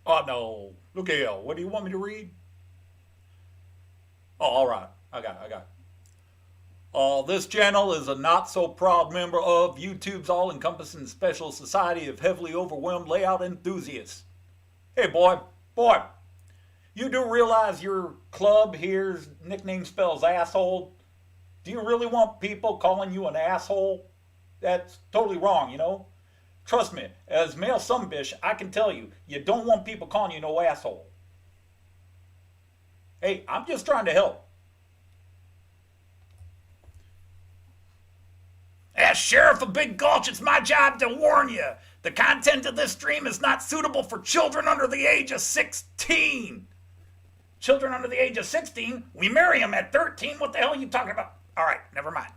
Oh, no. Look here. What do you want me to read? Oh, all right. I got it. This channel is a not so proud member of YouTube's all encompassing special society of heavily overwhelmed layout enthusiasts. Hey, boy, you do realize your club here's nickname spells asshole? Do you really want people calling you an asshole? That's totally wrong, you know? Trust me, as male sunbish, I can tell you, you don't want people calling you no asshole. Hey, I'm just trying to help. As Sheriff of Big Gulch, it's my job to warn you. The content of this stream is not suitable for children under the age of 16. Children under the age of 16? We marry them at 13. What the hell are you talking about? All right, never mind.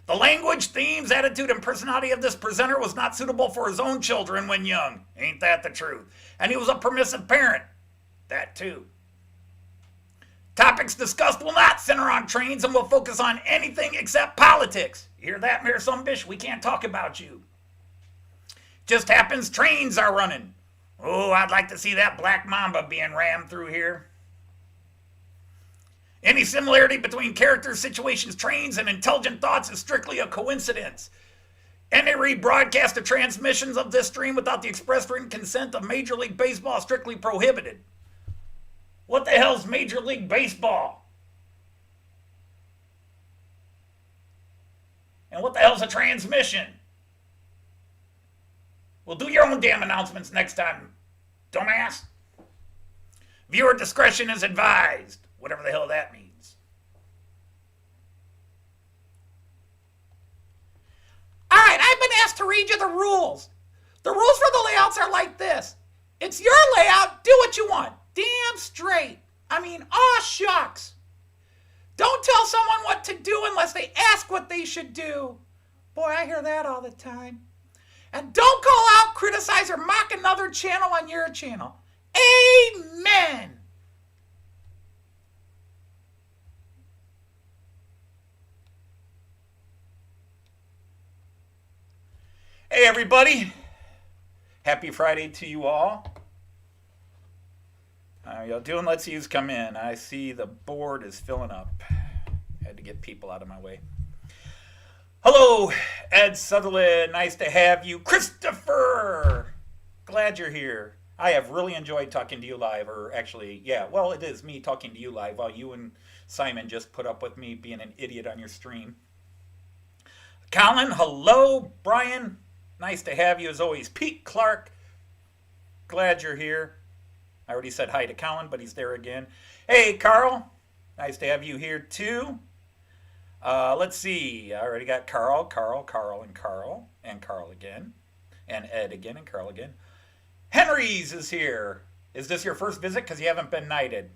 The language, themes, attitude, and personality of this presenter was not suitable for his own children when young. Ain't that the truth? And he was a permissive parent. That too. Topics discussed will not center on trains and will focus on anything except politics. You hear that, Mayor Sunbish? We can't talk about you. Just happens trains are running. Oh, I'd like to see that black mamba being rammed through here. Any similarity between characters, situations, trains, and intelligent thoughts is strictly a coincidence. Any rebroadcast of transmissions of this stream without the express written consent of Major League Baseball is strictly prohibited. What the hell's Major League Baseball? And what the hell's a transmission? Well, do your own damn announcements next time, dumbass. Viewer discretion is advised. Whatever the hell that means. All right, I've been asked to read you the rules. The rules for the layouts are like this. It's your layout. Do what you want. Damn straight. I mean, aw shucks. Don't tell someone what to do unless they ask what they should do. Boy, I hear that all the time. And don't call out, criticize, or mock another channel on your channel. Amen. Hey, everybody. Happy Friday to you all. How y'all doing? Let's see who's come in. I see the board is filling up. Had to get people out of my way. Hello, Ed Sutherland. Nice to have you. Christopher. Glad you're here. I have really enjoyed talking to you live, or actually, yeah, well, it is me talking to you live while you and Simon just put up with me being an idiot on your stream. Colin, hello. Brian, nice to have you as always. Pete Clark, glad you're here. I already said hi to Colin, but he's there again. Hey, Carl, nice to have you here too. Let's see. I already got Carl, and Carl again, and Ed again, and Carl again. Henry's is here. Is this your first visit? Because you haven't been knighted.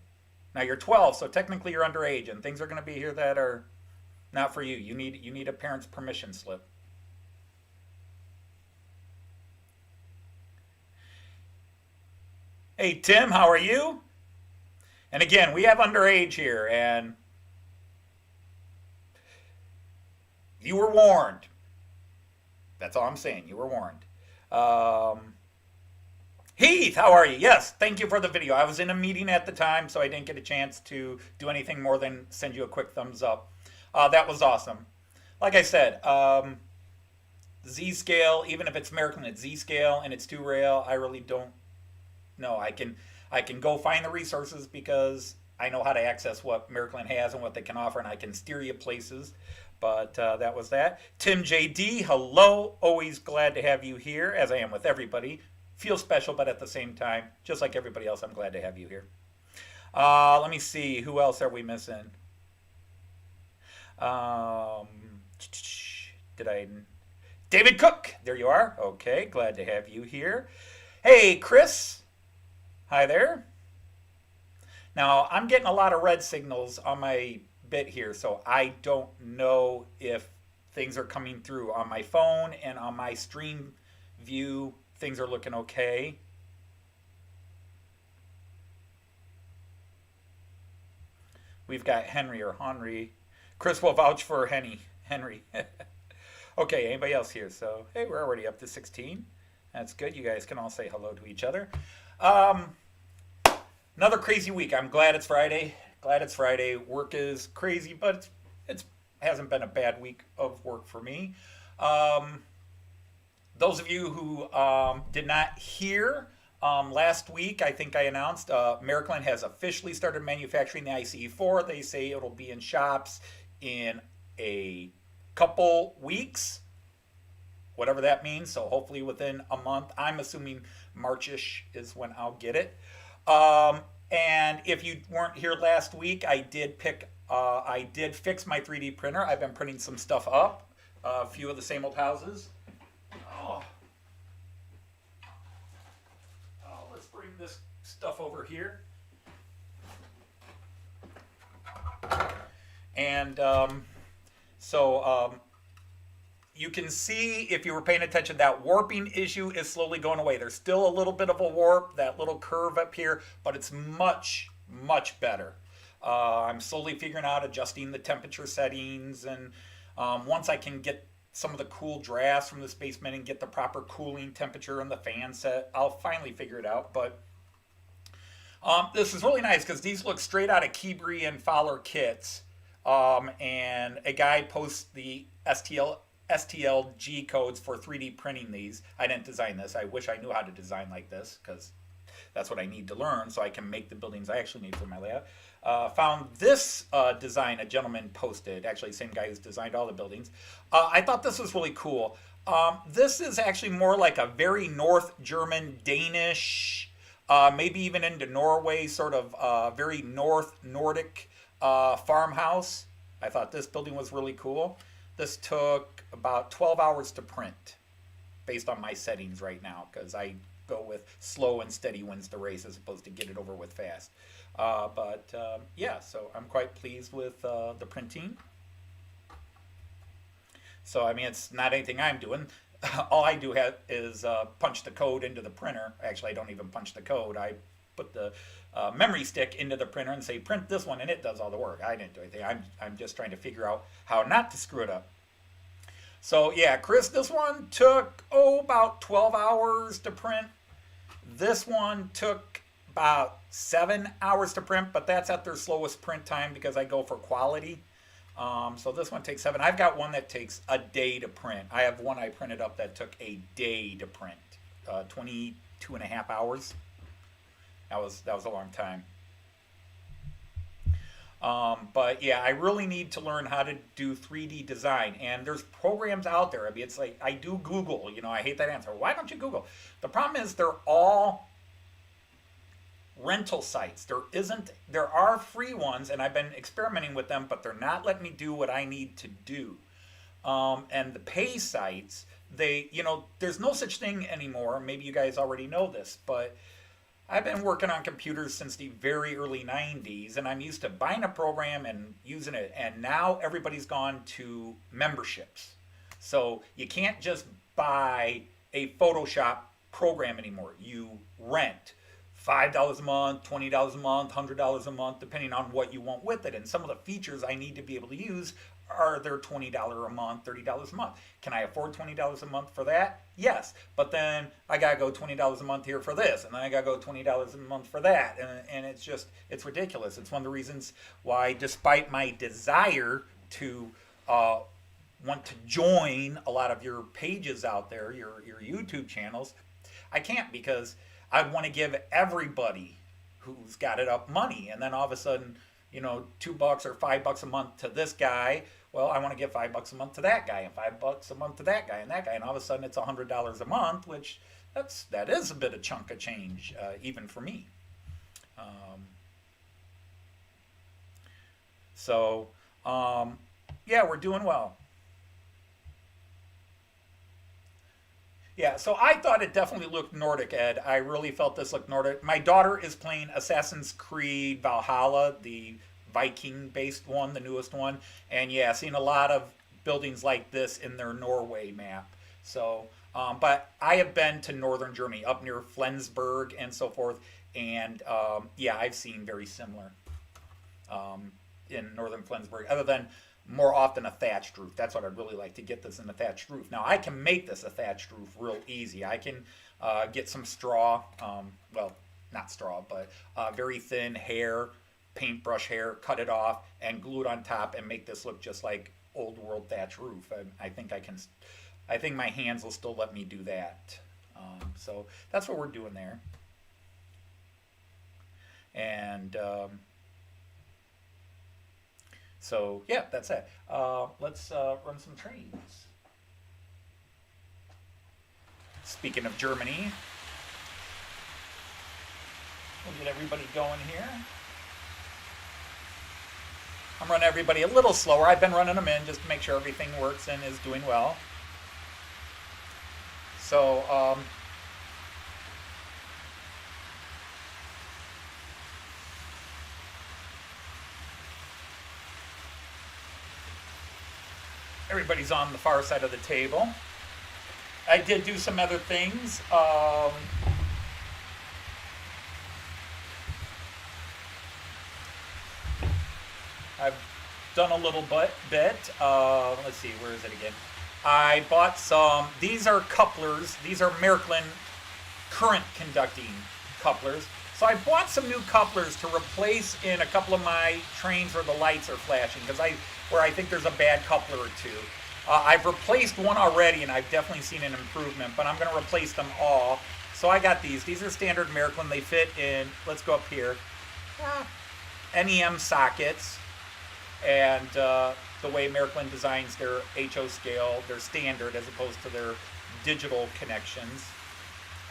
Now you're 12, so technically you're underage, and things are going to be here that are not for you. You need a parent's permission slip. Hey, Tim, how are you? And again, we have underage here, and you were warned. That's all I'm saying. You were warned. Heath, how are you? Yes, thank you for the video. I was in a meeting at the time, so I didn't get a chance to do anything more than send you a quick thumbs up. That was awesome. Like I said, Z-scale, even if it's American, it's Z-scale, and it's 2-rail, I really don't know. I can go find the resources because I know how to access what Maryland has and what they can offer, and I can steer you places. But that was that. Tim JD, hello. Always glad to have you here, as I am with everybody. Feel special, but at the same time, just like everybody else, I'm glad to have you here. Let me see. Who else are we missing? David Cook. There you are. Okay, glad to have you here. Hey, Chris. Hi there. Now, I'm getting a lot of red signals on my bit here, so I don't know if things are coming through on my phone and on my stream view. Things are looking okay. We've got Henry or Henry. Chris will vouch for Henry. Okay, anybody else here? So, hey, we're already up to 16. That's good. You guys can all say hello to each other. Um, Another crazy week. I'm glad it's Friday. Glad it's Friday. Work is crazy, but it's hasn't been a bad week of work for me. Um, those of you who did not hear last week, I think I announced Maryland has officially started manufacturing the ICE-4. They say it'll be in shops in a couple weeks, whatever that means. So hopefully within a month. I'm assuming Marchish is when I'll get it. And if you weren't here last week, I did fix my 3D printer. I've been printing some stuff up, a few of the same old houses. Oh, let's bring this stuff over here. And you can see, if you were paying attention, that warping issue is slowly going away. There's still a little bit of a warp, that little curve up here, but it's much, much better. I'm slowly figuring out adjusting the temperature settings, and once I can get some of the cool drafts from this basement and get the proper cooling temperature and the fan set, I'll finally figure it out. But this is really nice because these look straight out of Keebri and Fowler kits. And a guy posts the STLG codes for 3D printing these. I didn't design this. I wish I knew how to design like this because that's what I need to learn so I can make the buildings I actually need for my layout. Found this design a gentleman posted, actually the same guy who's designed all the buildings. I thought this was really cool. This is actually more like a very North German, Danish, maybe even into Norway, sort of very North Nordic farmhouse. I thought this building was really cool. This took about 12 hours to print based on my settings right now because I go with slow and steady wins the race as opposed to get it over with fast. Yeah, so I'm quite pleased with the printing. So, I mean, it's not anything I'm doing. All I do is punch the code into the printer. Actually, I don't even punch the code. I put the memory stick into the printer and say print this one, and it does all the work. I didn't do anything. I'm just trying to figure out how not to screw it up. So yeah, Chris, this one took about 12 hours to print. This one took about 7 hours to print, but that's at their slowest print time because I go for quality. So this one takes 7. I've got one that takes a day to print. I have one I printed up that took a day to print, 22 and a half hours. That was a long time. But yeah, I really need to learn how to do 3D design. And there's programs out there. I mean, it's like I do Google. You know, I hate that answer. Why don't you Google? The problem is they're all rental sites. There are free ones, and I've been experimenting with them, but they're not letting me do what I need to do. And the pay sites, there's no such thing anymore. Maybe you guys already know this, but I've been working on computers since the very early 90s, and I'm used to buying a program and using it. And now everybody's gone to memberships. So you can't just buy a Photoshop program anymore. You rent $5 a month, $20 a month, $100 a month, depending on what you want with it. And some of the features I need to be able to use are they're $20 a month, $30 a month. Can I afford $20 a month for that? Yes. But then I got to go $20 a month here for this, and then I got to go $20 a month for that. And it's ridiculous. It's one of the reasons why, despite my desire to want to join a lot of your pages out there, your YouTube channels, I can't because I want to give everybody who's got it up money. And then all of a sudden, $2 or $5 a month to this guy. Well, I want to give $5 a month to that guy, and $5 a month to that guy, and that guy, and all of a sudden it's $100 a month, which that is a bit of chunk of change, even for me. So, yeah, we're doing well. Yeah, so I thought it definitely looked Nordic, Ed. I really felt this looked Nordic. My daughter is playing Assassin's Creed Valhalla, the Viking-based one, the newest one. And yeah, seeing a lot of buildings like this in their Norway map. So, but I have been to northern Germany, up near Flensburg and so forth. And yeah, I've seen very similar in northern Flensburg, other than more often a thatched roof. That's what I'd really like to get this in a thatched roof. Now I can make this a thatched roof real easy. I can get some straw. Well, not straw, but very thin hair, paintbrush hair, cut it off, and glue it on top and make this look just like old world thatch roof. I think I can. I think my hands will still let me do that. So that's what we're doing there. And so yeah, that's it. Let's run some trains. Speaking of Germany, we'll get everybody going here. I'm running everybody a little slower. I've been running them in just to make sure everything works and is doing well. So, everybody's on the far side of the table. I did do some other things. I've done a little bit. Let's see, where is it again? I bought some. These are couplers. These are Märklin current conducting couplers. So I bought some new couplers to replace in a couple of my trains where the lights are flashing, because where I think there's a bad coupler or two. I've replaced one already, and I've definitely seen an improvement, but I'm going to replace them all. So I got these. These are standard Märklin. They fit in, let's go up here, NEM sockets. And the way Märklin designs their HO scale, their standard, as opposed to their digital connections.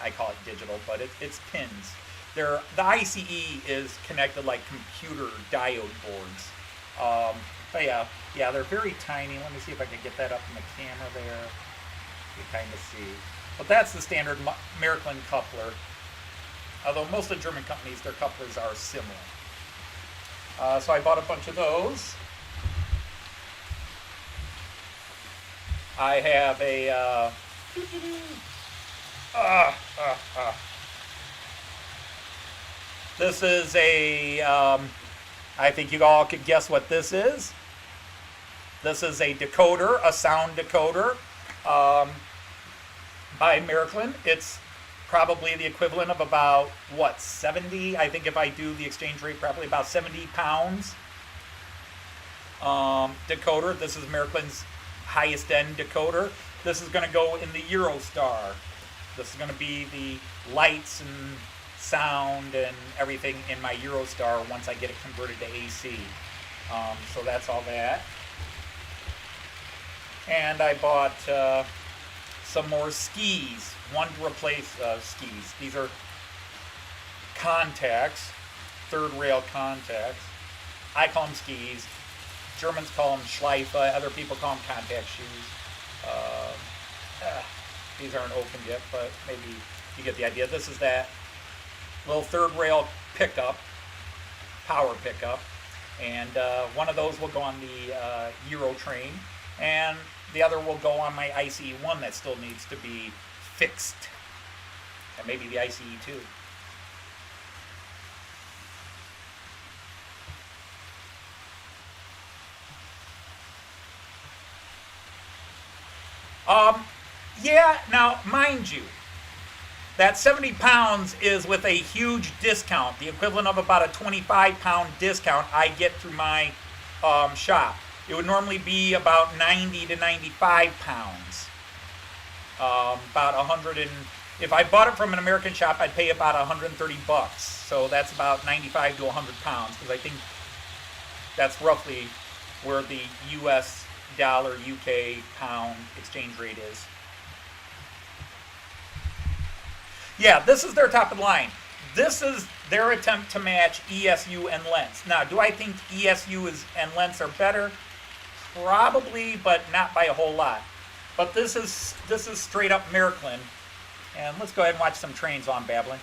I call it digital, but it's pins. The ICE is connected like computer diode boards. But yeah, they're very tiny. Let me see if I can get that up in the camera there. You kind of see. But that's the standard Märklin coupler. Although most of the German companies, their couplers are similar. So I bought a bunch of those. I have a this is a I think you all could guess what this is. This is a decoder, a sound decoder by Märklin. It's probably the equivalent of about, what, 70? I think if I do the exchange rate, probably about 70 pounds. Decoder. This is Märklin's highest end decoder. This is going to go in the Eurostar. This is going to be the lights and sound and everything in my Eurostar once I get it converted to AC. So that's all that. And I bought some more skis. One to replace skis. These are contacts, third rail contacts. I call them skis. Germans call them Schleife. Other people call them contact shoes. These aren't open yet, but maybe you get the idea. This is that little third rail pickup, power pickup. And one of those will go on the Euro train. And the other will go on my ICE 1 that still needs to be fixed. And maybe the ICE 2. Yeah, now, mind you, that 70 pounds is with a huge discount, the equivalent of about a 25-pound discount I get through my shop. It would normally be about 90 to 95 pounds. About 100 and, if I bought it from an American shop, I'd pay about 130 bucks. So that's about 95 to 100 pounds, because I think that's roughly where the US dollar, UK pound exchange rate is. Yeah, this is their top of the line. This is their attempt to match ESU and Lentz. Now, do I think ESU and Lentz are better? Probably, but not by a whole lot. But this is straight up Märklin. And let's go ahead and watch some trains while I'm babbling.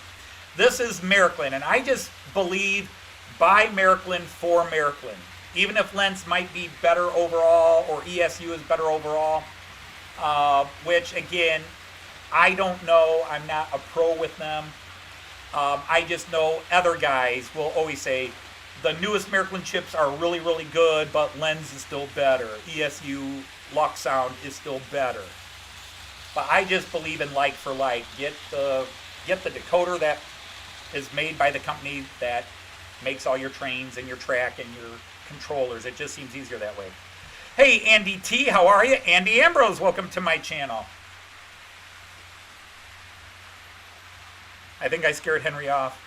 This is Märklin, and I just believe by Märklin for Märklin. Even if Lentz might be better overall, or ESU is better overall, which again, I don't know. I'm not a pro with them. I just know other guys will always say the newest Märklin chips are really, really good, but Lentz is still better. ESU Lux Sound is still better. But I just believe in like for like. Get the decoder that is made by the company that makes all your trains and your track and your controllers. It just seems easier that way. Hey, Andy T, how are you? Andy Ambrose, welcome to my channel. I think I scared Henry off.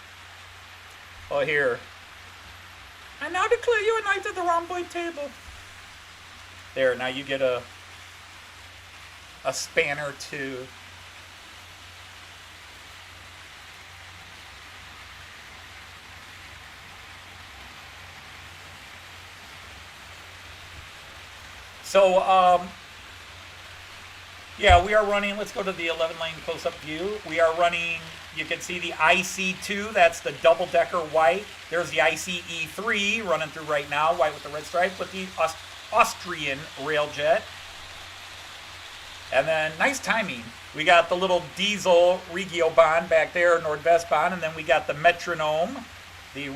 Well, here. I now declare you a knight at the rhomboid table. There, now you get a spanner too. So, yeah, we are running, let's go to the 11-lane close-up view. We are running, you can see the IC2, that's the double-decker white. There's the ICE3 running through right now, white with the red stripe, with the Austrian railjet. And then, nice timing. We got the little diesel Regio Bahn back there, Nordwestbahn, and then we got the Metronome, the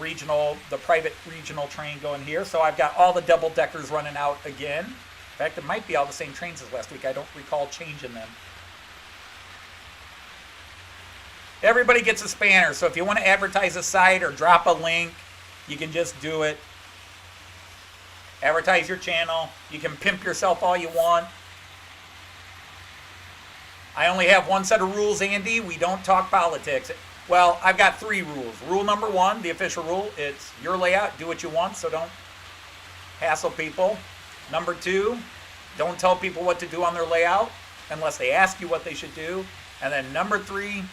private regional train going here. So I've got all the double-deckers running out again. In fact, it might be all the same trains as last week. I don't recall changing them. Everybody gets a spanner, so if you want to advertise a site or drop a link, you can just do it. Advertise your channel. You can pimp yourself all you want. I only have one set of rules, Andy. We don't talk politics. Well, I've got 3 rules. Rule number 1, the official rule, it's your layout. Do what you want, so don't hassle people. Number 2, don't tell people what to do on their layout unless they ask you what they should do. And then number 3,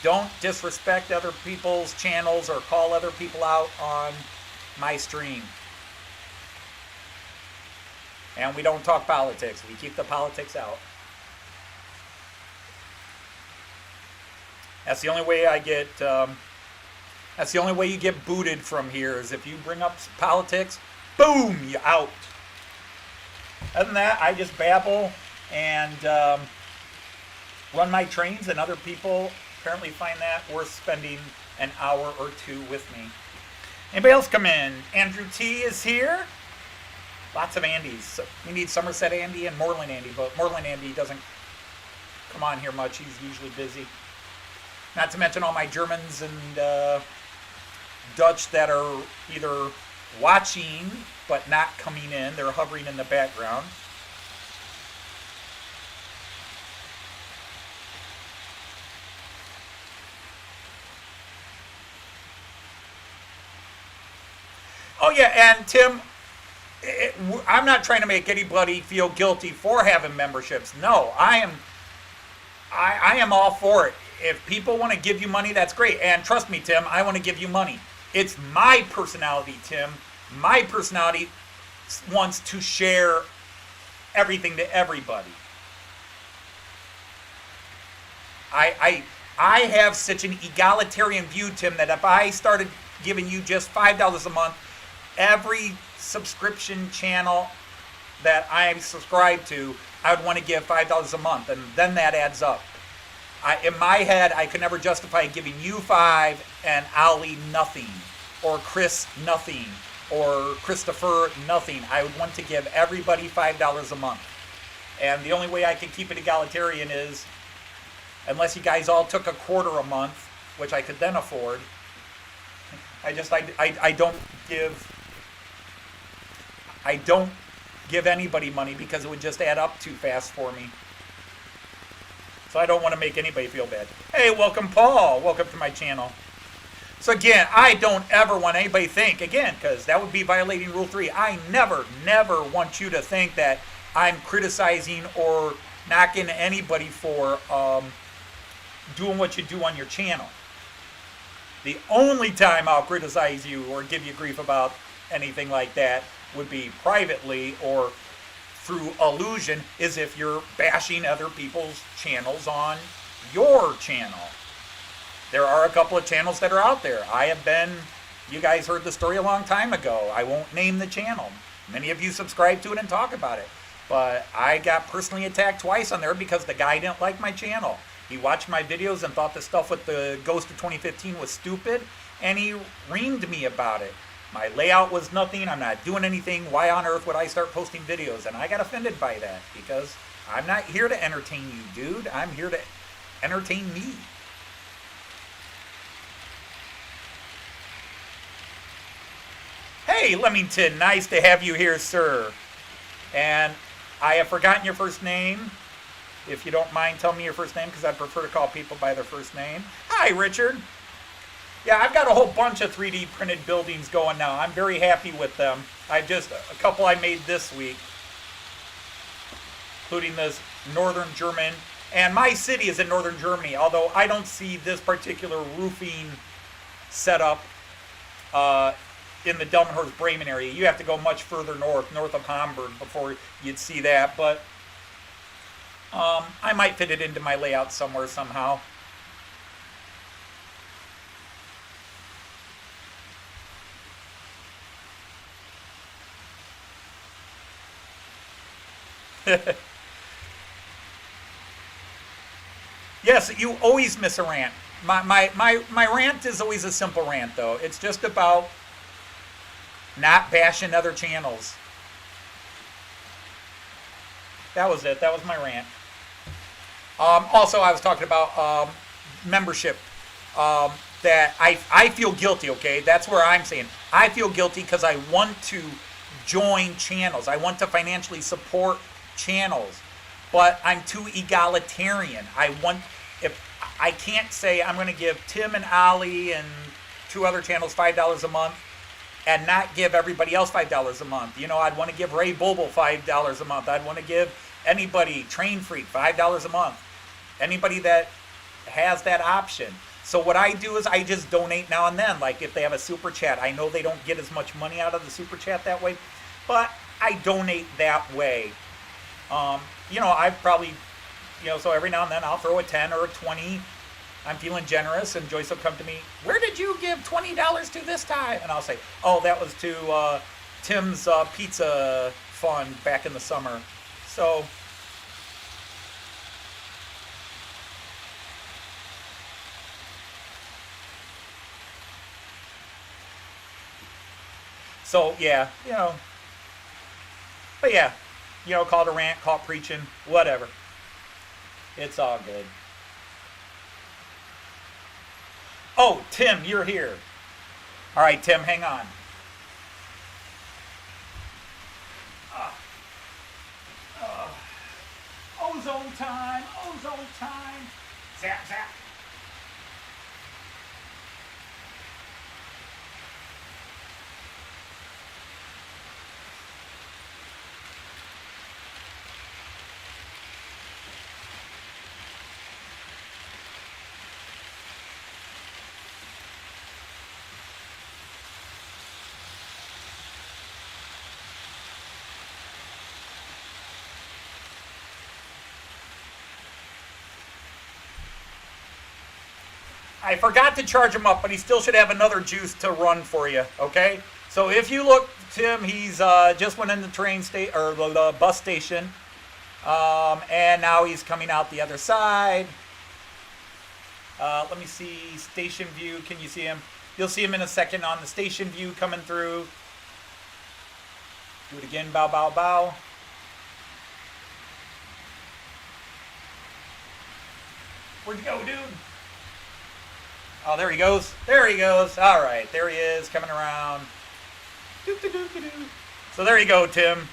don't disrespect other people's channels or call other people out on my stream. And we don't talk politics. We keep the politics out. That's the only way I get, that's the only way you get booted from here, is if you bring up politics, boom, you're out. Other than that, I just babble and run my trains, and other people apparently find that worth spending an hour or 2 with me. Anybody else come in? Andrew T is here. Lots of Andys. So we need Somerset Andy and Moreland Andy, but Moreland Andy doesn't come on here much. He's usually busy. Not to mention all my Germans and Dutch that are either watching but not coming in. They're hovering in the background. Oh yeah, and Tim, I'm not trying to make anybody feel guilty for having memberships. No, I am all for it. If people want to give you money, that's great. And trust me, Tim, I want to give you money. It's my personality, Tim. My personality wants to share everything to everybody. I have such an egalitarian view, Tim, that if I started giving you just $5 a month, every subscription channel that I subscribe to, I would want to give $5 a month, and then that adds up. In my head, I could never justify giving you 5 and Ali nothing, or Chris nothing, or Christopher nothing. I would want to give everybody $5 a month. And the only way I can keep it egalitarian is, unless you guys all took a quarter a month, which I could then afford, I don't give anybody money because it would just add up too fast for me. So I don't want to make anybody feel bad. Hey, welcome, Paul. Welcome to my channel. So again, I don't ever want anybody to think, again, because that would be violating Rule 3. I never want you to think that I'm criticizing or knocking anybody for doing what you do on your channel. The only time I'll criticize you or give you grief about anything like that would be privately or through allusion, is if you're bashing other people's channels on your channel. There are a couple of channels that are out there. You guys heard the story a long time ago. I won't name the channel. Many of you subscribe to it and talk about it. But I got personally attacked twice on there because the guy didn't like my channel. He watched my videos and thought the stuff with the Ghost of 2015 was stupid, and he reamed me about it. My layout was nothing. I'm not doing anything. Why on earth would I start posting videos? And I got offended by that because I'm not here to entertain you, dude. I'm here to entertain me. Hey, Leamington, nice to have you here, sir. And I have forgotten your first name. If you don't mind, tell me your first name, because I prefer to call people by their first name. Hi, Richard. Yeah, I've got a whole bunch of 3D printed buildings going now. I'm very happy with them. A couple I made this week, including this Northern German. And my city is in Northern Germany, although I don't see this particular roofing setup in the Delmenhorst-Bremen area. You have to go much further north of Hamburg, before you'd see that. But I might fit it into my layout somewhere, somehow. Yes, you always miss a rant. My rant is always a simple rant, though. It's just about not bashing other channels. That was it. That was my rant. Also, I was talking about membership. That I feel guilty, okay? That's where I'm saying. I feel guilty because I want to join channels. I want to financially support channels. But I'm too egalitarian. I can't say I'm going to give Tim and Ali and 2 other channels $5 a month and not give everybody else $5 a month. You know, I'd want to give Ray Boble $5 a month. I'd want to give anybody, Train Freak, $5 a month. Anybody that has that option. So what I do is I just donate now and then. Like if they have a super chat, I know they don't get as much money out of the super chat that way, but I donate that way. You know, I probably, so every now and then I'll throw a 10 or a 20. I'm feeling generous, and Joyce will come to me, where did you give $20 to this time? And I'll say, oh, that was to Tim's pizza fund back in the summer. So yeah, but yeah, call it a rant, call it preaching, whatever. It's all good. Oh, Tim, you're here. All right, Tim, hang on. Ozone time, ozone time. Zap, zap. I forgot to charge him up, but he still should have another juice to run for you, okay? So if you look, Tim, he's just went in the train station, or the bus station, and now he's coming out the other side. Let me see, station view, can you see him? You'll see him in a second on the station view coming through. Do it again, bow, bow, bow. Where'd you go, dude? Oh, there he goes. There he goes. All right, there he is, coming around. Doo-doo-doo-doo-doo. So there you go, Tim.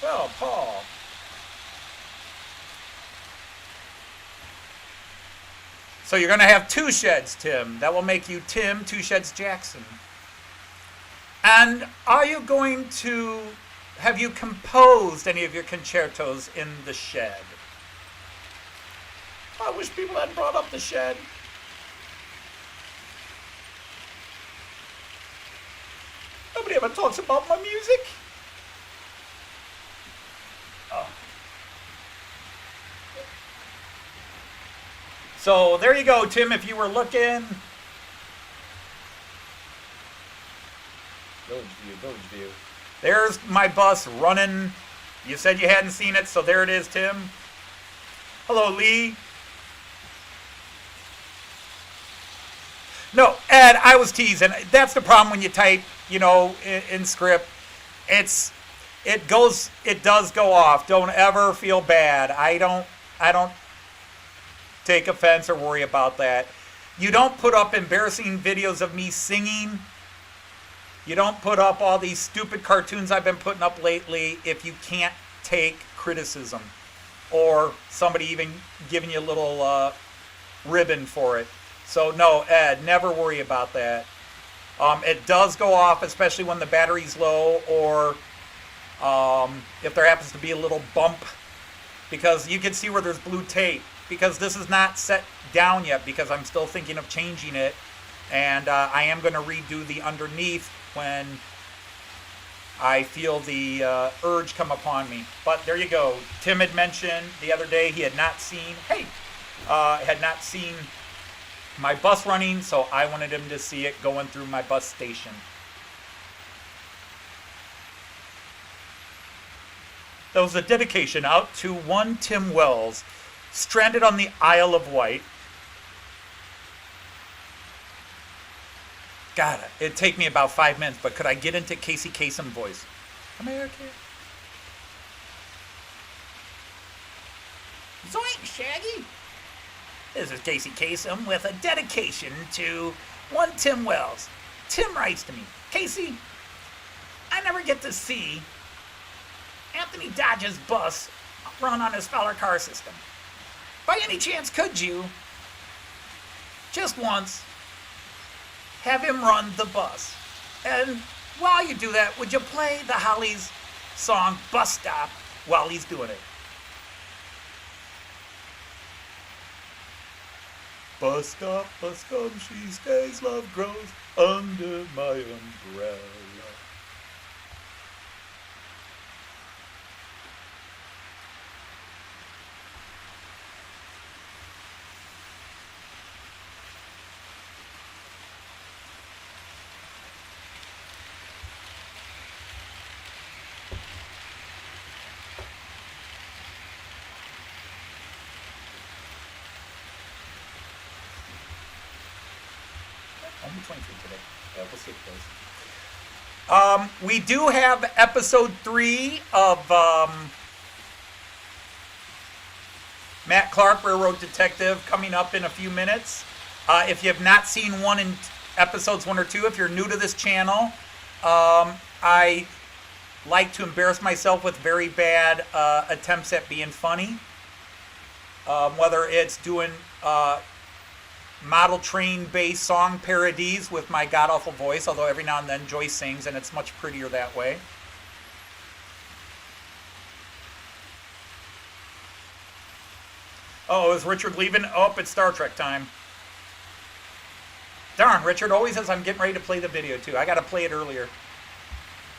Well, Paul. So you're going to have 2 sheds, Tim. That will make you Tim 2 Sheds Jackson. And are you going to... Have you composed any of your concertos in the shed? I wish people had brought up the shed. Nobody ever talks about my music. Oh. So there you go, Tim, if you were looking. Village view, village view. There's my bus running. You said you hadn't seen it, so there it is, Tim. Hello, Lee. No, Ed, I was teasing. That's the problem when you type, in script. It does go off. Don't ever feel bad. I don't. take offense or worry about that. You don't put up embarrassing videos of me singing. You don't put up all these stupid cartoons I've been putting up lately if you can't take criticism or somebody even giving you a little ribbon for it. So no, Ed, never worry about that. It does go off, especially when the battery's low or if there happens to be a little bump, because you can see where there's blue tape, because this is not set down yet, because I'm still thinking of changing it, and I am going to redo the underneath when I feel the urge come upon me. But there you go. Tim had mentioned the other day he had not seen my bus running, so I wanted him to see it going through my bus station. That was a dedication out to one Tim Wells, stranded on the Isle of Wight. God, it'd take me about 5 minutes, but could I get into Casey Kasem voice? America. Zoink, Shaggy. This is Casey Kasem with a dedication to one Tim Wells. Tim writes to me, Casey, I never get to see Anthony Dodge's bus run on his Fowler car system. By any chance, could you, just once, have him run the bus? And while you do that, would you play the Hollies song Bus Stop while he's doing it? Bus stop, bus come, she stays, love grows under my umbrella. Only 23 today. We'll see what it goes. We do have episode 3 of Matt Clark, Railroad Detective, coming up in a few minutes. If you have not seen episodes 1 or 2, if you're new to this channel, I like to embarrass myself with very bad attempts at being funny. Whether it's doing model train based song parodies with my god awful voice, although every now and then Joyce sings and it's much prettier that way. Oh, is Richard leaving? Oh, it's Star Trek time. Darn, Richard always says I'm getting ready to play the video too. I gotta play it earlier.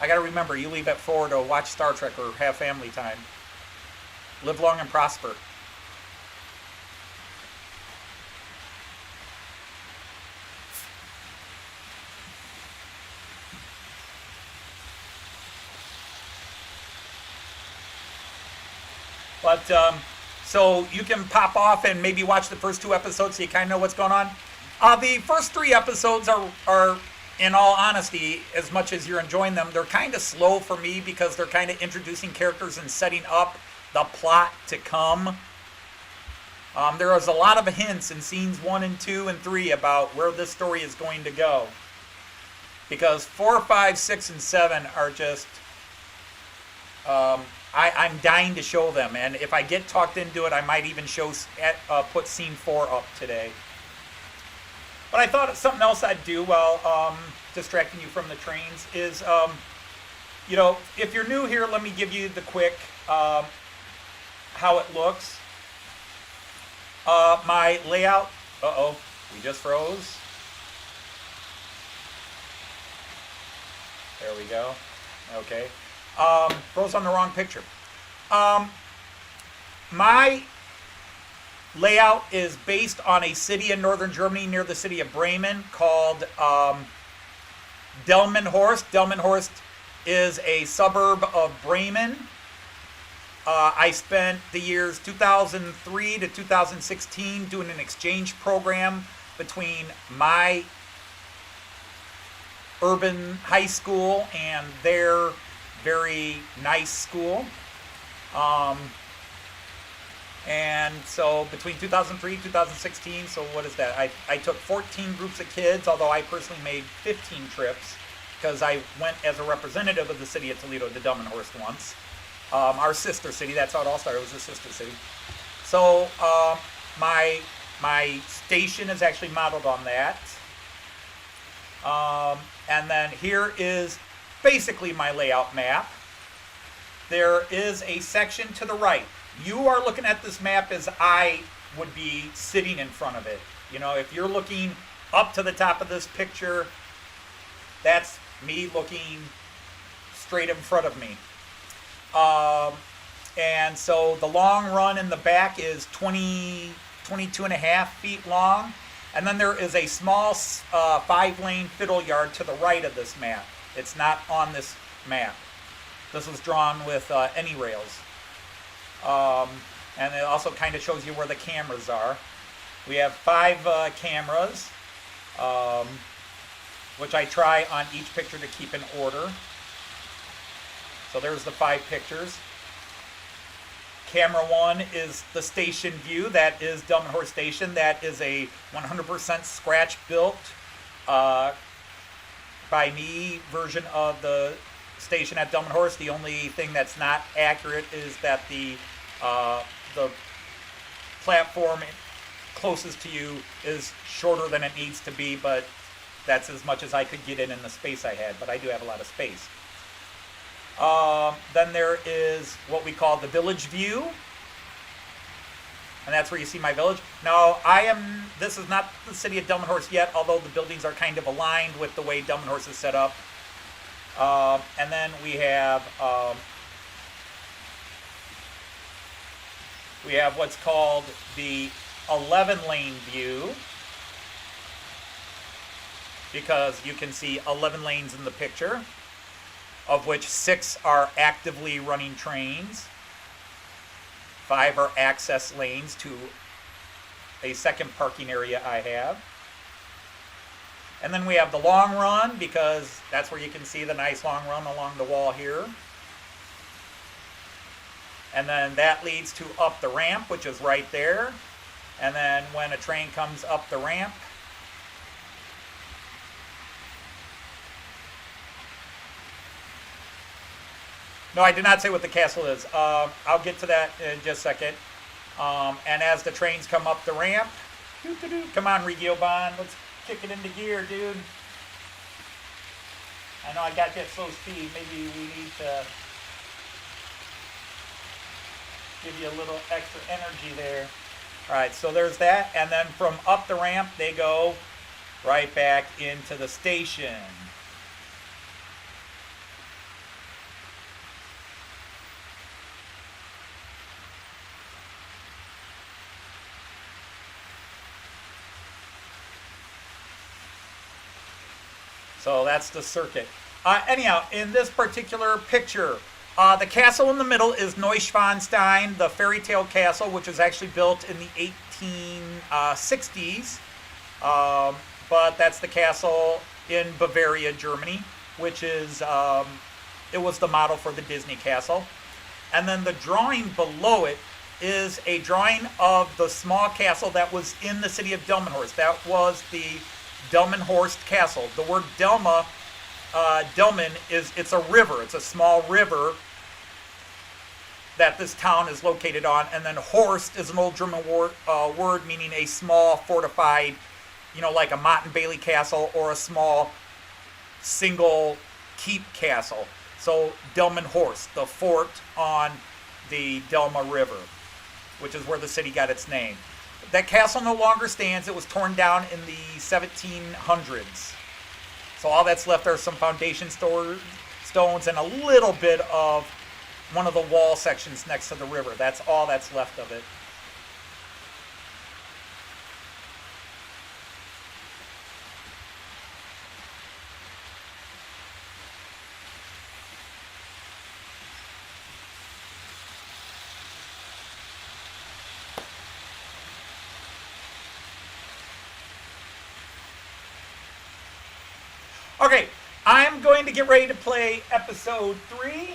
I gotta remember, you leave at 4 to watch Star Trek or have family time. Live long and prosper. But, so you can pop off and maybe watch the first 2 episodes so you kind of know what's going on. The first 3 episodes are, in all honesty, as much as you're enjoying them, they're kind of slow for me because they're kind of introducing characters and setting up the plot to come. There was a lot of hints in scenes 1 and 2 and 3 about where this story is going to go. Because 4, 5, 6, and 7 are just... I'm dying to show them, and if I get talked into it, I might even put scene 4 up today. But I thought something else I'd do while distracting you from the trains is, if you're new here, let me give you the quick how it looks. My layout. We just froze. There we go. Okay. Froze on the wrong picture. My layout is based on a city in northern Germany near the city of Bremen called Delmenhorst. Delmenhorst is a suburb of Bremen. I spent the years 2003 to 2016 doing an exchange program between my urban high school and their very nice school. And so between 2003 and 2016, so what is that? I took 14 groups of kids, although I personally made 15 trips because I went as a representative of the city of Toledo to Delmenhorst once. Our sister city, that's how it all started, it was a sister city. So my station is actually modeled on that. And then here is basically my layout map. There is a section to the right. You are looking at this map as I would be sitting in front of it. You know, if you're looking up to the top of this picture, that's me looking straight in front of me. And so the long run in the back is 22 and a half feet long. And then there is a small 5-lane fiddle yard to the right of this map. It's not on this map. This was drawn with any rails. And it also kind of shows you where the cameras are. We have 5 cameras, which I try on each picture to keep in order. So there's the 5 pictures. Camera 1 is the station view. That is Delmenhorst Station. That is a 100% scratch built by me version of the station at Delmenhorst. The only thing that's not accurate is that the platform closest to you is shorter than it needs to be, but that's as much as I could get in the space I had, but I do have a lot of space. Then there is what we call the village view, and that's where you see my village. Now, this is not the city of Delmenhorst yet, although the buildings are kind of aligned with the way Delmenhorst is set up. And then we have what's called the 11-lane view, because you can see 11 lanes in the picture, of which 6 are actively running trains. 5 are access lanes to a second parking area I have. And then we have the long run, because that's where you can see the nice long run along the wall here. And then that leads to up the ramp, which is right there. And then when a train comes up the ramp, no, I did not say what the castle is. I'll get to that in just a second. And as the trains come up the ramp, come on, Regio-Bon, let's kick it into gear, dude. I know I got that slow speed. Maybe we need to give you a little extra energy there. All right, so there's that. And then from up the ramp, they go right back into the station. So that's the circuit. Anyhow, in this particular picture, the castle in the middle is Neuschwanstein, the fairy tale castle, which was actually built in the 1860s. But that's the castle in Bavaria, Germany, which is, it was the model for the Disney castle. And then the drawing below it is a drawing of the small castle that was in the city of Delmenhorst. That was the Delmenhorst Castle. The word Delmen it's a river. It's a small river that this town is located on. And then Horst is an old German word meaning a small fortified, you know, like a Mott and Bailey castle or a small single keep castle. So Delmenhorst, the fort on the Delma River, which is where the city got its name. That castle no longer stands. It was torn down in the 1700s. So all that's left are some foundation stones and a little bit of one of the wall sections next to the river. That's all that's left of it. Okay, I'm going to get ready to play episode 3.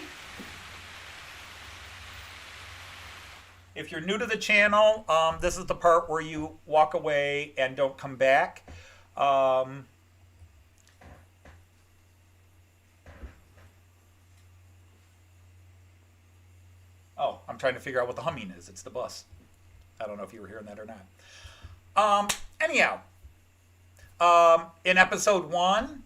If you're new to the channel, this is the part where you walk away and don't come back. Oh, I'm trying to figure out what the humming is. It's the bus. I don't know if you were hearing that or not. Anyhow, in episode 1,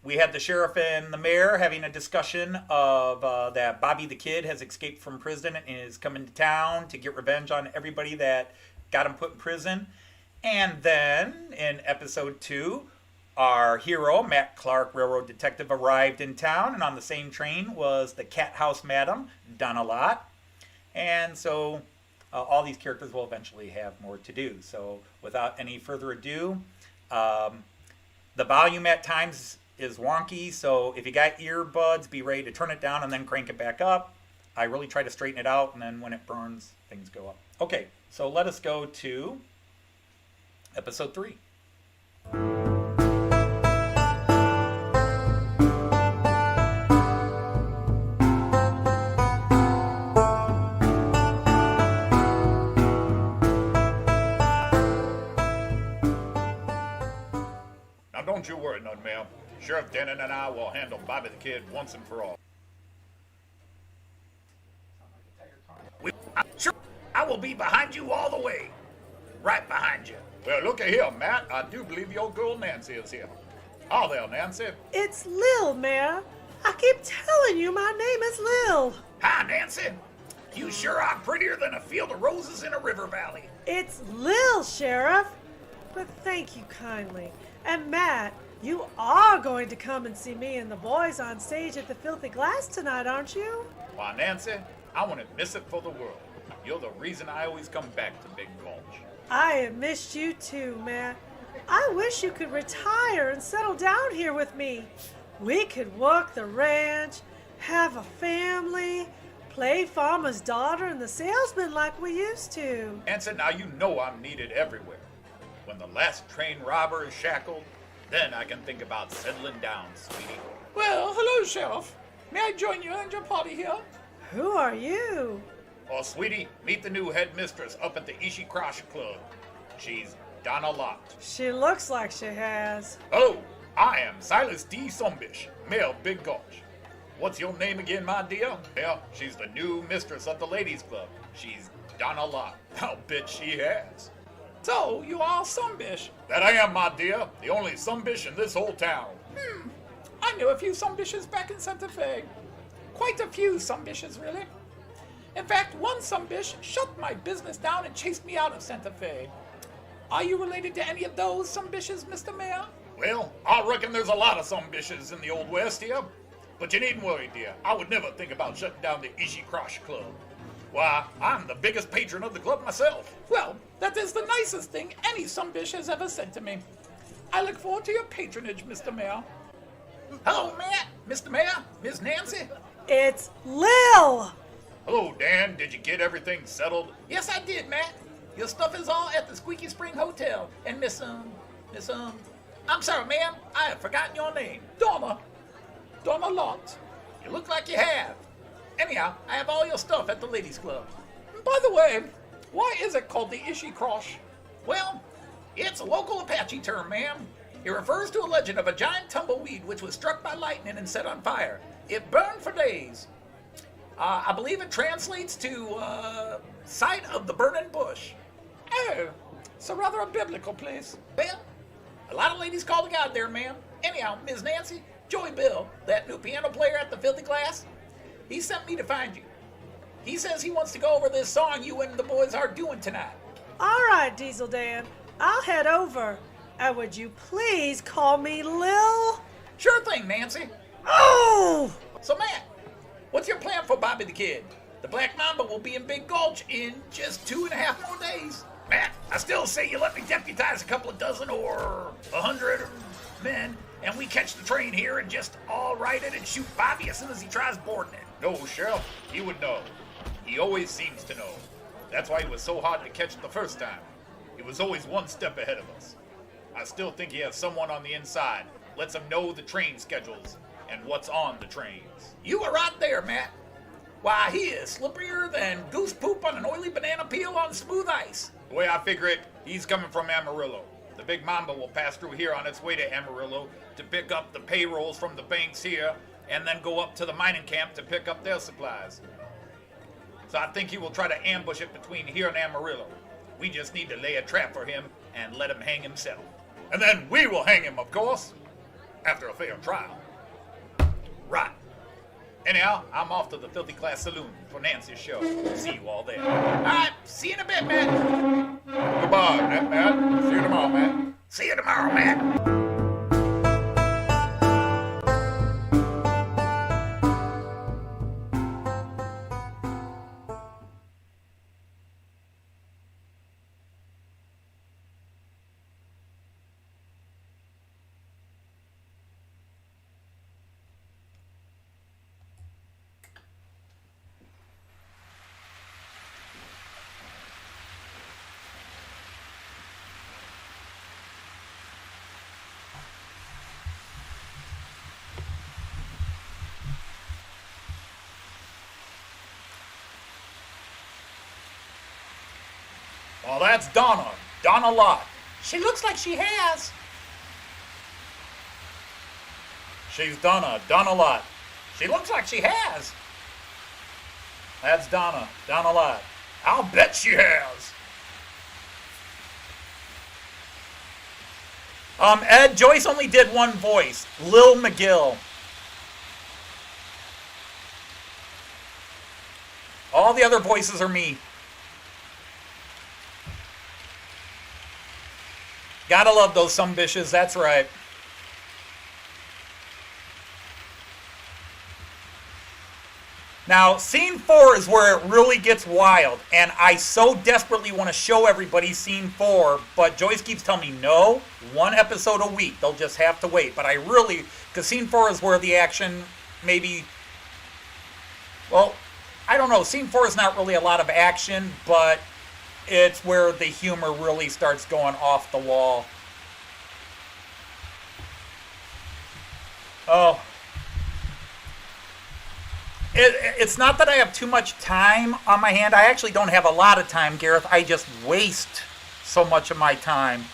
we had the sheriff and the mayor having a discussion of that Bobby the Kid has escaped from prison and is coming to town to get revenge on everybody that got him put in prison. And then in episode 2, our hero, Matt Clark, railroad detective, arrived in town, and on the same train was the cat house madam, Donna Lott. And so all these characters will eventually have more to do. So without any further ado, the volume at times is wonky, so if you got earbuds, be ready to turn it down and then crank it back up. I really try to straighten it out, and then when it burns, things go up. Okay, so let us go to episode 3. Now don't you worry none, ma'am. Sheriff Dennon and I will handle Bobby the Kid once and for all. Sure, I will be behind you all the way. Right behind you. Well, look at here, Matt. I do believe your girl Nancy is here. Oh, there, Nancy. It's Lil, Mayor. I keep telling you my name is Lil. Hi, Nancy. You sure are prettier than a field of roses in a river valley. It's Lil, Sheriff. But thank you kindly. And Matt, you are going to come and see me and the boys on stage at the Filthy Glass tonight, aren't you? Why, Nancy, I wouldn't miss it for the world. You're the reason I always come back to Big Gulch. I have missed you too, Matt. I wish you could retire and settle down here with me. We could work the ranch, have a family, play farmer's daughter and the salesman like we used to. Nancy, now you know I'm needed everywhere. When the last train robber is shackled, then I can think about settling down, sweetie. Well, hello, Sheriff. May I join you and your party here? Who are you? Oh, sweetie, meet the new headmistress up at the Ishi Crush Club. She's Donna Lott. She looks like she has. Hello, I am Silas D. Sumbish, Mayor of Big Gulch. What's your name again, my dear? Well, she's the new mistress of the ladies' club. She's Donna Lott. I'll bet she has. So, you are Sumbish. That I am, my dear. The only Sumbish in this whole town. I knew a few Sumbishes back in Santa Fe. Quite a few Sumbishes, really. In fact, one Sumbish shut my business down and chased me out of Santa Fe. Are you related to any of those Sumbishes, Mr. Mayor? Well, I reckon there's a lot of Sumbishes in the Old West here. But you needn't worry, dear. I would never think about shutting down the Ishi Crush Club. Why, I'm the biggest patron of the club myself. Well, that is the nicest thing any Sumbish has ever said to me. I look forward to your patronage, Mr. Mayor. Hello, Matt, Mr. Mayor, Miss Nancy. It's Lil! Hello, Dan. Did you get everything settled? Yes, I did, Matt. Your stuff is all at the Squeaky Spring Hotel. And I'm sorry, ma'am, I have forgotten your name. Donna Lott. You look like you have. Anyhow, I have all your stuff at the ladies' club. By the way, why is it called the Ishi Crush? Well, it's a local Apache term, ma'am. It refers to a legend of a giant tumbleweed which was struck by lightning and set on fire. It burned for days. I believe it translates to, sight of the burning bush. Oh, so rather a biblical place. Well, a lot of ladies call the god there, ma'am. Anyhow, Miss Nancy, Joey Bill, that new piano player at the Filthy Glass, he sent me to find you. He says he wants to go over this song you and the boys are doing tonight. All right, Diesel Dan. I'll head over. And would you please call me Lil? Sure thing, Nancy. Oh! So, Matt, what's your plan for Bobby the Kid? The Black Mamba will be in Big Gulch in just 2.5 more days. Matt, I still say you let me deputize a couple of dozen or 100 men, and we catch the train here and just all right it and shoot Bobby as soon as he tries boarding it. No, Sheriff. He would know. He always seems to know. That's why he was so hard to catch the first time. He was always one step ahead of us. I still think he has someone on the inside. Lets him know the train schedules and what's on the trains. You were right there, Matt. Why, he is slipperier than goose poop on an oily banana peel on smooth ice. The way I figure it, he's coming from Amarillo. The big mamba will pass through here on its way to Amarillo to pick up the payrolls from the banks here and then go up to the mining camp to pick up their supplies. So I think he will try to ambush it between here and Amarillo. We just need to lay a trap for him and let him hang himself. And then we will hang him, of course, after a fair trial. Right. Anyhow, I'm off to the Filthy Class Saloon for Nancy's show. See you all there. All right, see you in a bit, Matt. Goodbye, Matt. See you tomorrow, Matt. See you tomorrow, Matt. Well, that's Donna. Donna Lott. She looks like she has. She's Donna. Donna Lott. She looks like she has. That's Donna. Donna Lott. I'll bet she has. Ed, Joyce only did one voice. Lil McGill. All the other voices are me. Gotta love those sumbitches, that's right. Now, scene 4 is where it really gets wild, and I so desperately want to show everybody scene 4, but Joyce keeps telling me, no, 1 episode a week, they'll just have to wait. But I really, because scene 4 is where the action maybe, well, I don't know, scene 4 is not really a lot of action, but it's where the humor really starts going off the wall. Oh. It's not that I have too much time on my hand. I actually don't have a lot of time, Gareth. I just waste so much of my time.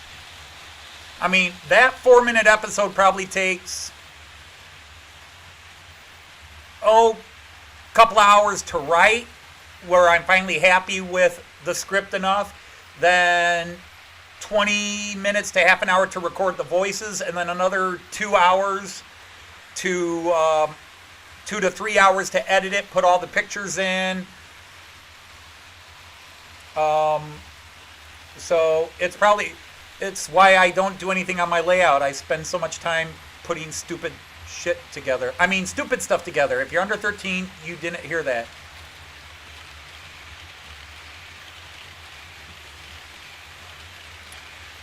I mean, that 4-minute episode probably takes, a couple hours to write, where I'm finally happy with the script enough. Then 20 minutes to half an hour to record the voices, and then another 2 hours to 2 to 3 hours to edit it, put all the pictures in. So it's why I don't do anything on my layout. I spend so much time putting stupid shit together. I mean, stupid stuff together. If you're under 13, you didn't hear that.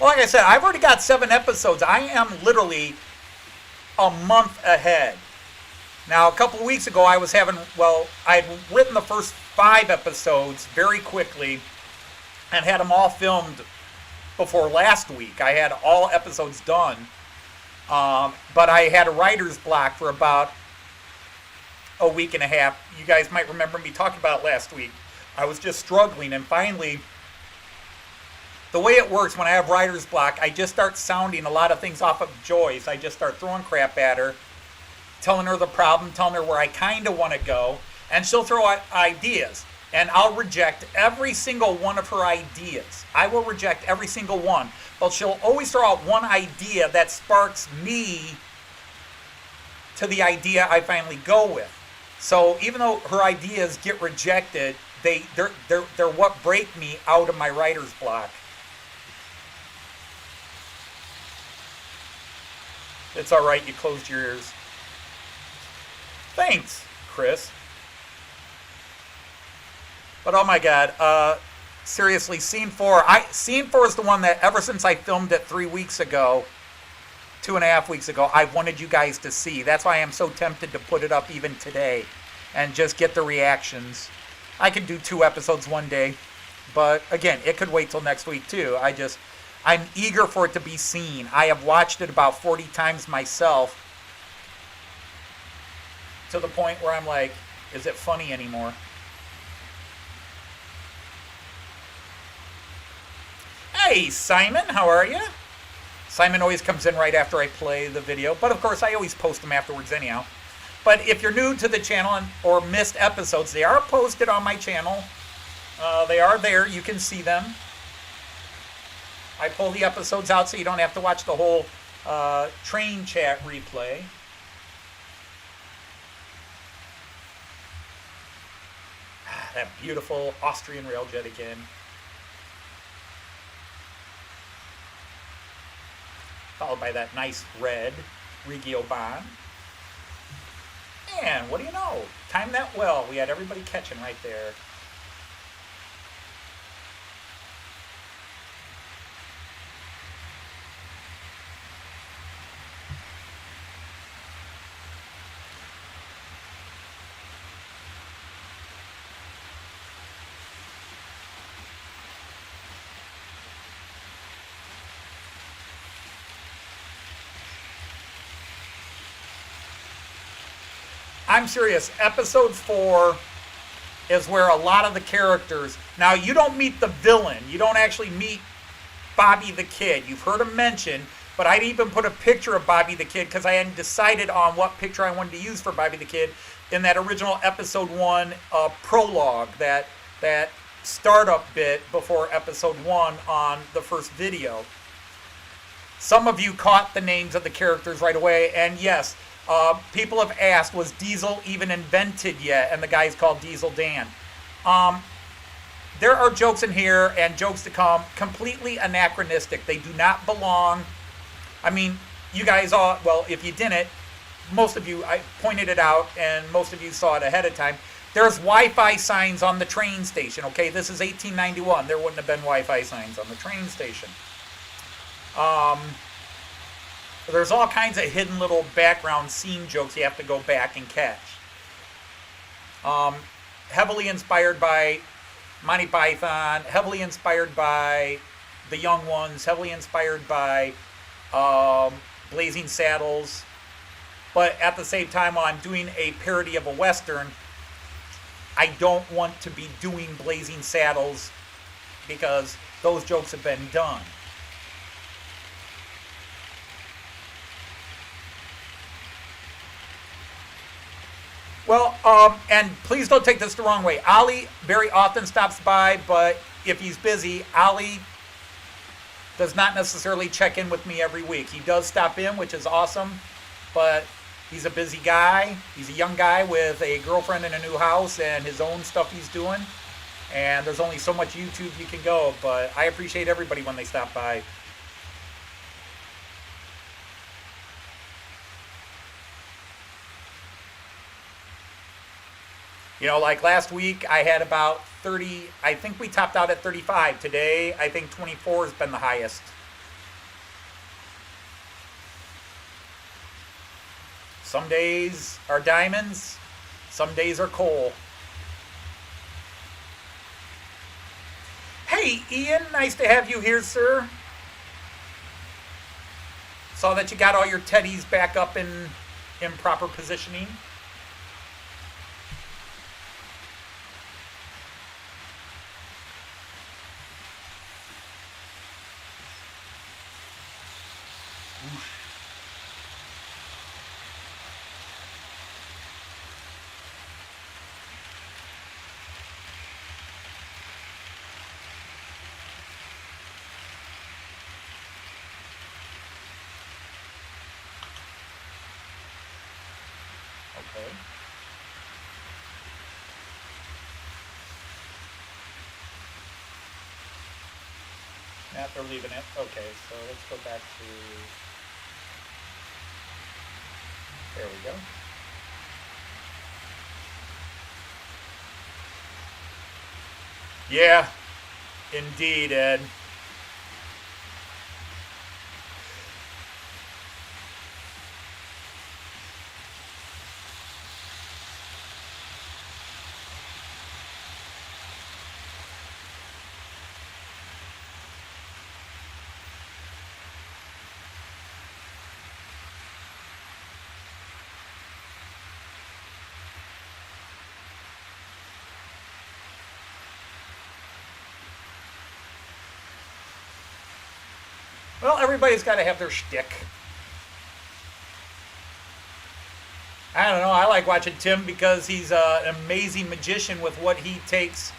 Well, like I said, I've already got 7 episodes. I am literally a month ahead. Now, a couple of weeks ago, I had written the first 5 episodes very quickly and had them all filmed before last week. I had all episodes done, but I had a writer's block for about a week and a half. You guys might remember me talking about it last week. I was just struggling, and finally, the way it works when I have writer's block, I just start sounding a lot of things off of Joyce. I just start throwing crap at her, telling her the problem, telling her where I kind of want to go, and she'll throw out ideas. And I'll reject every single one of her ideas. I will reject every single one. But she'll always throw out one idea that sparks me to the idea I finally go with. So even though her ideas get rejected, they're what break me out of my writer's block. It's all right, you closed your ears. Thanks, Chris. But oh my God, seriously, scene 4. Scene 4 is the one that ever since I filmed it 3 weeks ago, 2.5 weeks ago, I've wanted you guys to see. That's why I'm so tempted to put it up even today and just get the reactions. I could do 2 episodes one day, but again, it could wait till next week too. I'm eager for it to be seen. I have watched it about 40 times myself, to the point where I'm like, is it funny anymore. Hey, Simon, how are you? Simon always comes in right after I play the video, but of course I always post them afterwards anyhow. But if you're new to the channel or missed episodes, they are posted on my channel. They are there. You can see them. I pull the episodes out so you don't have to watch the whole train chat replay. That beautiful Austrian railjet again. Followed by that nice red Regio-Bahn. And what do you know? Timed that well. We had everybody catching right there. I'm serious. Episode 4 is where a lot of the characters... Now, you don't meet the villain. You don't actually meet Bobby the Kid. You've heard him mentioned, but I'd even put a picture of Bobby the Kid because I hadn't decided on what picture I wanted to use for Bobby the Kid in that original Episode 1 prologue, that startup bit before Episode 1 on the first video. Some of you caught the names of the characters right away, and yes... people have asked, was Diesel even invented yet? And the guy's called Diesel Dan. There are jokes in here and jokes to come, completely anachronistic. They do not belong. I mean, you guys all, well, if you didn't, most of you, I pointed it out, and most of you saw it ahead of time. There's Wi-Fi signs on the train station, okay? This is 1891. There wouldn't have been Wi-Fi signs on the train station. There's all kinds of hidden little background scene jokes you have to go back and catch. Heavily inspired by Monty Python, heavily inspired by The Young Ones, heavily inspired by Blazing Saddles. But at the same time, while I'm doing a parody of a Western, I don't want to be doing Blazing Saddles because those jokes have been done. Well, and please don't take this the wrong way. Ali very often stops by, but if he's busy, Ali does not necessarily check in with me every week. He does stop in, which is awesome, but he's a busy guy. He's a young guy with a girlfriend in a new house and his own stuff he's doing. And there's only so much YouTube you can go, but I appreciate everybody when they stop by. You know, like last week, I had about 30, I think we topped out at 35. Today, I think 24 has been the highest. Some days are diamonds, some days are coal. Hey, Ian, nice to have you here, sir. Saw that you got all your teddies back up in proper positioning. Okay. Matt, they're leaving it. Okay, so let's go back to... There we go. Yeah, indeed, Ed. Well, everybody's got to have their shtick. I don't know. I like watching Tim because he's an amazing magician with what he takes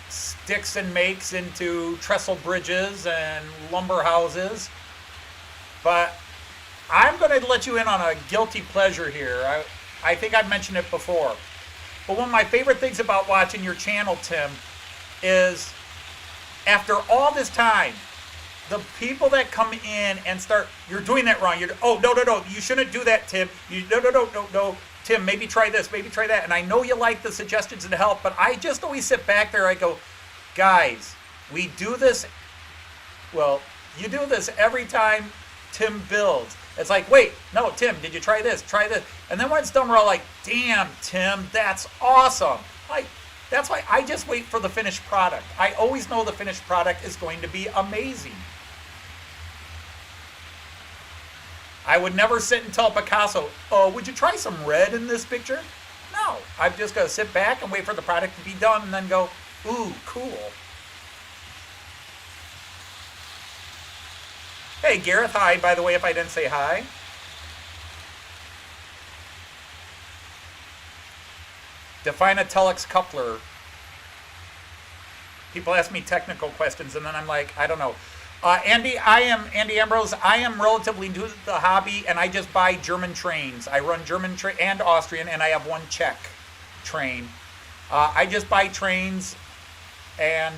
sticks and makes into trestle bridges and lumber houses. But I'm going to let you in on a guilty pleasure here. I think I've mentioned it before. But one of my favorite things about watching your channel, Tim, is after all this time, the people that come in and start, you're doing that wrong. Oh, no, you shouldn't do that, Tim. No, Tim, maybe try this, maybe try that. And I know you like the suggestions and help, but I just always sit back there. I go, guys, we do this. Well, you do this every time Tim builds. It's like, wait, no, Tim, did you try this? Try this. And then when it's done, we're all like, damn, Tim, that's awesome. Like, that's why I just wait for the finished product. I always know the finished product is going to be amazing. I would never sit and tell Picasso, oh, would you try some red in this picture? No, I'm just going to sit back and wait for the product to be done and then go, ooh, cool. Hey, Gareth, hi, by the way, if I didn't say hi. Define a telex coupler. People ask me technical questions, and then I'm like, I don't know. Andy Ambrose. I am relatively new to the hobby, and I just buy German trains. I run German and Austrian, and I have one Czech train. I just buy trains and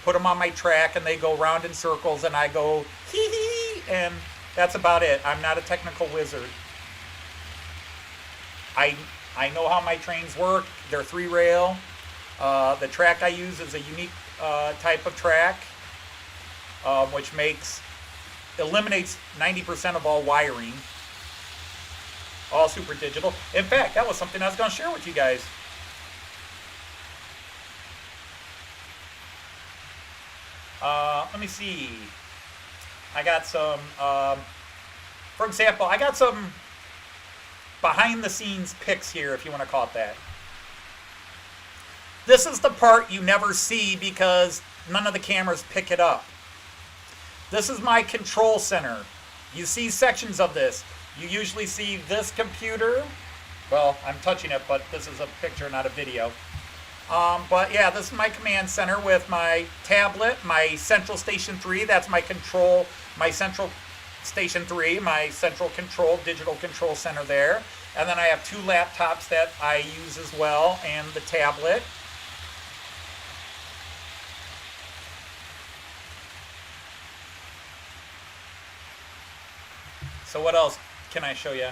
put them on my track, and they go round in circles, and I go hee hee, and that's about it. I'm not a technical wizard. I know how my trains work. They're 3-rail. The track I use is a unique type of track, which eliminates 90% of all wiring. All super digital. In fact, that was something I was going to share with you guys. Let me see. I got some, for example, I got some behind the scenes pics here, if you want to call it that. This is the part you never see because none of the cameras pick it up. This is my control center. You see sections of this. You usually see this computer. Well, I'm touching it, but this is a picture, not a video. But yeah, this is my command center with my tablet, my central station 3. That's my control, my central station 3, my central control, digital control center there. And then I have 2 laptops that I use as well, and the tablet. So what else can I show you?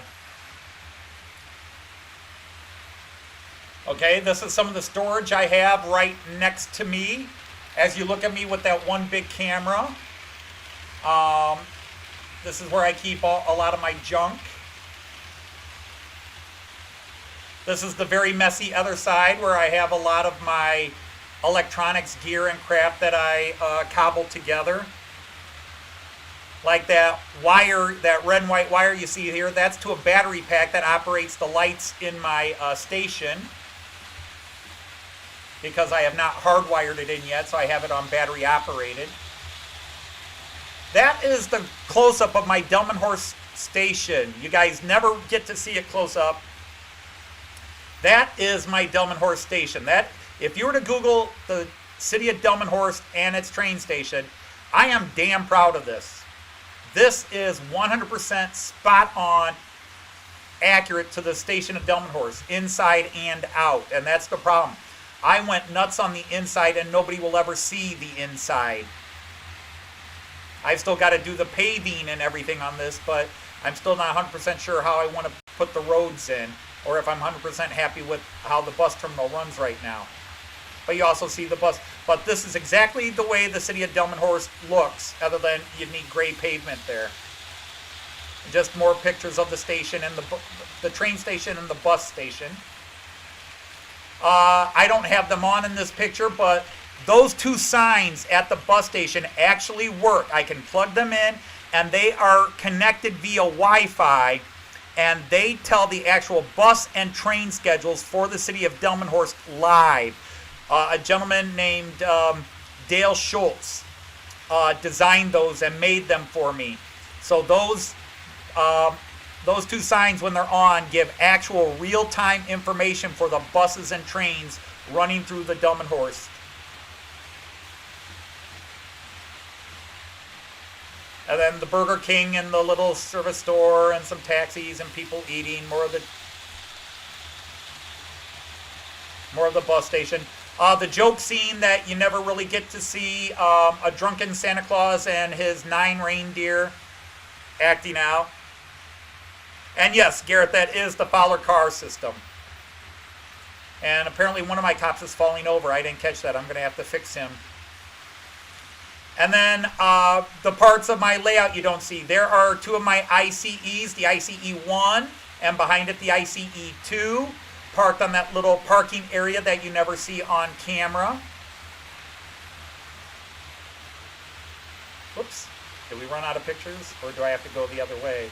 Okay, this is some of the storage I have right next to me. As you look at me with that one big camera. This is where I keep a lot of my junk. This is the very messy other side where I have a lot of my electronics gear and crap that I cobbled together. Like that wire, that red and white wire you see here, that's to a battery pack that operates the lights in my station. Because I have not hardwired it in yet, so I have it on battery operated. That is the close-up of my Delmenhorst station. You guys never get to see it close up. That is my Delmenhorst station. That, if you were to Google the city of Delmenhorst and its train station, I am damn proud of this. This is 100% spot on, accurate to the station of Delmenhorst, inside and out, and that's the problem. I went nuts on the inside, and nobody will ever see the inside. I've still got to do the paving and everything on this, but I'm still not 100% sure how I want to put the roads in, or if I'm 100% happy with how the bus terminal runs right now. But you also see the bus. But this is exactly the way the city of Delmenhorst looks, other than you need gray pavement there. Just more pictures of the station and the train station and the bus station. I don't have them on in this picture, but those 2 signs at the bus station actually work. I can plug them in, and they are connected via Wi-Fi, and they tell the actual bus and train schedules for the city of Delmenhorst live. A gentleman named Dale Schultz. designed those and made them for me. So those two signs, when they're on, give actual real-time information for the buses and trains running through the Delmenhorst. And then the Burger King and the little service store and some taxis and people eating, more of the bus station. The joke scene that you never really get to see, a drunken Santa Claus and his 9 reindeer acting out. And yes, Garrett, that is the Fowler car system. And apparently one of my cops is falling over. I didn't catch that. I'm going to have to fix him. And then the parts of my layout you don't see. There are 2 of my ICEs, the ICE-1 and behind it the ICE-2, parked on that little parking area that you never see on camera. Whoops. Did we run out of pictures, or do I have to go the other way?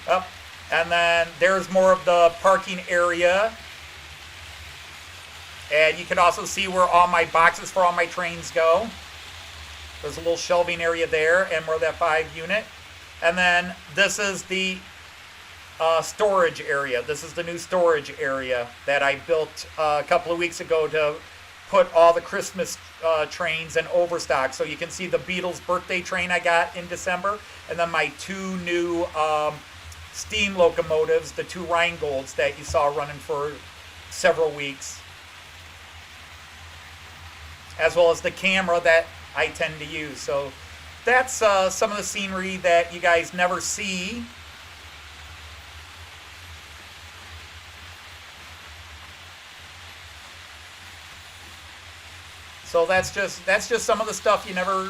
Oh, and then there's more of the parking area. And you can also see where all my boxes for all my trains go. There's a little shelving area there, and more of that 5 unit. And then this is the storage area. This is the new storage area that I built a couple of weeks ago to put all the Christmas trains and overstock. So you can see the Beatles birthday train I got in December, and then my 2 new steam locomotives, the 2 Rheingolds that you saw running for several weeks, as well as the camera that I tend to use. So that's some of the scenery that you guys never see. So that's just some of the stuff you never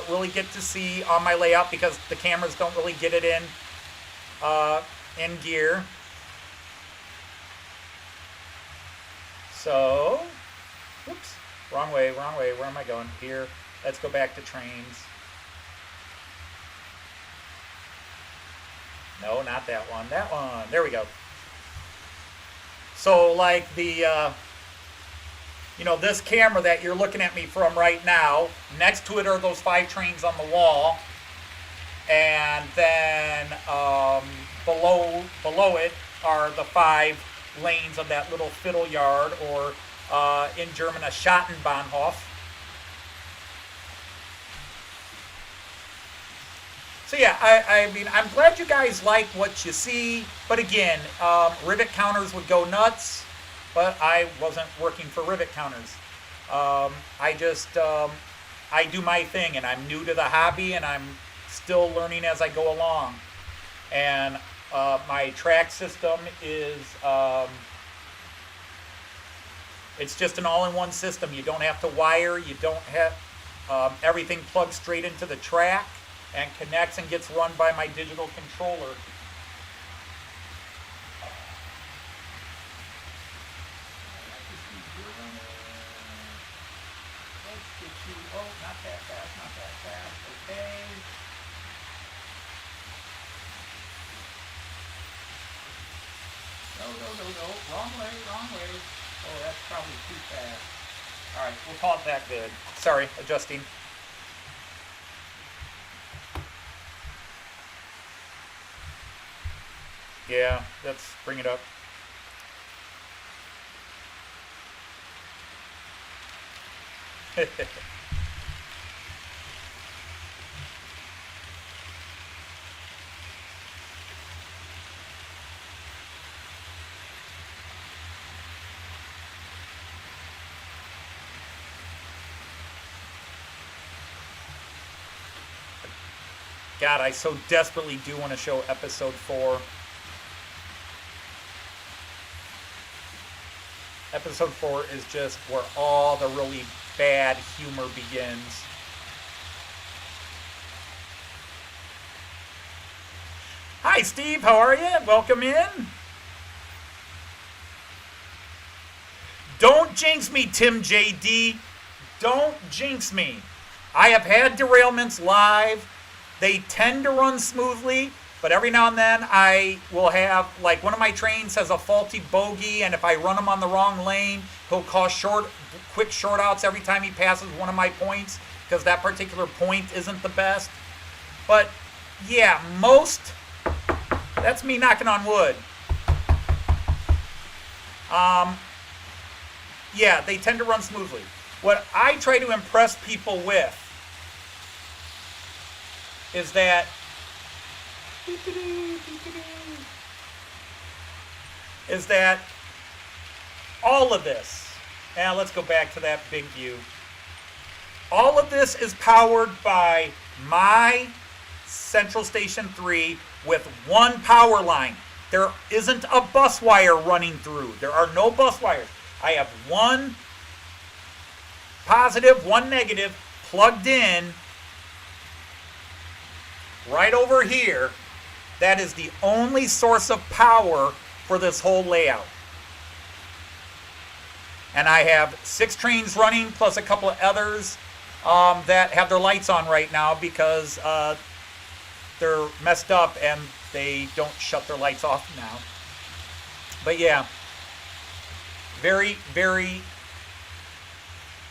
really get to see on my layout because the cameras don't really get it in gear. So, whoops, wrong way. Where am I going? Here. Let's go back to trains. No, not that one. That one. There we go. So, like the this camera that you're looking at me from right now, next to it are those 5 trains on the wall. And then below it are the 5 lanes of that little fiddle yard, or in German, a Schattenbahnhof. So yeah, I mean, I'm glad you guys like what you see. But again, rivet counters would go nuts. But I wasn't working for rivet counters. I do my thing, and I'm new to the hobby, and I'm still learning as I go along. And my track system is, it's just an all-in-one system. You don't have to wire. You don't have, everything plugs straight into the track and connects and gets run by my digital controller. No, wrong way. Oh, that's probably too fast. All right, we'll call it that good. Sorry, adjusting. Yeah, let's bring it up. God, I so desperately do want to show episode 4. Episode 4 is just where all the really bad humor begins. Hi, Steve. How are you? Welcome in. Don't jinx me, Tim JD. Don't jinx me. I have had derailments live. They tend to run smoothly, but every now and then I will have, like, one of my trains has a faulty bogie, and if I run him on the wrong lane, he'll cause quick short outs every time he passes one of my points, because that particular point isn't the best. But yeah, that's me knocking on wood. Yeah, they tend to run smoothly. What I try to impress people with is that all of this, now let's go back to that big view. All of this is powered by my Central Station 3 with one power line. There isn't a bus wire running through. There are no bus wires. I have one positive, one negative plugged in right over here. That is the only source of power for this whole layout. And I have 6 trains running plus a couple of others that have their lights on right now because they're messed up and they don't shut their lights off now. But yeah, very, very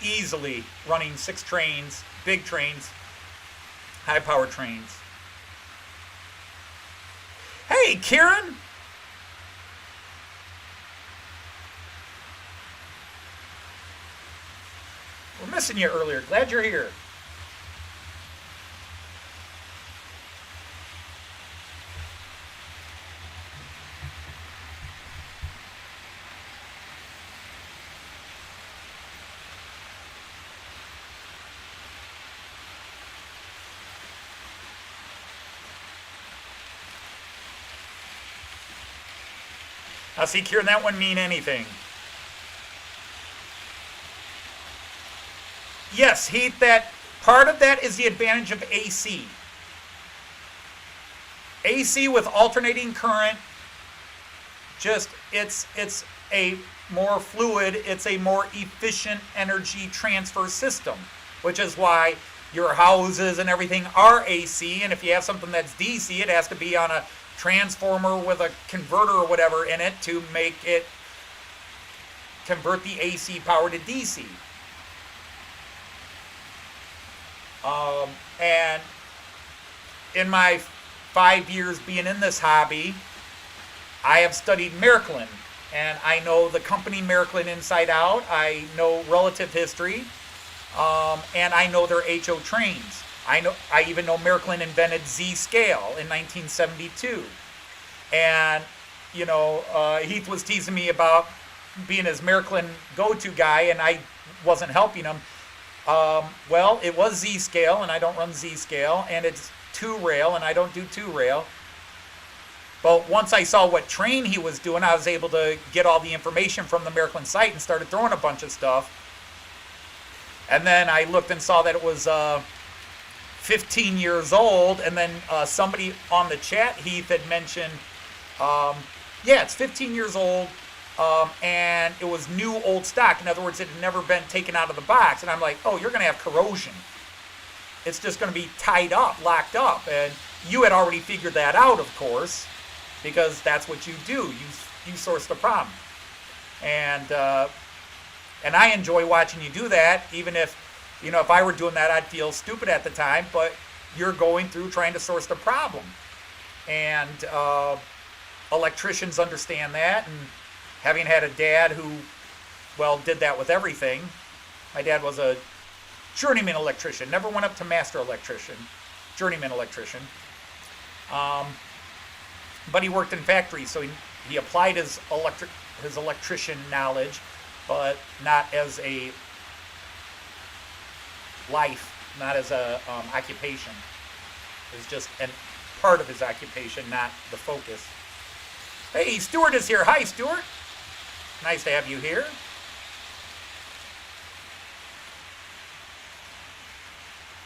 easily running 6 trains, big trains, high power trains. Hey, Kieran! We're missing you earlier. Glad you're here. Now, see, Kieran, that wouldn't mean anything. Yes, Heath, that part of that is the advantage of AC. AC with alternating current, just it's a more fluid, it's a more efficient energy transfer system, which is why your houses and everything are AC, and if you have something that's DC, it has to be on a transformer with a converter or whatever in it to make it convert the AC power to DC. And in my 5 years being in this hobby, I have studied Märklin, and I know the company Märklin inside out. I know relative history, and I know their HO trains. I even know Märklin invented Z-scale in 1972. And, you know, Heath was teasing me about being his Märklin go-to guy, and I wasn't helping him. Well, it was Z-scale, and I don't run Z-scale, and it's 2-rail, and I don't do 2-rail. But once I saw what train he was doing, I was able to get all the information from the Märklin site and started throwing a bunch of stuff. And then I looked and saw that it was 15 years old, and then somebody on the chat, Heath, had mentioned, yeah, it's 15 years old, and it was new old stock. In other words, it had never been taken out of the box. And I'm like, oh, you're going to have corrosion. It's just going to be tied up, locked up. And you had already figured that out, of course, because that's what you do. You source the problem. And I enjoy watching you do that, even if, you know, if I were doing that, I'd feel stupid at the time, but you're going through trying to source the problem. And electricians understand that, and having had a dad who, well, did that with everything. My dad was a journeyman electrician, never went up to master electrician, journeyman electrician. But he worked in factories, so he applied his electrician knowledge, but not as a life, not as a occupation. It was just a part of his occupation, not the focus. Hey, Stuart is here. Hi, Stuart. Nice to have you here.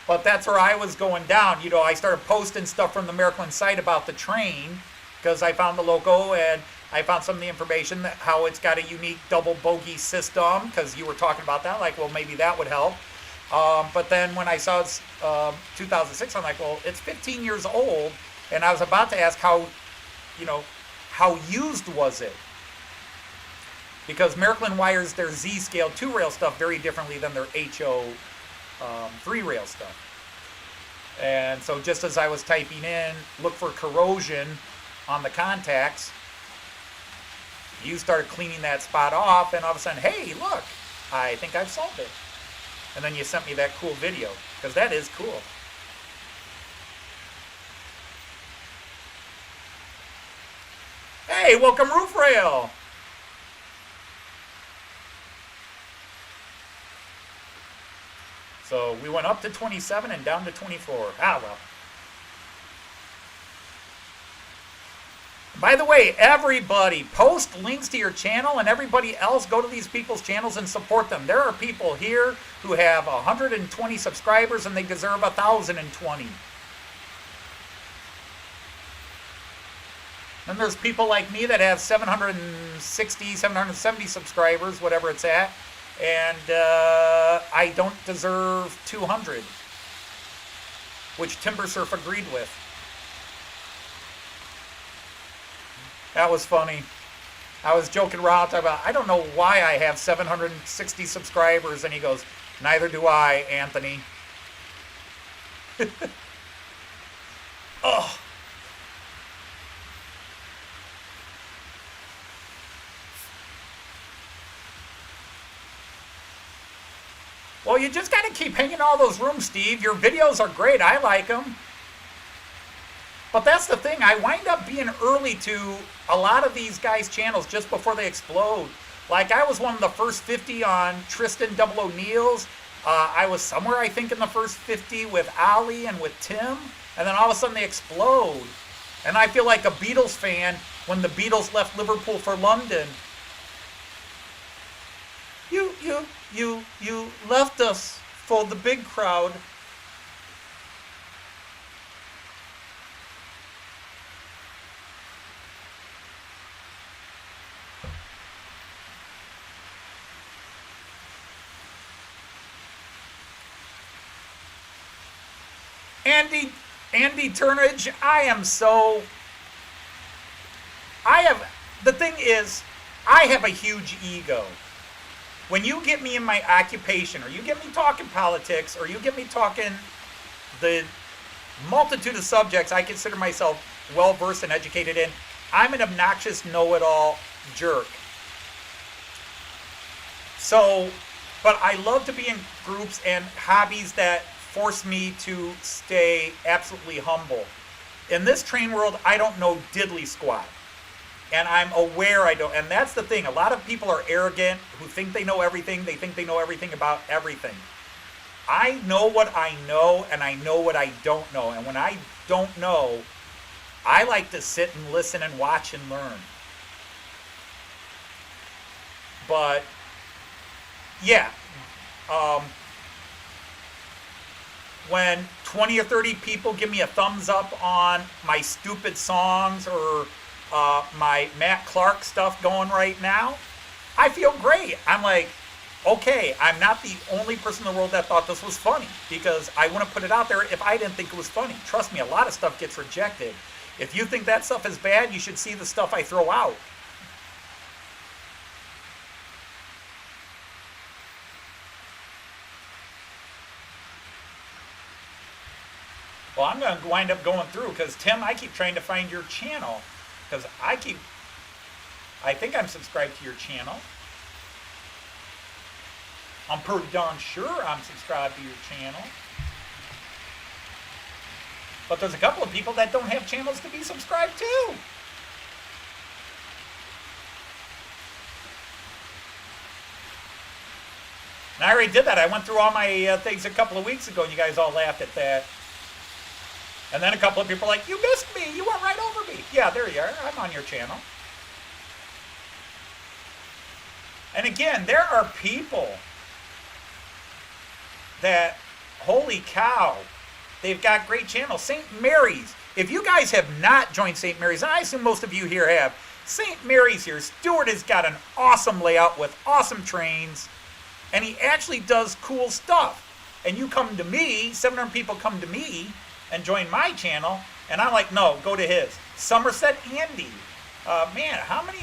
But that's where I was going down. You know, I started posting stuff from the Märklin site about the train because I found the logo and I found some of the information, that how it's got a unique double bogie system, because you were talking about that. Like, well, maybe that would help. But then when I saw it's 2006, I'm like, well, it's 15 years old. And I was about to ask how, you know, how used was it? Because Märklin wires their Z-scale 2-rail stuff very differently than their HO 3-rail stuff. And so just as I was typing in, look for corrosion on the contacts, you started cleaning that spot off, and all of a sudden, hey, look, I think I've solved it. And then you sent me that cool video, because that is cool. Hey, welcome Roof Rail. So we went up to 27 and down to 24. Ah, well. By the way, everybody, post links to your channel, and everybody else, go to these people's channels and support them. There are people here who have 120 subscribers, and they deserve 1,020. And there's people like me that have 760, 770 subscribers, whatever it's at, and I don't deserve 200, which TimberSurf agreed with. That was funny. I was joking around talking about, I don't know why I have 760 subscribers, and he goes, neither do I, Anthony. Oh. Well, you just got to keep hanging all those rooms, Steve. Your videos are great. I like them. But that's the thing. I wind up being early to a lot of these guys' channels just before they explode. Like, I was one of the first 50 on Tristan Double O'Neill's. I was somewhere, I think, in the first 50 with Ali and with Tim. And then all of a sudden they explode. And I feel like a Beatles fan when the Beatles left Liverpool for London. You left us for the big crowd. Andy Turnage, the thing is, I have a huge ego. When you get me in my occupation, or you get me talking politics, or you get me talking the multitude of subjects I consider myself well-versed and educated in, I'm an obnoxious know-it-all jerk. So, but I love to be in groups and hobbies that force me to stay absolutely humble. In this train world, I don't know diddly squat. And I'm aware I don't. And that's the thing. A lot of people are arrogant, who think they know everything. They think they know everything about everything. I know what I know, and I know what I don't know. And when I don't know, I like to sit and listen and watch and learn. But, yeah. When 20 or 30 people give me a thumbs up on my stupid songs or my Matt Clark stuff going right now, I feel great. I'm like, okay, I'm not the only person in the world that thought this was funny, because I wouldn't put it out there if I didn't think it was funny. Trust me, a lot of stuff gets rejected. If you think that stuff is bad, you should see the stuff I throw out. Well, I'm going to wind up going through, because Tim, I keep trying to find your channel, because I think I'm subscribed to your channel. I'm pretty darn sure I'm subscribed to your channel. But there's a couple of people that don't have channels to be subscribed to. And I already did that. I went through all my things a couple of weeks ago, and you guys all laughed at that. And then a couple of people are like, you missed me. You went right over me. Yeah, there you are. I'm on your channel. And again, there are people that, holy cow, they've got great channels. St. Mary's. If you guys have not joined St. Mary's, and I assume most of you here have, St. Mary's here, Stuart has got an awesome layout with awesome trains, and he actually does cool stuff. And you come to me, 700 people come to me, and join my channel, and I'm like, no, go to his. Somerset Andy. Man, how many...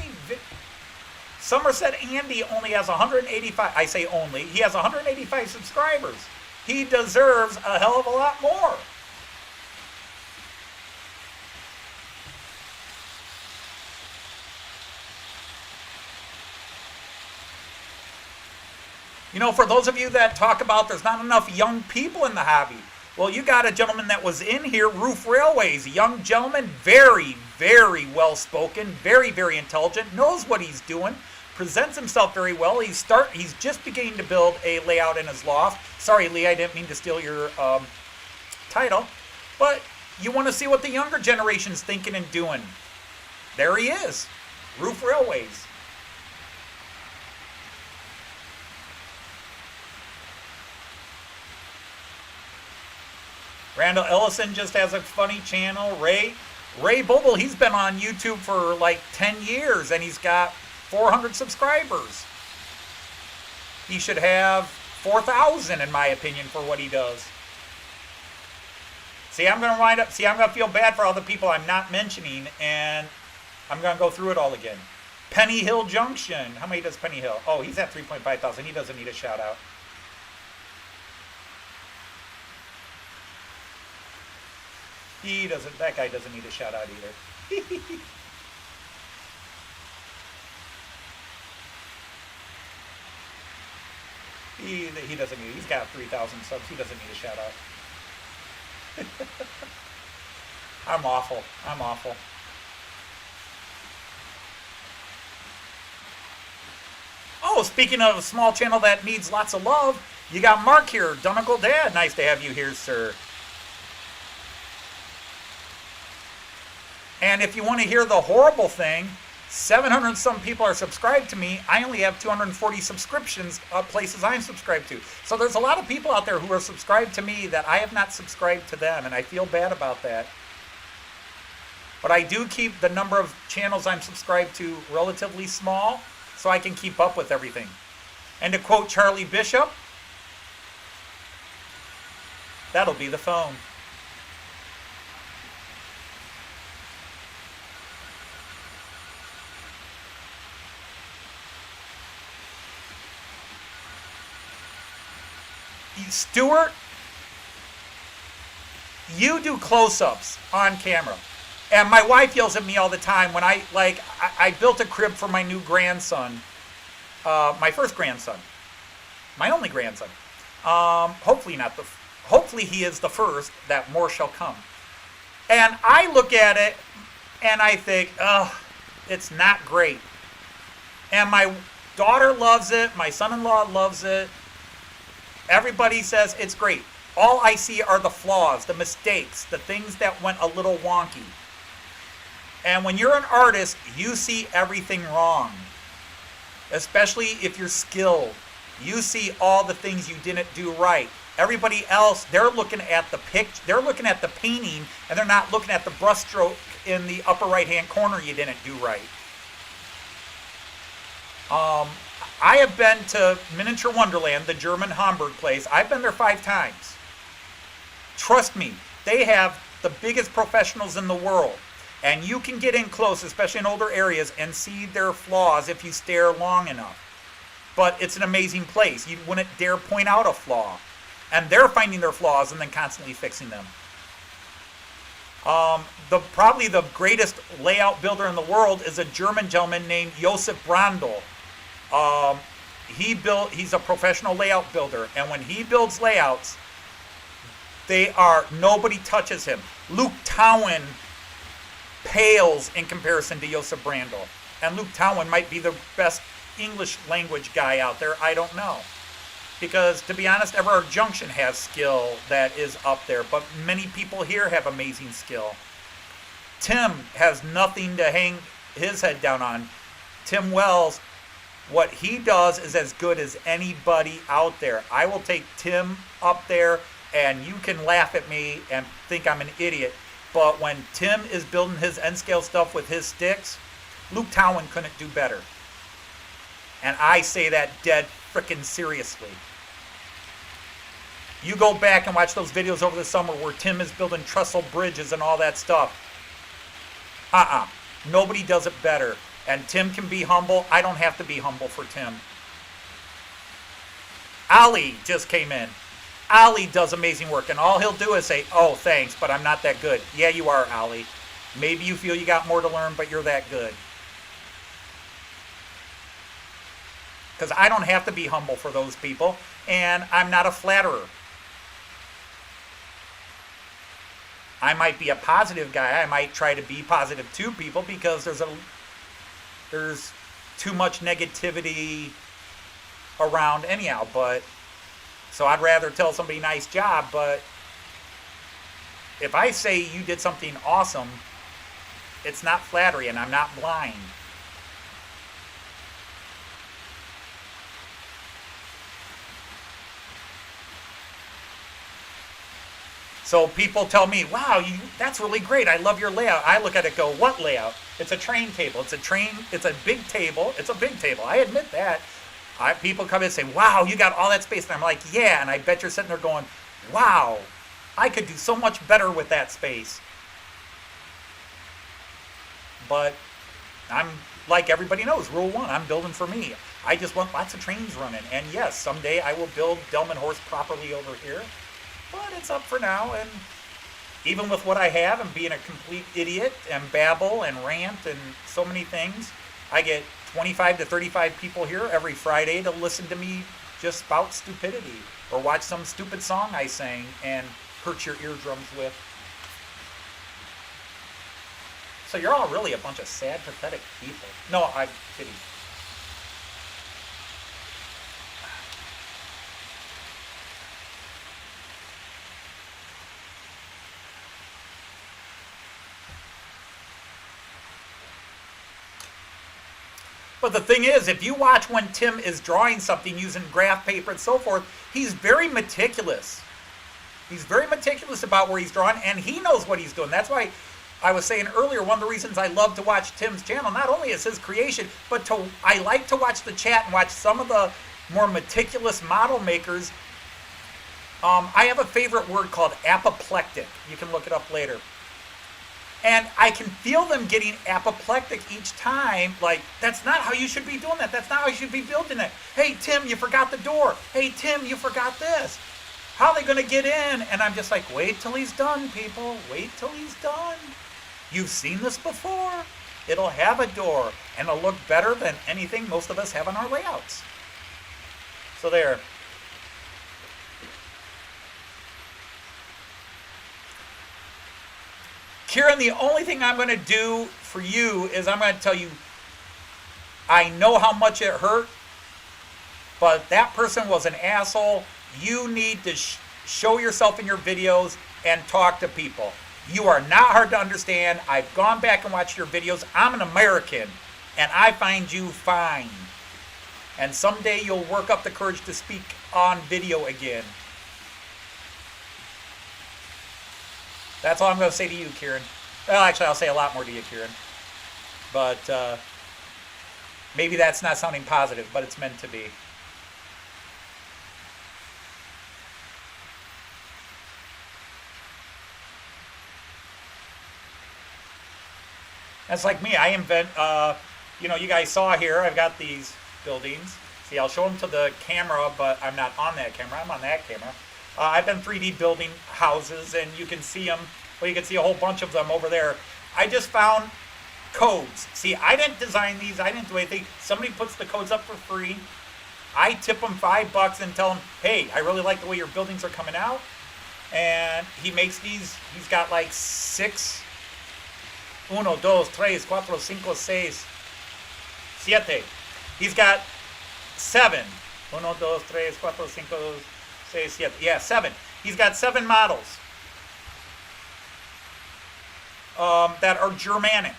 Somerset Andy only has 185... I say only. He has 185 subscribers. He deserves a hell of a lot more. You know, for those of you that talk about there's not enough young people in the hobby, well, you got a gentleman that was in here, Roof Railways, a young gentleman, very, very well-spoken, very, very intelligent, knows what he's doing, presents himself very well. He's just beginning to build a layout in his loft. Sorry, Lee, I didn't mean to steal your title, but you want to see what the younger generation's thinking and doing. There he is, Roof Railways. Randall Ellison just has a funny channel. Ray Boble, he's been on YouTube for like 10 years and he's got 400 subscribers. He should have 4,000 in my opinion for what he does. See, I'm going to feel bad for all the people I'm not mentioning and I'm going to go through it all again. Penny Hill Junction. How many does Penny Hill? Oh, he's at 3.5 thousand. He doesn't need a shout out. That guy doesn't need a shout out either. He doesn't need, he's got 3,000 subs, he doesn't need a shout out. I'm awful. Oh, speaking of a small channel that needs lots of love, you got Mark here, Dunnicle Dad. Nice to have you here, sir. And if you want to hear the horrible thing, 700 some people are subscribed to me. I only have 240 subscriptions of places I'm subscribed to. So there's a lot of people out there who are subscribed to me that I have not subscribed to them, and I feel bad about that. But I do keep the number of channels I'm subscribed to relatively small so I can keep up with everything. And to quote Charlie Bishop, that'll be the phone. Stuart, you do close-ups on camera. And my wife yells at me all the time when I built a crib for my new grandson, my first grandson, my only grandson. Hopefully he is the first, that more shall come. And I look at it and I think, it's not great. And my daughter loves it, my son-in-law loves it. Everybody says it's great. All I see are the flaws, the mistakes, the things that went a little wonky. And when you're an artist, you see everything wrong. Especially if you're skilled. You see all the things you didn't do right. Everybody else, they're looking at the picture, they're looking at the painting, and they're not looking at the brushstroke in the upper right-hand corner you didn't do right. I have been to Miniature Wonderland, the German Hamburg place. I've been there 5 times. Trust me, they have the biggest professionals in the world. And you can get in close, especially in older areas, and see their flaws if you stare long enough. But it's an amazing place. You wouldn't dare point out a flaw. And they're finding their flaws and then constantly fixing them. Probably the greatest layout builder in the world is a German gentleman named Josef Brandl. He's a professional layout builder, and when he builds layouts, nobody touches him. Luke Towan pales in comparison to Josef Brandl, and Luke Towan might be the best English language guy out there. I don't know, because to be honest, Everard Junction has skill that is up there, but many people here have amazing skill. Tim has nothing to hang his head down on. Tim Wells, what he does is as good as anybody out there. I will take Tim up there, and you can laugh at me and think I'm an idiot, but when Tim is building his N-scale stuff with his sticks, Luke Towan couldn't do better. And I say that dead frickin' seriously. You go back and watch those videos over the summer where Tim is building trestle bridges and all that stuff. Nobody does it better. And Tim can be humble. I don't have to be humble for Tim. Ali just came in. Ollie does amazing work, and all he'll do is say, oh, thanks, but I'm not that good. Yeah, you are, Ollie. Maybe you feel you got more to learn, but you're that good. Because I don't have to be humble for those people, and I'm not a flatterer. I might be a positive guy. I might try to be positive to people because there's too much negativity around anyhow. But so I'd rather tell somebody nice job. But if I say you did something awesome, it's not flattery, and I'm not blind. So people tell me, wow, that's really great. I love your layout. I look at it and go, what layout? It's a train table. It's a big table. It's a big table. I admit that. People come in and say, wow, you got all that space. And I'm like, yeah. And I bet you're sitting there going, wow, I could do so much better with that space. But I'm, like everybody knows, rule one, I'm building for me. I just want lots of trains running. And yes, someday I will build Delman Horse properly over here. But it's up for now, and even with what I have and being a complete idiot and babble and rant and so many things, I get 25 to 35 people here every Friday to listen to me just spout stupidity or watch some stupid song I sang and hurt your eardrums with. So you're all really a bunch of sad, pathetic people. No, I'm kidding. But the thing is, if you watch when Tim is drawing something using graph paper and so forth, he's very meticulous. He's very meticulous about where he's drawing, and he knows what he's doing. That's why I was saying earlier, one of the reasons I love to watch Tim's channel, not only is his creation, but I like to watch the chat and watch some of the more meticulous model makers. I have a favorite word called apoplectic. You can look it up later. And I can feel them getting apoplectic each time. Like, that's not how you should be doing that. That's not how you should be building it. Hey, Tim, you forgot the door. Hey, Tim, you forgot this. How are they going to get in? And I'm just like, wait till he's done, people. Wait till he's done. You've seen this before. It'll have a door, and it'll look better than anything most of us have on our layouts. So there. Kieran, the only thing I'm going to do for you is I'm going to tell you, I know how much it hurt, but that person was an asshole. You need to show yourself in your videos and talk to people. You are not hard to understand. I've gone back and watched your videos. I'm an American, and I find you fine. And someday you'll work up the courage to speak on video again. That's all I'm going to say to you, Kieran. Well, actually, I'll say a lot more to you, Kieran. But maybe that's not sounding positive, but it's meant to be. That's like me. I invent, you guys saw here, I've got these buildings. See, I'll show them to the camera, but I'm not on that camera. I'm on that camera. I've been 3D building houses, and you can see them. Well, you can see a whole bunch of them over there. I just found codes. See, I didn't design these. I didn't do anything. Somebody puts the codes up for free. I tip them $5 and tell them, hey, I really like the way your buildings are coming out. And he makes these. He's got like 6. 1, 2, 3, 4, 5, 6, 7. He's got 7. 1, 2, 3, 4, 5, 6, 7. Yeah, 7. He's got 7 models that are Germanic.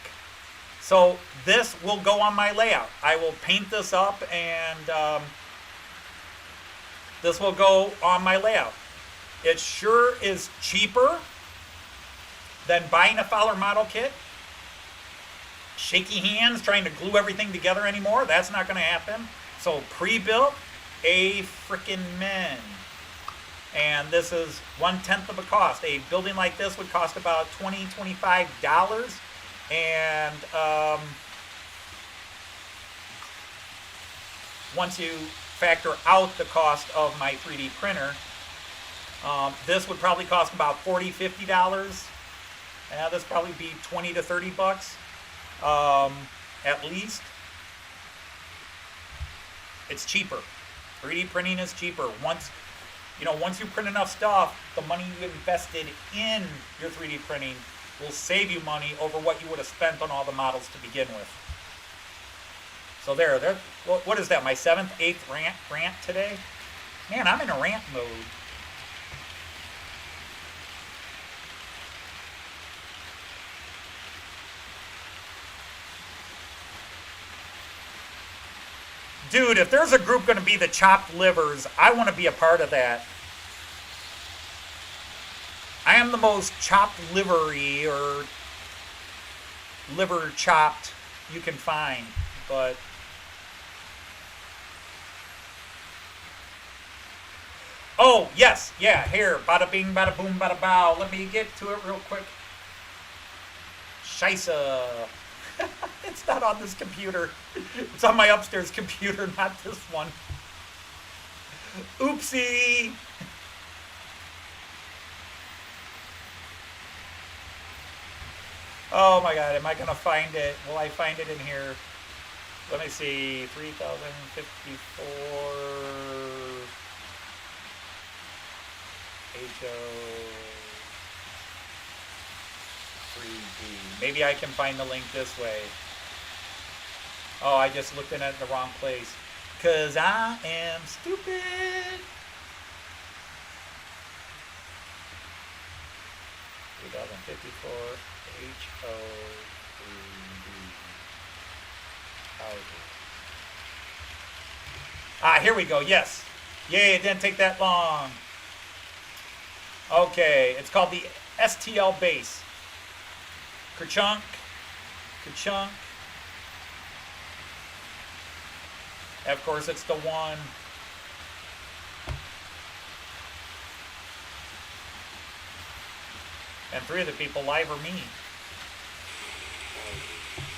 So this will go on my layout. I will paint this up, and this will go on my layout. It sure is cheaper than buying a Fowler model kit. Shaky hands trying to glue everything together anymore. That's not going to happen. So pre-built, a frickin' men. And this is 1/10 of the cost. A building like this would cost about $20, $25. And once you factor out the cost of my 3D printer, This would probably cost about $40, $50. This probably be 20 to 30 bucks, at least. It's cheaper. 3D printing is cheaper. Once you print enough stuff, the money you invested in your 3D printing will save you money over what you would have spent on all the models to begin with. So there. What is that? My 7th, 8th rant today? Man, I'm in a rant mode. Dude, if there's a group going to be the chopped livers, I want to be a part of that. I am the most chopped livery or liver chopped you can find, but oh, yes, yeah, here, bada bing, bada boom, bada bow. Let me get to it real quick. Scheisse. It's not on this computer. It's on my upstairs computer, not this one. Oopsie. Oh my god, am I going to find it? Will I find it in here? Let me see. 3054 HO 3D. Maybe I can find the link this way. Oh, I just looked in it in the wrong place. 'Cause I am stupid. 3054 HO 3D. Ah, here we go. Yes. Yay, it didn't take that long. Okay, it's called the STL base. Kerchunk. Kerchunk. Of course, it's the one. And 3 of the people live are me.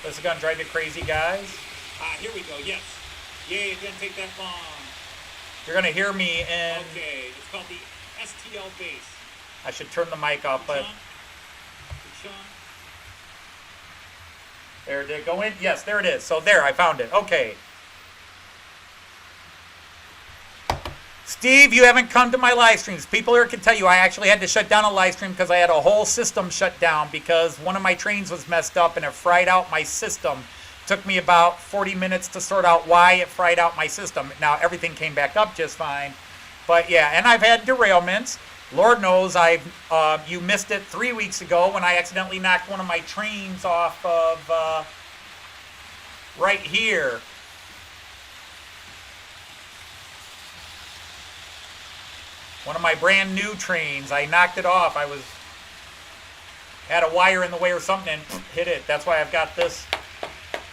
This is gonna drive you crazy, guys. Ah, here we go. Yes. Yay, it didn't take that long. You're gonna hear me in. Okay, it's called the STL base. I should turn the mic off, but. There, did it go in? Yes, there it is. So there, I found it. Okay. Steve, you haven't come to my live streams. People here can tell you I actually had to shut down a live stream because I had a whole system shut down because one of my trains was messed up and it fried out my system. Took me about 40 minutes to sort out why it fried out my system. Now, everything came back up just fine. But yeah, and I've had derailments. Lord knows you missed it 3 weeks ago when I accidentally knocked one of my trains off of right here. One of my brand new trains, I knocked it off. Had a wire in the way or something and hit it. That's why I've got this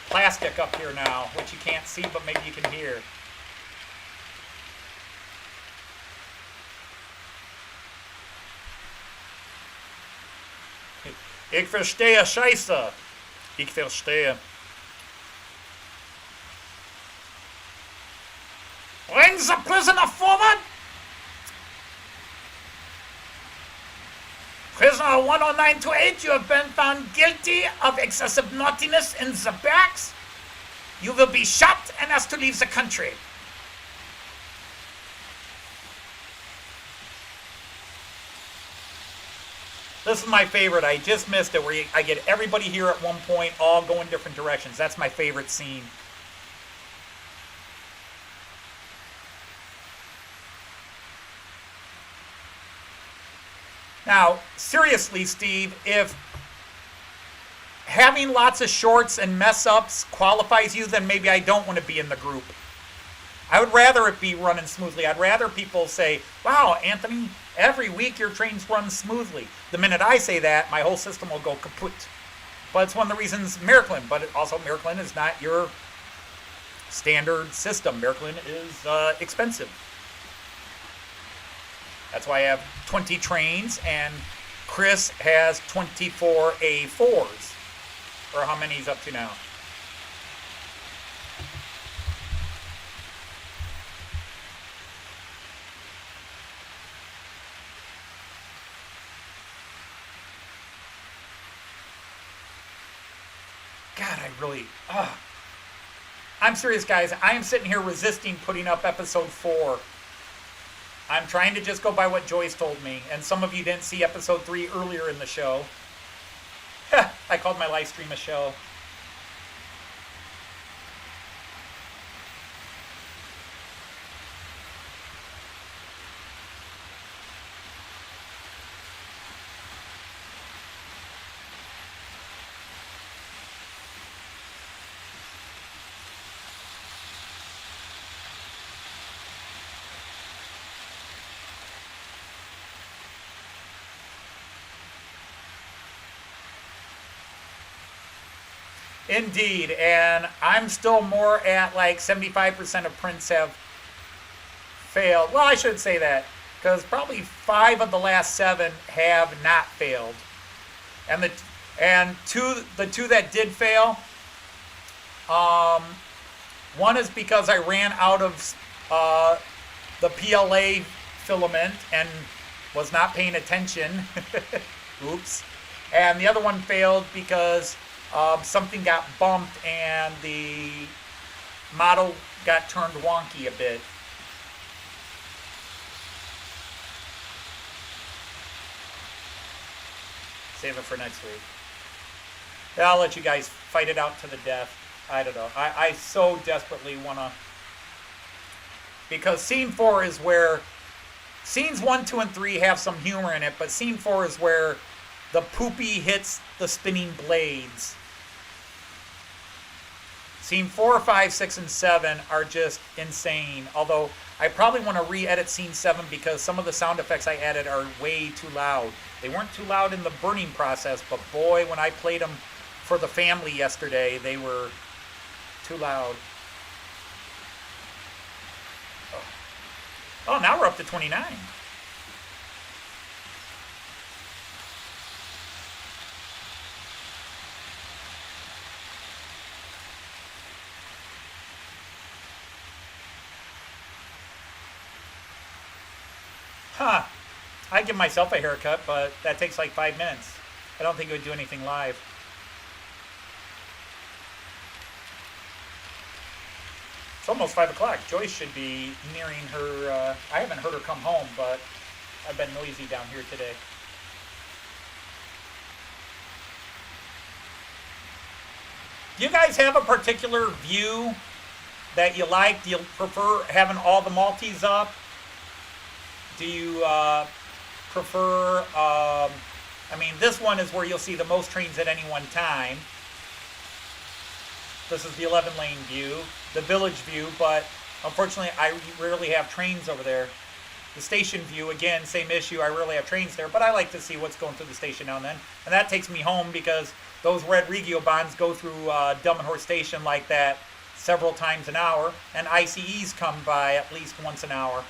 plastic up here now, which you can't see, but maybe you can hear. Ich verstehe Scheiße. Ich verstehe. Bring the prisoner forward. Prisoner 10928, you have been found guilty of excessive naughtiness in the barracks. You will be shot and asked to leave the country. This is my favorite. I just missed it, where I get everybody here at one point, all going different directions. That's my favorite scene. Now, seriously, Steve, if having lots of shorts and mess-ups qualifies you, then maybe I don't want to be in the group. I would rather it be running smoothly. I'd rather people say, wow, Anthony, every week your trains run smoothly. The minute I say that, my whole system will go kaput. But it's one of the reasons Miraklin, but also Miraklin is not your standard system. Miraklin is expensive. That's why I have 20 trains, and Chris has 24 A4s. Or how many he's up to now. I'm serious, guys. I am sitting here resisting putting up episode 4. I'm trying to just go by what Joyce told me. And some of you didn't see episode 3 earlier in the show. I called my live stream a show. Indeed, and I'm still more at like 75% of prints have failed. Well, I should say that, because probably 5 of the last 7 have not failed. And the two that did fail, one is because I ran out of the PLA filament and was not paying attention. Oops. And the other one failed because something got bumped and the model got turned wonky a bit. Save it for next week. Yeah, I'll let you guys fight it out to the death. I don't know. I so desperately want to... Because scene 4 is where... Scenes 1, 2, and 3 have some humor in it, but scene 4 is where the poopy hits the spinning blades. Scene 4, 5, 6, and 7 are just insane. Although, I probably want to re-edit scene 7 because some of the sound effects I added are way too loud. They weren't too loud in the burning process, but boy, when I played them for the family yesterday, they were too loud. Oh, now we're up to 29. Huh. I give myself a haircut, but that takes like 5 minutes. I don't think it would do anything live. It's almost 5 o'clock. Joyce should be nearing her... I haven't heard her come home, but I've been noisy down here today. Do you guys have a particular view that you like? Do you prefer having all the Maltese up? Do you prefer... I mean, this one is where you'll see the most trains at any one time. This is the 11-lane view, the village view, but unfortunately I rarely have trains over there. The station view, again, same issue. I rarely have trains there, but I like to see what's going through the station now and then. And that takes me home because those red Regio bonds go through Dumb and Horse Station like that several times an hour, and ICEs come by at least once an hour.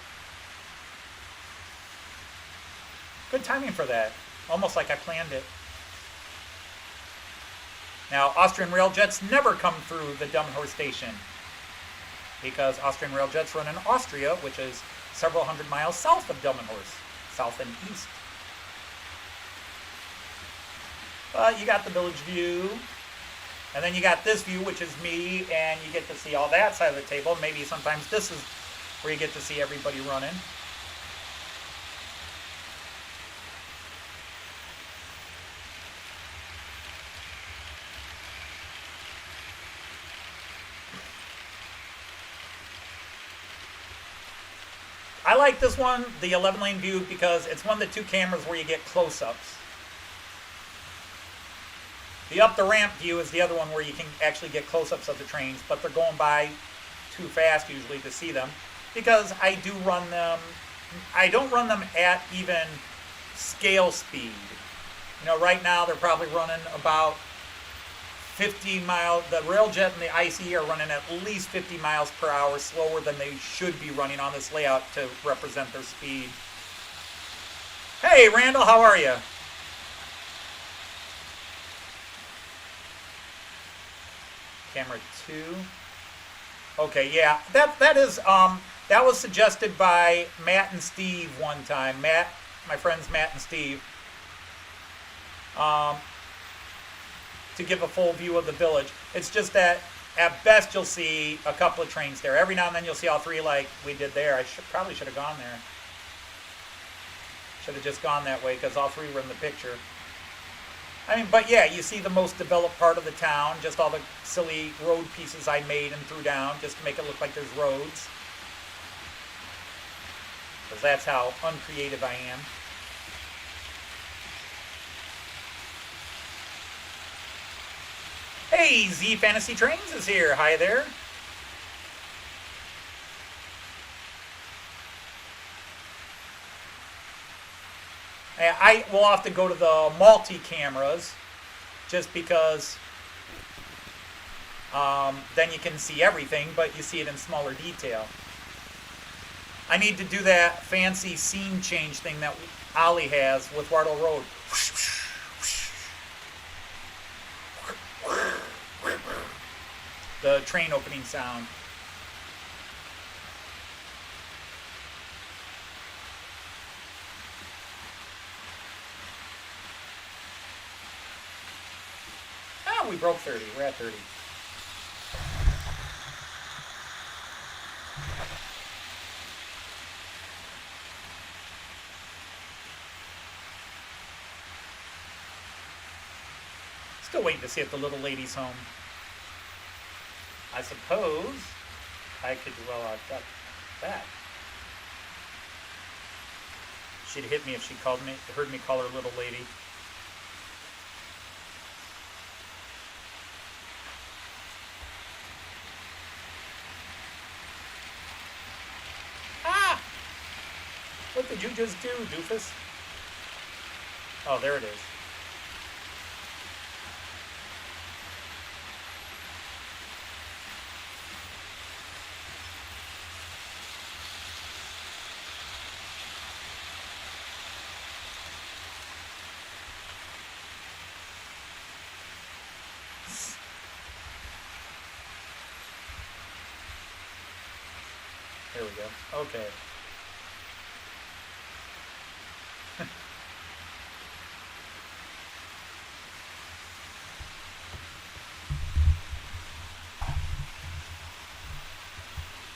Good timing for that. Almost like I planned it. Now, Austrian Railjets never come through the Dumb and Horse Station because Austrian Railjets run in Austria, which is several hundred miles south of Dumb and Horse, south and east. But you got the village view, and then you got this view, which is me, and you get to see all that side of the table. Maybe sometimes this is where you get to see everybody running. I like this one, the 11-lane view, because it's one of the 2 cameras where you get close-ups. The up the ramp view is the other one where you can actually get close-ups of the trains, but they're going by too fast usually to see them, because I do run them, I don't run them at even scale speed. You know, right now they're probably running about 50 miles, the Railjet and the ICE are running at least 50 miles per hour slower than they should be running on this layout to represent their speed. Hey Randall, how are you? Camera 2. Okay, yeah, that is that was suggested by Matt and Steve one time. Matt, my friends Matt and Steve. to give a full view of the village. It's just that at best you'll see a couple of trains there. Every now and then you'll see all three like we did there. I probably should have gone there. Should have just gone that way because all three were in the picture. I mean, but yeah, you see the most developed part of the town, just all the silly road pieces I made and threw down just to make it look like there's roads. Because that's how uncreative I am. Hey, Z Fantasy Trains is here. Hi there. I will often go to the multi-cameras just because then you can see everything, but you see it in smaller detail. I need to do that fancy scene change thing that Ollie has with Wardle Road. The train opening sound. Oh, we broke 30. We're at 30. Still waiting to see if the little lady's home. I suppose I could, well, I've got that. She'd hit me if she heard me call her little lady. Ah! What did you just do, doofus? Oh, there it is. There we go. Okay.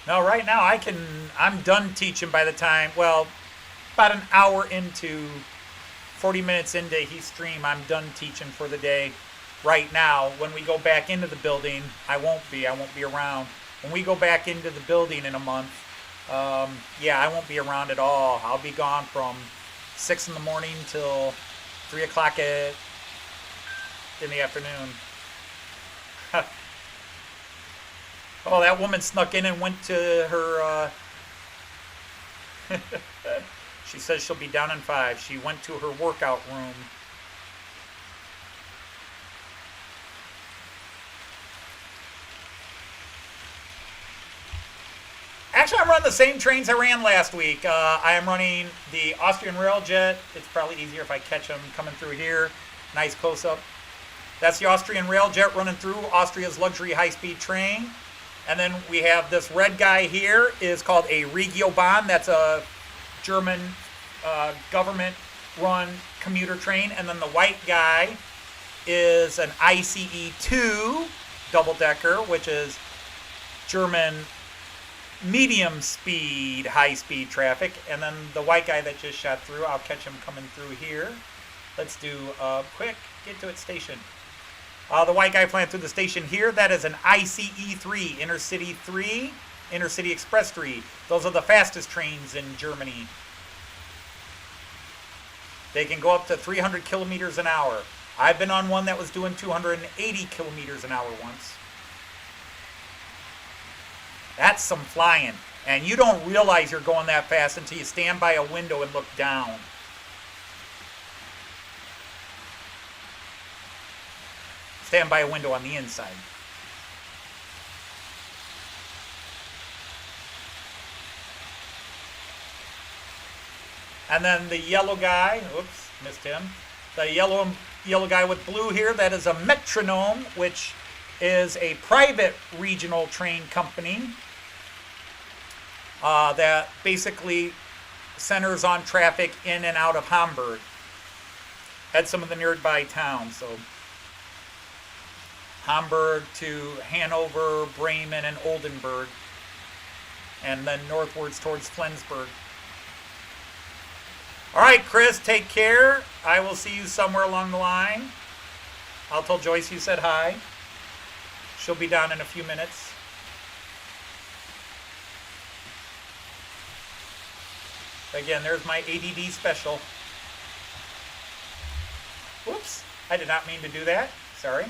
Now, right now, I'm done teaching by the time, well, about an hour into, 40 minutes into his stream, I'm done teaching for the day. Right now, when we go back into the building, I won't be around. When we go back into the building in a month, yeah, I won't be around at all. I'll be gone from 6 in the morning till 3 o'clock in the afternoon. Oh, that woman snuck in and went to her, she says she'll be down in 5. She went to her workout room. Actually, I'm running the same trains I ran last week. I am running the Austrian Railjet. It's probably easier if I catch them coming through here. Nice close-up. That's the Austrian Railjet running through Austria's luxury high-speed train. And then we have this red guy here is called a Regiobahn. That's a German government-run commuter train. And then the white guy is an ICE-2 double-decker, which is German medium-speed, high-speed traffic. And then the white guy that just shot through, I'll catch him coming through here. Let's do a quick get to it station. The white guy flying through the station here, that is an ICE-3, Intercity 3, Intercity Express 3. Those are the fastest trains in Germany. They can go up to 300 kilometers an hour. I've been on one that was doing 280 kilometers an hour once. That's some flying. And you don't realize you're going that fast until you stand by a window and look down. Stand by a window on the inside. And then the yellow guy, oops, missed him. The yellow guy with blue here, that is a metronome, which is a private regional train company that basically centers on traffic in and out of Hamburg. At some of the nearby towns, so. Hamburg to Hanover, Bremen, and Oldenburg, and then northwards towards Flensburg. All right, Chris, take care. I will see you somewhere along the line. I'll tell Joyce you said hi. She'll be down in a few minutes. Again, there's my ADD special. Whoops, I did not mean to do that. Sorry.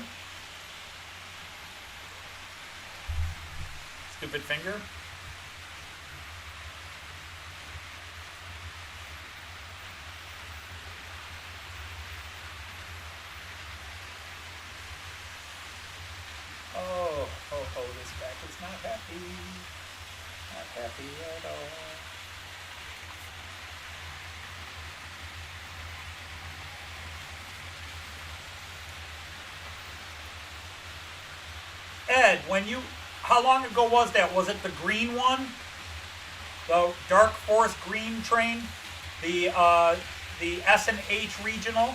Stupid finger. Oh, this back is not happy. Not happy at all. Ed, how long ago was that? Was it the green one? The Dark Forest Green train? The S&H Regional?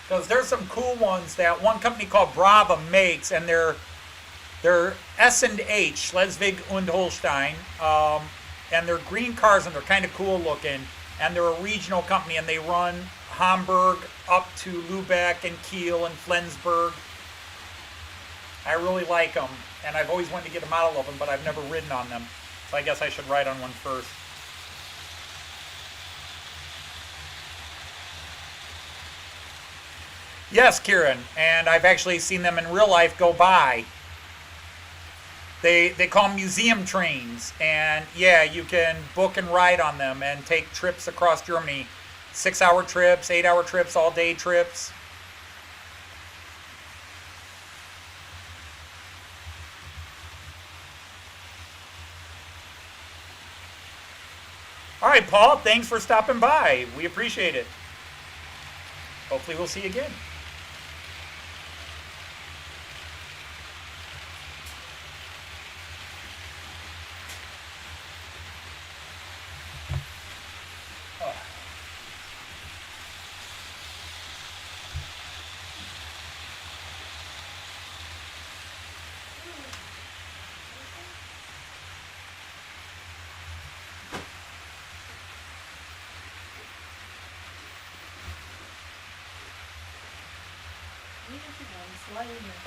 Because there's some cool ones that one company called Brava makes, and they're S&H, Schleswig und Holstein, and they're green cars, and they're kind of cool looking, and they're a regional company, and they run Hamburg up to Lübeck and Kiel and Flensburg. I really like them, and I've always wanted to get a model of them, but I've never ridden on them, so I guess I should ride on one first. Yes, Kieran, and I've actually seen them in real life go by. They call them museum trains, and yeah, you can book and ride on them and take trips across Germany. 6-hour trips, 8-hour trips, all-day trips. All right, Paul, thanks for stopping by. We appreciate it. Hopefully we'll see you again.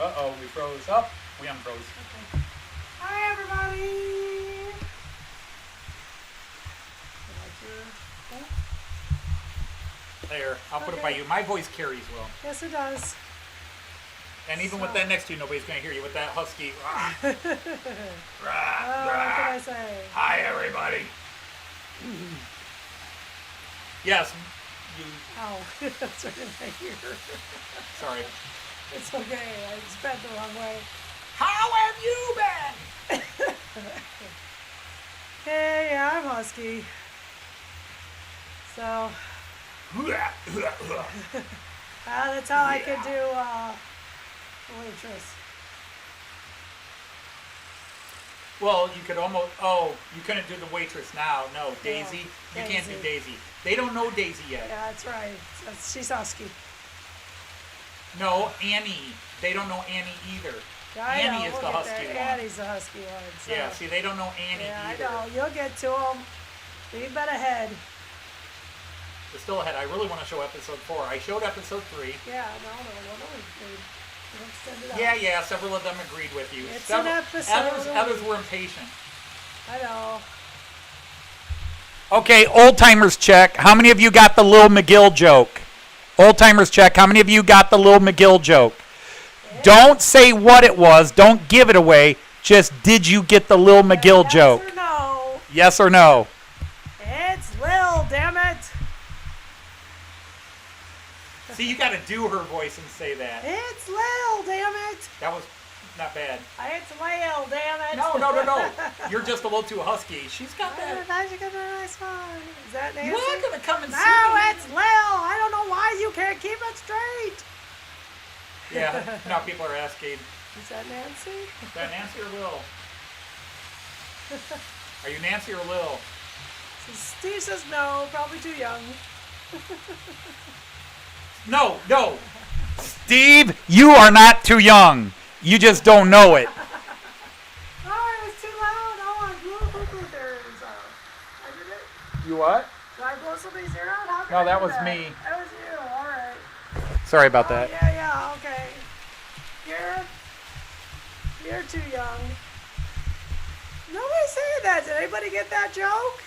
Uh-oh, we froze. Oh, we unfroze. Okay. Hi, everybody. There, I'll put it by you. My voice carries well. Yes, it does. And even with that next to you, nobody's going to hear you with that husky. What can I say? Hi, everybody. Yes, you. Oh, that's right in my ear. Sorry. It's okay. I sped the wrong way. How have you been? Hey, yeah, I'm husky. So, that's how I could do waitress. Well, you could almost. Oh, you couldn't do the waitress now. No, Daisy. No, You can't do Daisy. Daisy. They don't know Daisy yet. Yeah, that's right. She's husky. No, Annie. They don't know Annie either. Yeah, I Annie know. is We'll the get husky there. one. Annie's the husky one. So. Yeah, see, they don't know Annie Yeah, either. I know. You'll get to them. We've been ahead. We're still ahead. I really want to show episode 4. I showed episode 3. Yeah, no. We'll extend it out. Yeah, several of them agreed with you. It's an episode. Others were impatient. I know. Okay, old timers check. How many of you got the Lil McGill joke? Old timers check. How many of you got the Lil McGill joke? Don't say what it was. Don't give it away. Just did you get the Lil McGill joke? Yes or no? Yes or no? It's Lil, damn it. See, you got to do her voice and say that. It's Lil, damn it. That was not bad. It's Lil, damn it. No. You're just a little too husky. She's got that. How'd you get a nice one? Is that Nancy? You are gonna come and see No, me. it's Lil. I don't know why you can't keep it straight. Yeah, now people are asking, Is that Nancy? is that Nancy or Lil? Are you Nancy or Lil? So Steve says no, probably too young. No. Steve, you are not too young. You just don't know it. Oh, it was too loud. Oh, I blew their ears out. I did it. You what? Did I blow somebody's ear out? How could No, I that do was me. That was you. All right. Sorry about Oh, that. yeah, okay. You're too young. Nobody saying that. Did anybody get that joke?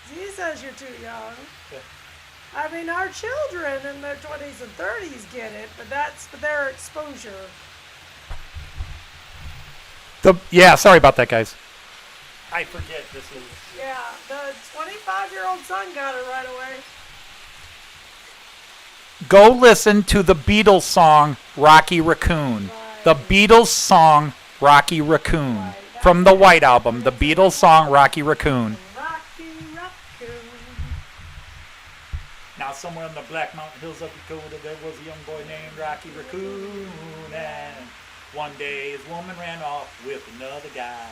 Z says you're too young. Yeah. I mean, our children in their 20s and 30s get it, but that's their exposure. Yeah, sorry about that, guys. I forget this is. Yeah, the 25-year-old son got it right away. Go listen to the Beatles song Rocky Raccoon. Right. The Beatles song Rocky Raccoon. Right. From the White Album, the Beatles song Rocky Raccoon. Rocky Raccoon. Now somewhere in the Black Mountain Hills of Dakota there was a young boy named Rocky Raccoon, and one day his woman ran off with another guy.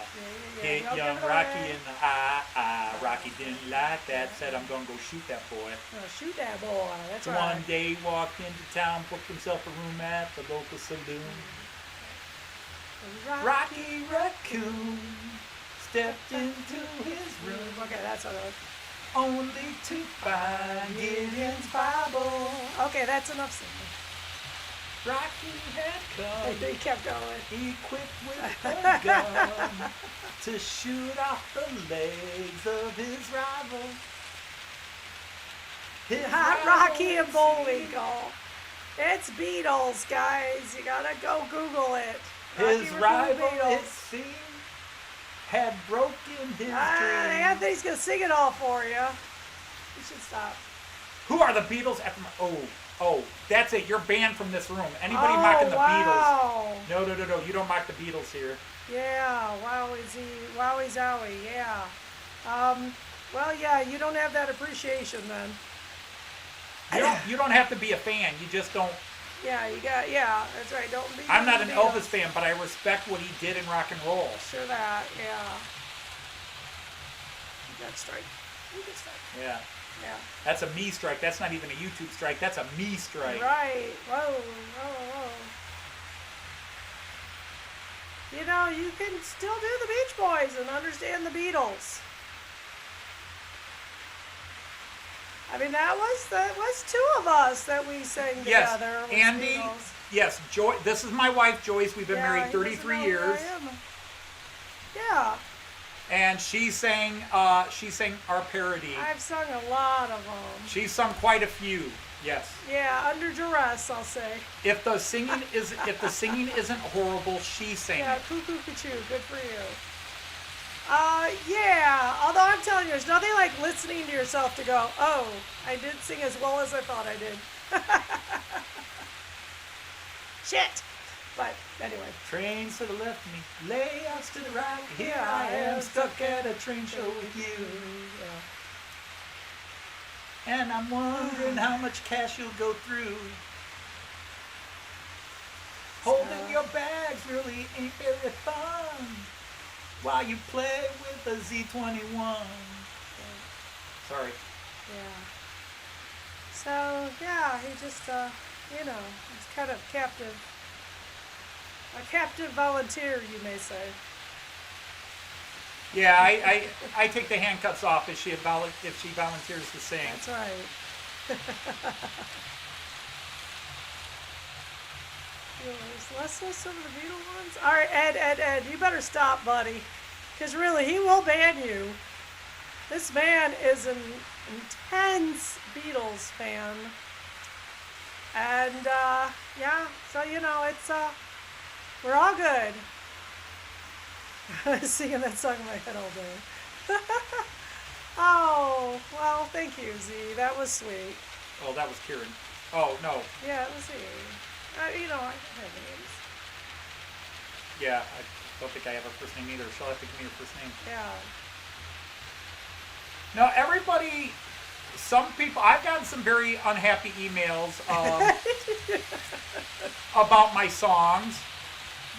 Hit Don't young give it Rocky away. in the eye. Rocky didn't like that, said I'm gonna go shoot that boy. Oh, shoot that boy. That's So right. one day he walked into town, booked himself a room at the local saloon. Rocky Raccoon stepped into his room Okay, that's all right. only to find Gideon's Bible. Okay, that's enough singing. Rocky had come He kept going. equipped with a gun to shoot off the legs of his rival. His Hot rival Rocky and Bullwinkle. It's Beatles, guys. You gotta go Google it. His Rocky rival, Raccoon it Beatles. seemed, had broken his dream. Anthony's gonna sing it all for you. You should stop. Who are the Beatles? After my, oh, that's it. You're banned from this room. Anybody Oh, mocking the wow. Beatles? No. You don't mock the Beatles here. Yeah, wowie zowie, yeah. Well, yeah, you don't have that appreciation then. You don't have to be a fan. You just don't. Yeah, that's right. Don't be. I'm not an be Elvis fan, but I respect what he did in rock and roll. Sure that, yeah. You got strike. You get strike. Yeah. Yeah. That's a me strike. That's not even a YouTube strike. That's a me strike. Right. Whoa. You know, you can still do the Beach Boys and understand the Beatles. I mean, that was two of us that we sang Yes, together. was Andy. Beatles. Yes, Joy. This is my wife, Joyce. We've been Yeah, married he doesn't 33 know who years, I am. Yeah, and she sang our parody. I've sung a lot of them. She sung quite a few. Yes. Yeah, under duress, I'll say. If the singing isn't horrible, she sang Yeah, it. cuckoo, cuckoo, good for you. Yeah, although I'm telling you, there's nothing like listening to yourself to go, oh, I did sing as well as I thought I did. Shit! But anyway. Trains to the left of me, layouts to the right. Here I am, stuck at a train show with you. And I'm wondering how much cash you'll go through. Holding your bags really ain't very fun while you play with a Z21. Sorry. Yeah. So, yeah, he just, he's kind of captive. A captive volunteer, you may say. Yeah, I take the handcuffs off if she volunteers to sing. That's right. Let's listen to the Beatles ones. All right, Ed, you better stop, buddy. Because really, he will ban you. This man is an intense Beatles fan. And, yeah, so, it's, we're all good. I was singing that song in my head all day. Oh, well, thank you, Z. That was sweet. Oh, that was Kieran. Oh, no. Yeah, it was Z. You know, I have names. Yeah, I don't think I have her first name either. She'll have to give me her first name. Yeah. No, everybody, some people, I've gotten some very unhappy emails about my songs,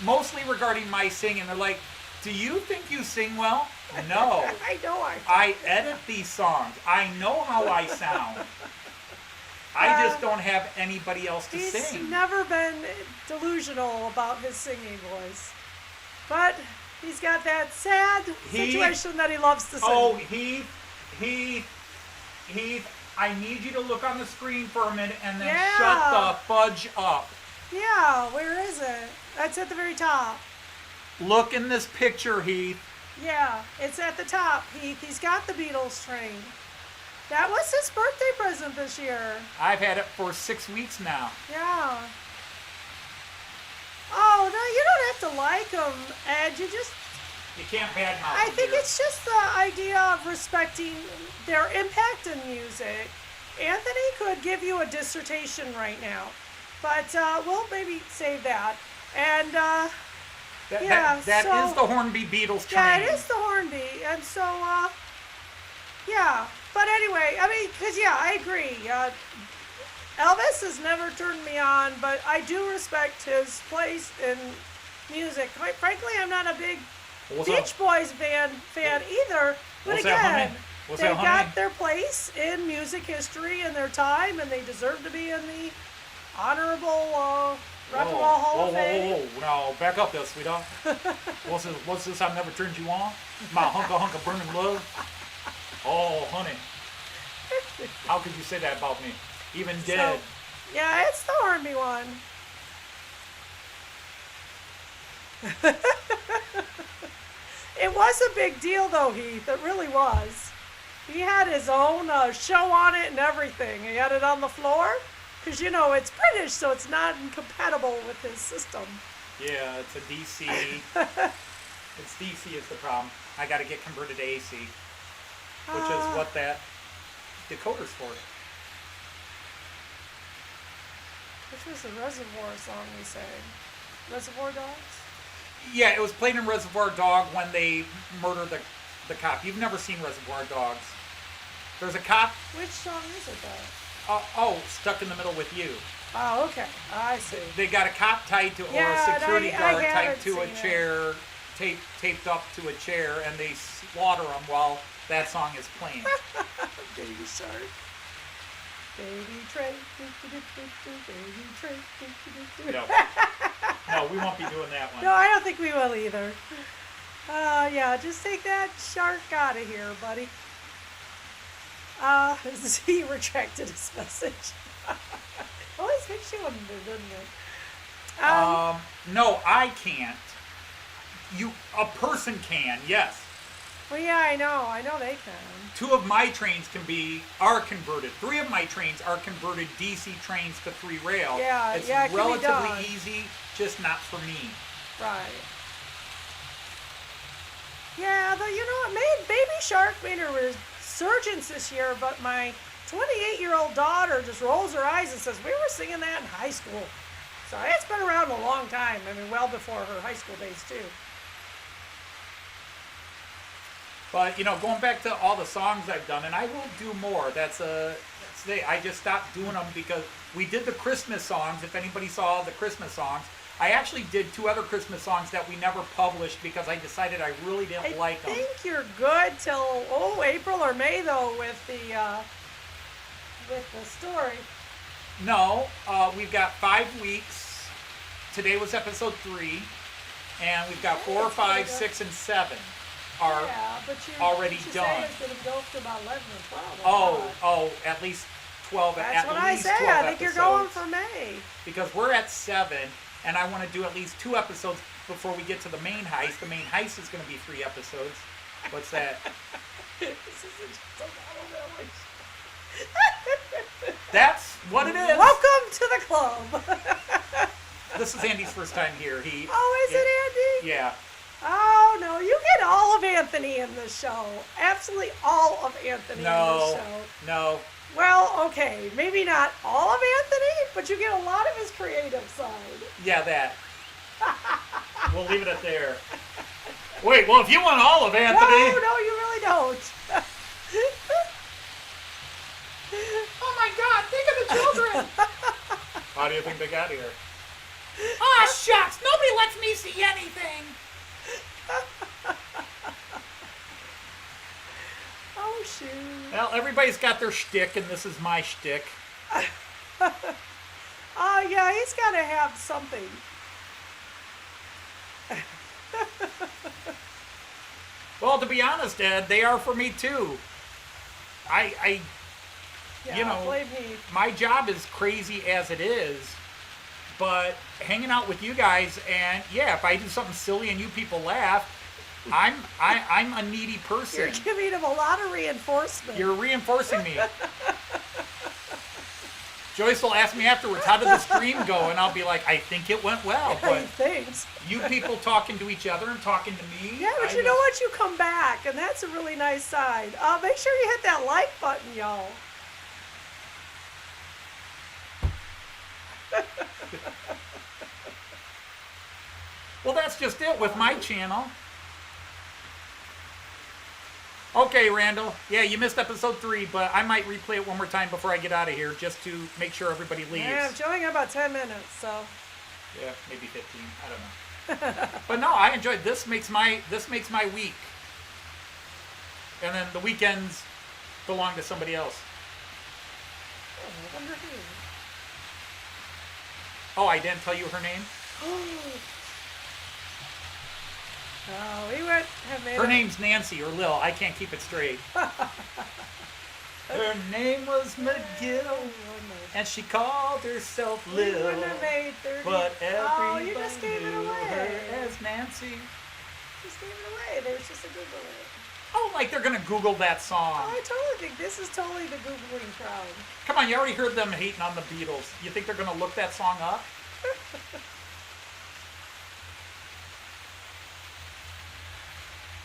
mostly regarding my singing. They're like, do you think you sing well? No. I know I edit these songs. I know how I sound. I just don't have anybody else to He's sing. never been delusional about his singing voice. But he's got that sad situation that he loves to sing. Oh, Heath, I need you to look on the screen for a minute and then shut the fudge up. Yeah, where is it? That's at the very top. Look in this picture, Heath. Yeah, it's at the top, Heath. He's got the Beatles train. That was his birthday present this year. I've had it for 6 weeks now. Yeah. Oh, no, you don't have to like him, Ed. You just... You can't badmouth I them think here. it's just the idea of respecting their impact in music. Anthony could give you a dissertation right now, but we'll maybe save that. And That so, is the Hornby Beatles train. Yeah, it is the Hornby, and so yeah. But anyway, I mean, because I agree. Elvis has never turned me on, but I do respect his place in music. Quite frankly, I'm not a big Beach Boys fan either. But What's that, again, honey? What's they that, honey? got their place in music history and their time, and they deserve to be in the honorable Rock and Roll Hall of Fame. Whoa. Now, back up there, sweetheart. What's this? I've never turned you on? My hunk of burning love? Oh, honey. How could you say that about me? Even dead. So, yeah, it's the Hornby one. It was a big deal, though, Heath. It really was. He had his own show on it and everything. He had it on the floor. Because, it's British, so it's not incompatible with his system. Yeah, it's a DC. It's DC is the problem. I got to get converted to AC, which is what that decoder's for. Which was the Reservoir song we sang? Reservoir Dogs? Yeah, it was played in Reservoir Dog when they murder the cop. You've never seen Reservoir Dogs. There's a cop. Which song is it, though? Stuck in the Middle with You. Oh, okay. I see. They got a cop tied to, or Yeah, a security guard I tied haven't to a seen chair, taped up to a chair, and they slaughter him while that song is playing. Baby Shark. Baby Trey. Baby Trey. No, we won't be doing that one. No, I don't think we will either. Yeah, just take that shark out of here, buddy. He retracted his message. Always makes you wonder, doesn't it? No, I can't. A person can, yes. Well, yeah, I know they can. 2 of my trains are converted. 3 of my trains are converted DC trains to 3-rail. Yeah, it's it can be done. relatively easy, just not for me. Right. Yeah, though, it made Baby Shark made a resurgence this year, but my 28-year-old daughter just rolls her eyes and says, we were singing that in high school. So it's been around a long time. I mean, well before her high school days, too. But, going back to all the songs I've done, and I will do more. I just stopped doing them because we did the Christmas songs. If anybody saw the Christmas songs, I actually did 2 other Christmas songs that we never published because I decided I really didn't like them. I think you're good till, April or May, though, with the story. No, we've got 5 weeks. Today was episode 3, and we've got 4, 5, 6, and 7 are already done. Say it's going to go up to about 11 or 12. At least 12. That's what I say. I think you're going for May. Because we're at 7, and I want to do at least 2 episodes before we get to the main heist. The main heist is going to be 3 episodes. What's that? This isn't just a model village. That's what it is. Welcome to the club. This is Andy's first time here. Is it Andy? Yeah. Oh, no. You get all of Anthony in the show. Absolutely all of Anthony in the show. No. Well, okay. Maybe not all of Anthony, But you get a lot of his creative side. Yeah, that. We'll leave it at there. Wait, well, if you want all of Anthony. No, you really don't. Oh my God, think of the children. How do you think they got here? Ah, shucks, nobody lets me see anything. Oh, shoot. Well, everybody's got their shtick, and this is my shtick. Oh, yeah, he's got to have something. Well, to be honest, Ed, they are for me too. Yeah, You know, blame me. my job is crazy as it is, but hanging out with you guys, and yeah, if I do something silly and you people laugh, I'm a needy person. You're giving him a lot of reinforcement. You're reinforcing me. Joyce will ask me afterwards, how did the stream go? And I'll be like, I think it went well. He But thinks. you people talking to each other and talking to me. Yeah, but you know what? You come back, and that's a really nice side. Make sure you hit that like button, y'all. Well, that's just it with my channel. Okay, Randall. Yeah, you missed episode 3, but I might replay it one more time before I get out of here, just to make sure everybody leaves. Yeah, I'm showing about 10 minutes, so. Yeah, maybe 15. I don't know. But no, I enjoyed this. Makes my week, and then the weekends belong to somebody else. Oh, I wonder who. Oh, I didn't tell you her name. Oh, we went. Her name's Nancy or Lil. I can't keep it straight. Her name was McGill, and she called herself We Lil. wouldn't have made 30. But everybody you just gave it knew away. her as Nancy. Just gave it away. There's just a Google it. Oh, like they're gonna Google that song. Oh, I totally think this is totally the Googling crowd. Come on, you already heard them hating on the Beatles. You think they're gonna look that song up?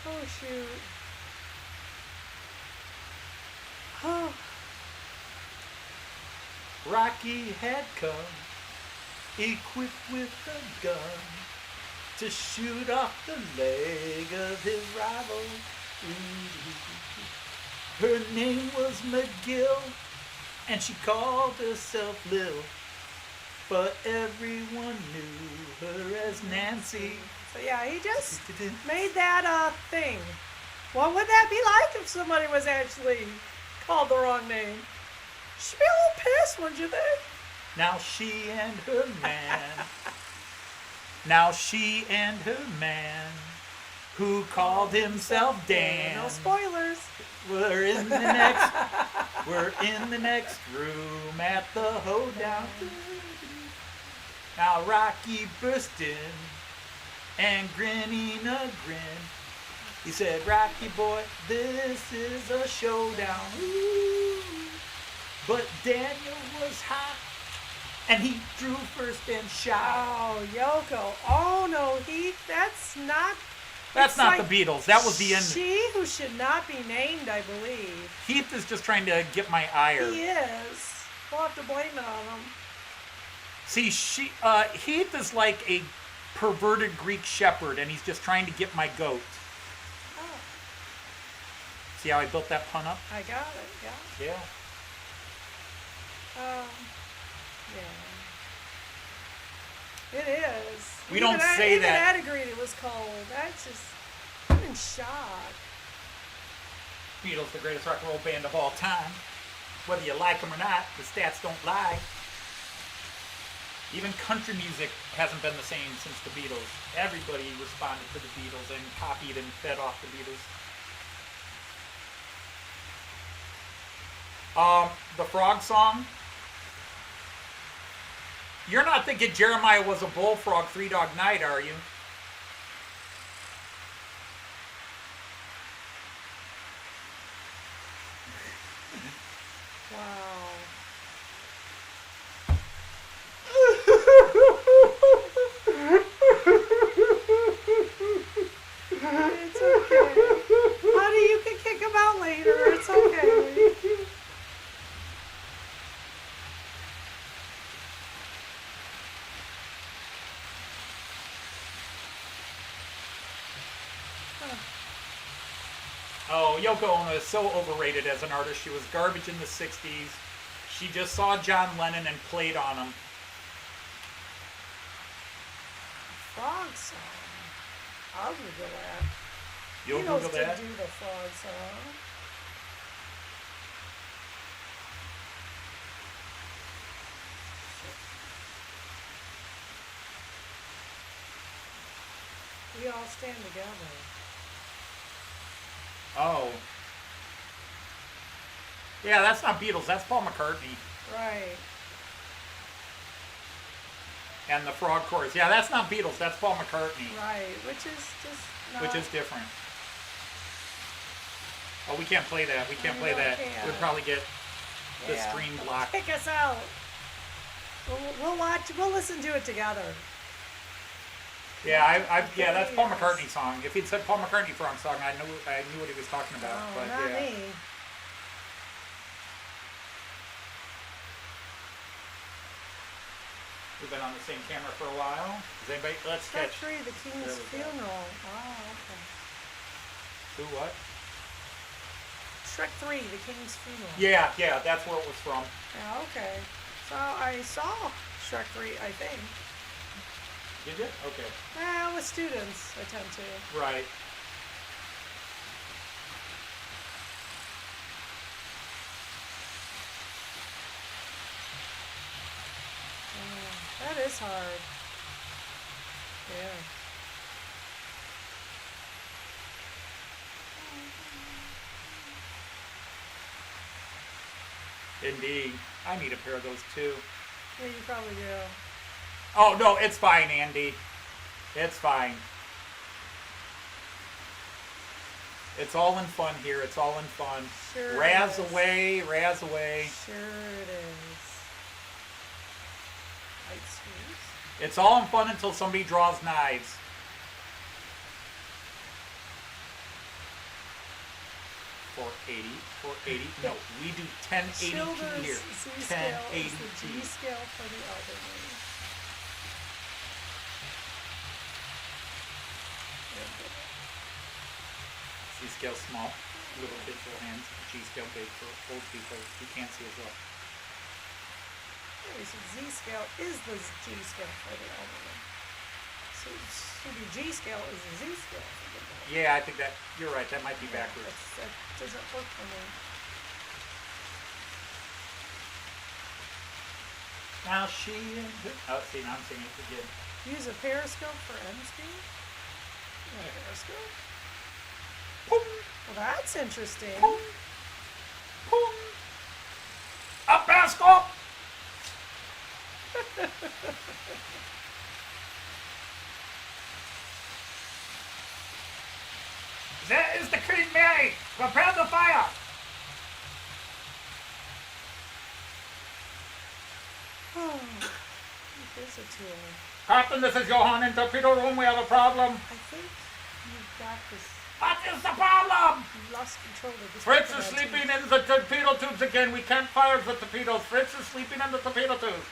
Oh, shoot. Oh. Rocky had come, equipped with a gun, to shoot off the leg of his rival. Her name was McGill, and she called herself Lil, but everyone knew her as Nancy. So yeah, he just made that a thing. What would that be like if somebody was actually called the wrong name? She'd be a little pissed, wouldn't you think? Now she and her man, who called himself Dan. No spoilers. We're in the next room at the hoedown. Now Rocky burst in and grinning a grin. He said, Rocky boy, this is a showdown. Ooh. But Daniel was hot, and he drew first and shot. Oh, Yoko. Oh, no, Heath, that's not... That's not the Beatles. That was the end. She who should not be named, I believe. Heath is just trying to get my ire. He is. We'll have to blame it on him. See, Heath is like a perverted Greek shepherd, and he's just trying to get my goat. Oh, See how I built that pun up? I got it, yeah. Yeah. Yeah. It is. We don't say even that. Ed agreed it was cold. That's just... I'm in shock. Beatles, the greatest rock and roll band of all time. Whether you like them or not, the stats don't lie. Even country music hasn't been the same since the Beatles. Everybody responded to the Beatles and copied and fed off the Beatles. The frog song. You're not thinking Jeremiah was a bullfrog 3 Dog Night, are you? Wow. It's okay. Honey, you can kick him out later. It's okay. Oh, Yoko Ono is so overrated as an artist. She was garbage in the 60s. She just saw John Lennon and played on him. Frog song. I'll Google that. You'll Beatles Google that? did do the frog song. We all stand together. Oh. Yeah, that's not Beatles. That's Paul McCartney. Right. And the frog chorus. Yeah, that's not Beatles. That's Paul McCartney. Right. Which is just not... Which is different. Oh, we can't play that. We can't play No, that. can't. We'd probably get the Yeah. stream blocked. Kick us out. We'll watch. We'll listen to it together. Yeah, yeah, that's Paul McCartney's song. If he'd said Paul McCartney song, I knew what he was talking about. Oh, but not yeah. me. We've been on the same camera for a while. Is anybody? Let's Track catch. 3, The King's There we go. Funeral. Oh, okay. Who? What? Shrek 3, The King's Funeral. Yeah, that's where it was from. Yeah, okay. So I saw Shrek 3, I think. Did you? Okay. Well, with students, I tend to. Right. That is hard. Yeah. Indeed. I need a pair of those too. Yeah, you probably do. Oh, no, it's fine, Andy. It's fine. It's all in fun here. It's all in fun. Sure Razz is. away, razz away. Sure it is. Light screws. It's all in fun until somebody draws knives. $480. No, we do 1080 Children's here. Z scale is the G 1080. scale for the elderly. C scale small, little kids, little hands. G scale big for old people who can't see as well. Okay, so Z scale is the G scale for the elderly. So the G scale is the Z scale for the elderly. Yeah, I think that you're right. That might be backwards. That doesn't work for me. Now she. Oh, see, now I'm seeing it again. Use a periscope for end speed? Yeah, periscope? Boom, Well, that's interesting. boom, boom. A periscope. There is the Queen Mary. Prepare the fire. Oh, it is a tool. Captain, this is Johan in torpedo room. We have a problem. I think you've got this. What is the problem? You've lost control of this. Fritz is weapon, I sleeping think. in the torpedo tubes again. We can't fire the torpedoes. Fritz is sleeping in the torpedo tubes.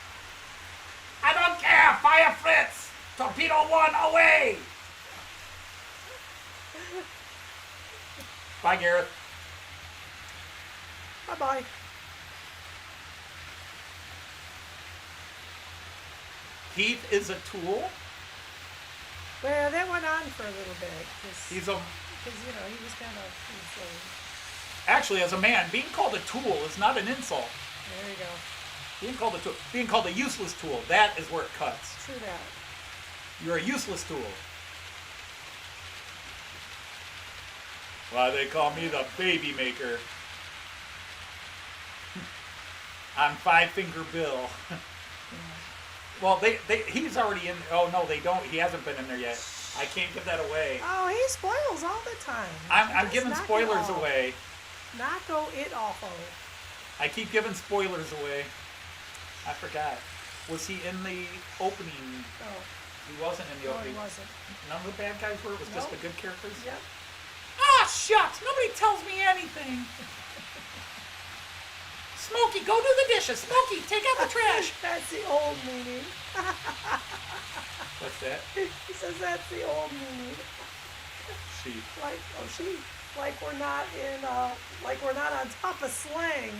I don't care. Fire Fritz. Torpedo 1 away. Bye, Gareth. Bye-bye. Heath is a tool. Well, that went on for a little bit. He's a... Because, you know, he was kind of... Actually, as a man, being called a tool is not an insult. There you go. Being called a tool, being called a useless tool, that is where it cuts. True that. You're a useless tool. Why they call me the baby maker. I'm Five Finger Bill. Well, he's already in. Oh no, they don't. He hasn't been in there yet. I can't give that away. Oh, he spoils all the time. I'm Just giving knock it spoilers off. away. Knock it off of. I keep giving spoilers away. I forgot. Was he in the opening? Oh, He wasn't in the no, he opening. wasn't. None of the bad guys were. It was just Nope. the good characters. Yep. Ah, shucks! Nobody tells me anything. Smokey, go do the dishes. Smokey, take out the trash. That's the old meaning. What's that? He says that's the old meaning. She. Like, oh, she. like we're not on top of slang.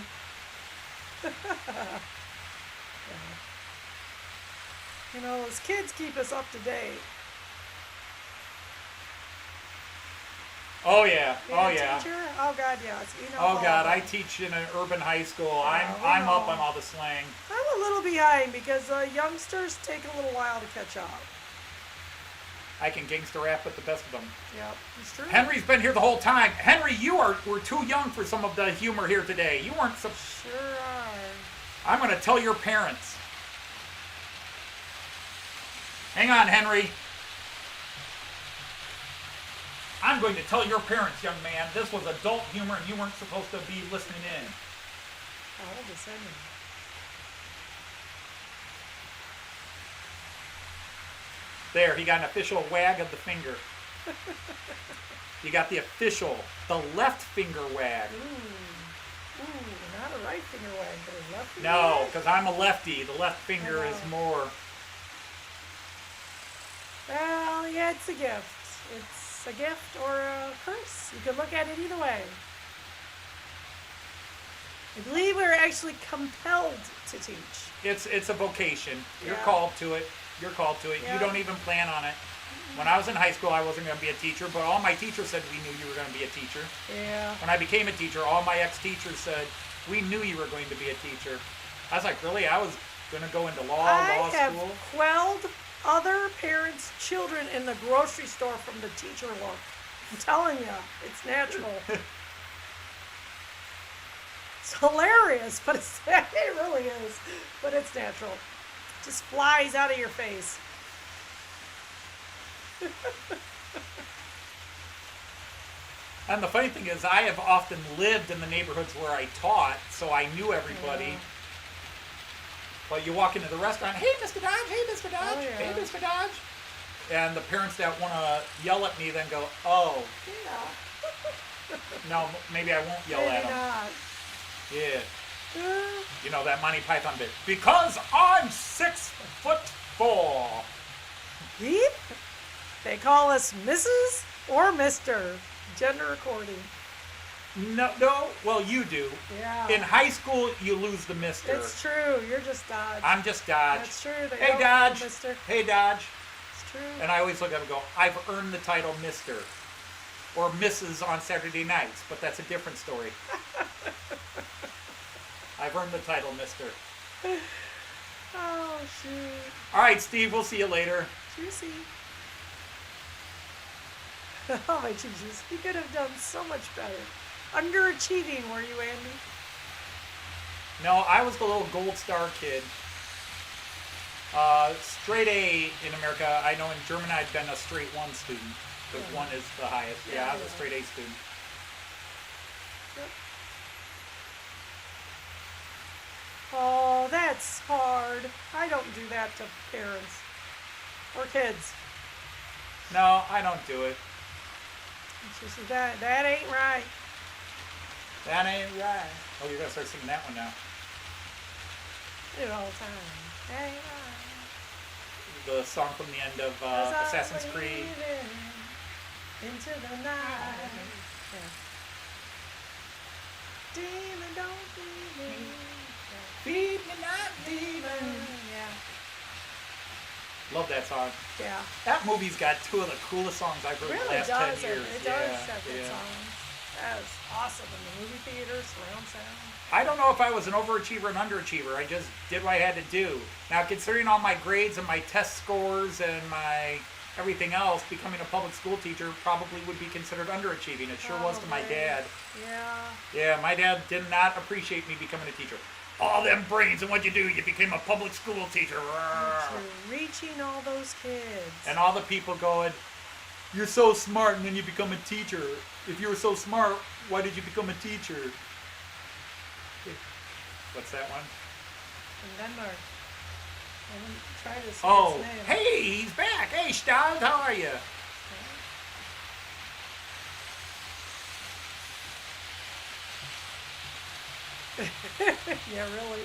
You know, those kids keep us up to date. Oh yeah. Being Oh a yeah. teacher? Oh God, yes. You know Oh all God, of I it. teach in an urban high school. Yeah, we I'm up know. on all the slang. I'm a little behind because youngsters take a little while to catch up. I can gangster rap with the best of them. Yep, it's true. Henry's been here the whole time. Henry, were too young for some of the humor here today. You weren't. Sure are. I'm going to tell your parents. Hang on, Henry. I'm going to tell your parents, young man, this was adult humor and you weren't supposed to be listening in. How old is Henry? There, he got an official wag of the finger. You got the left finger wag. Ooh, not a right finger wag, but a left finger No, wag? because I'm a lefty. The left finger I is know. more. Well, yeah, it's a gift. It's a gift or a curse. You can look at it either way. I believe we're actually compelled to teach. It's a vocation. You're Yeah. called to it. You're called to it. Yeah. You don't even plan on it. When I was in high school, I wasn't going to be a teacher, but all my teachers said we knew you were going to be a teacher. Yeah. When I became a teacher, all my ex-teachers said, we knew you were going to be a teacher. I was like, really? I was going to go into law I have school? quelled other parents' children in the grocery store from the teacher look. I'm telling you, it's natural. It's hilarious, but it really is. But it's natural. It just flies out of your face. And the funny thing is, I have often lived in the neighborhoods where I taught, so I knew everybody. Yeah. But you walk into the restaurant, hey, Mr. Dodge, hey, Mr. Dodge, Oh, yeah. hey, Mr. Dodge. And the parents that want to yell at me then go, oh, Yeah. no, maybe I won't yell Maybe at them. not. Yeah. Uh, You know, that Monty Python bit. Because I'm 6'4". Beep. They call us Mrs. or Mr. Gender according. No, well, you do. Yeah. In high school, you lose the mister. It's true. You're just Dodge. I'm just Dodge. That's true. They Hey, don't call Dodge. Mister. Hey, Dodge. It's true. And I always look at him and go, I've earned the title Mister. Or Mrs. on Saturday nights, but that's a different story. I've earned the title Mister. Oh, shoot. All right, Steve, we'll see you later. Juicy. Oh, my Jesus. You could have done so much better. Underachieving, were you, Andy? No, I was the little gold star kid. Straight A in America. I know in Germany I'd been a straight 1 student. Because 1 is the highest. Yeah, I was a straight A student. Yep. Oh, that's hard. I don't do that to parents or kids. No, I don't do it. It's just that ain't right. That ain't right. Oh, you're going to start singing that one now. I do it all the time. That ain't right. The song from the end of 'Cause I'm Assassin's Creed. leaving into the night. Yeah. Demon, don't feed me. Feed me not Demon. Yeah. Love that song. Yeah. That movie's got 2 of the coolest songs I've heard It in the really last does. 10 years. It yeah, does have good yeah. songs. That is awesome in the movie theater, surround sound. I don't know if I was an overachiever and underachiever. I just did what I had to do. Now, considering all my grades and my test scores and my everything else, becoming a public school teacher probably would be considered underachieving. It sure was to my Probably. dad. Yeah. Yeah, my dad did not appreciate me becoming a teacher. All them brains, and what'd you do? You became a public school teacher. You're reaching all those kids. And all the people going, you're so smart and then you become a teacher. If you were so smart, why did you become a teacher? What's that one? In Denmark. I didn't try to say Oh, its name. hey, he's back. Hey, Stag, how are you? Yeah, really.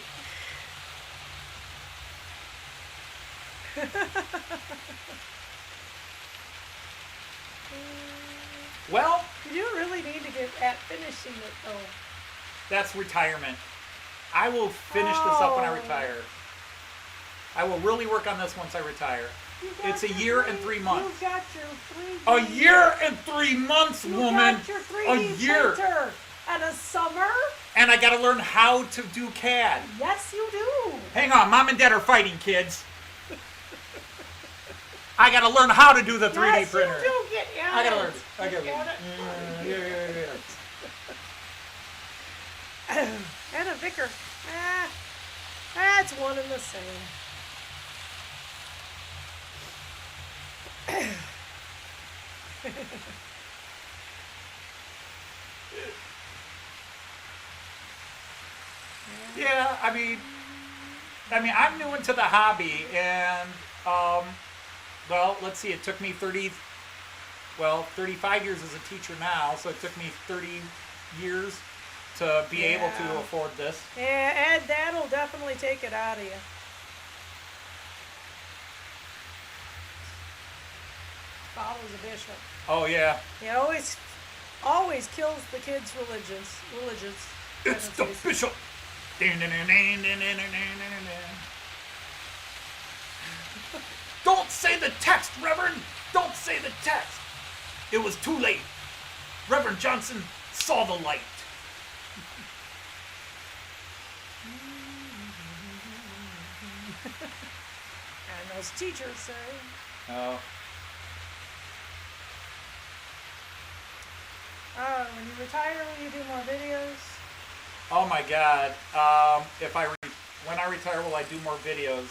Well, You do really need to get at finishing it, though. that's retirement. I will finish this up when I Oh. retire. I will really work on this once I retire. You got It's a your year and 3 months. You got your 3D. A year and 3 months, You woman. got your A 3D year. printer. And a summer? And I got to learn how to do CAD. Yes, you do. Hang on, Mom and Dad are fighting, kids. I got to learn how to do the 3D Yes, printer. you do. Get at I got to it. learn. I got to Get learn. at Yeah. it. And a vicar. That's one and the same. Yeah, I mean, I'm new into the hobby, and well, let's see. It took me 35 years as a teacher now, so it took me 30 years to be able to Yeah. afford this. Yeah, and that'll definitely take it out of you. Follows a bishop. Oh yeah, He always kills the kids' religious. It's the tendencies. bishop. Don't say the text, Reverend. Don't say the text. It was too late. Reverend Johnson saw the light. And those teachers say, oh, when you retire, will you do more videos? oh my God. When I retire, will I do more videos?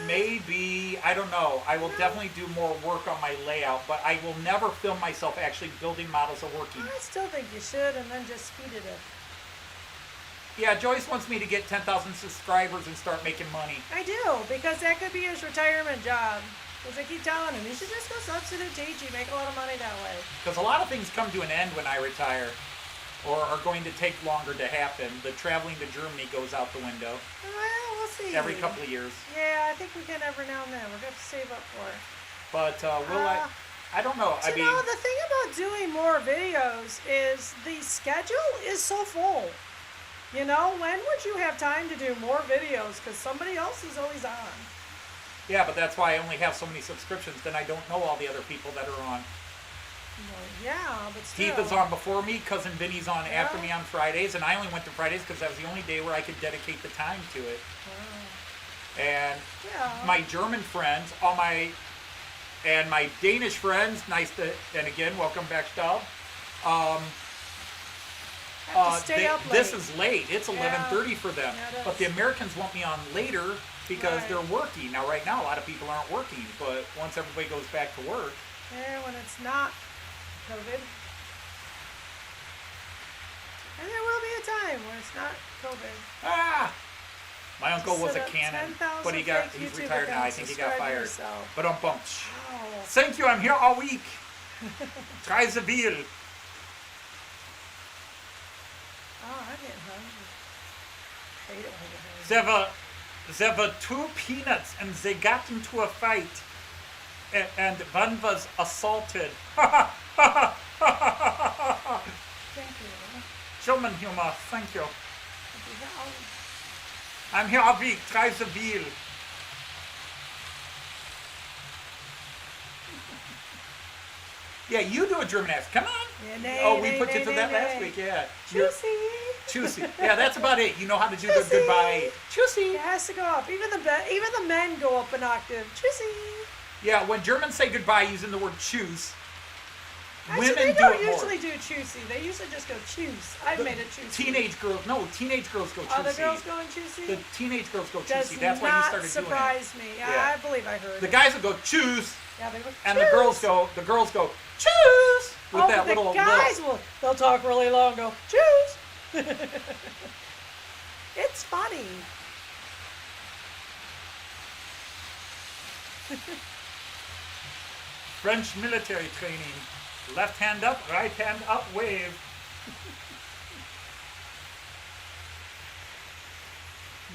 Maybe, I don't know. I will definitely do more work on my layout, but I will never film myself actually building models or working. I still think you should, and then just speed it up. Yeah, Joyce wants me to get 10,000 subscribers and start making money. I do, because that could be his retirement job. Because I keep telling him, you should just go substitute teach. You make a lot of money that way. Because a lot of things come to an end when I retire, or are going to take longer to happen. The traveling to Germany goes out the window Well, we'll see. every couple of years. Yeah, I think we can every now and then. We're going to have to save up for it. But will I don't know. You know, the thing about doing more videos is the schedule is so full. You know, when would you have time to do more videos? Because somebody else is always on. yeah, but that's why I only have so many subscriptions. Then I don't know all the other people that are on. Well, yeah, but still. Keith is on before me. Cousin Vinny's on after Yeah. me on Fridays, and I only went to Fridays because that was the only day where I could dedicate the time to it. Wow. And Yeah. my German friends, and my Danish friends, and again, welcome back, Staub. Have to stay up late. This is late. It's 11:30 for them. Yeah, it But is. the Americans want me on later because Right. they're working. Now, right now, a lot of people aren't working, but once everybody goes back to work, Yeah, when it's not COVID. And there will be a time when it's not COVID. my uncle was a Set up cannon, 10,000 but he's fake retired YouTube now. I accounts think to he got subscribe to fired. yourself. But Oh. thank you. I'm here all week. Try the veal. Oh, I'm getting hungry. I hate it when I get hungry. There were two peanuts, and they got into a fight, and one was assaulted. Thank you. German humor, thank you. Yeah, I'm here all week. Try the veal. Yeah, you do a German accent. Come on. Yeah, nay, Oh, we nay, put you nay, through nay, that last nay. week. Yeah. You're- Juicy. Choosy. Yeah, that's about it. You know how to do the Choosy. goodbye. Choosy. It has to go up. Even the men go up an octave. Juicy. Yeah, when Germans say goodbye using the word choose, Actually, women they do don't it more. usually do choosy. They usually just go choose. I've made it choosy. Teenage girls go choosy. Are the girls going choosy? The teenage girls go Does choosy. That's why you not started doing it. surprise me. Yeah. I believe I heard The it. guys will go choose, Yeah, they go, and the choose. girls go choose with Oh, that but little the guys they'll talk really low and go, choose. It's funny. French military training. Left hand up, right hand up, wave.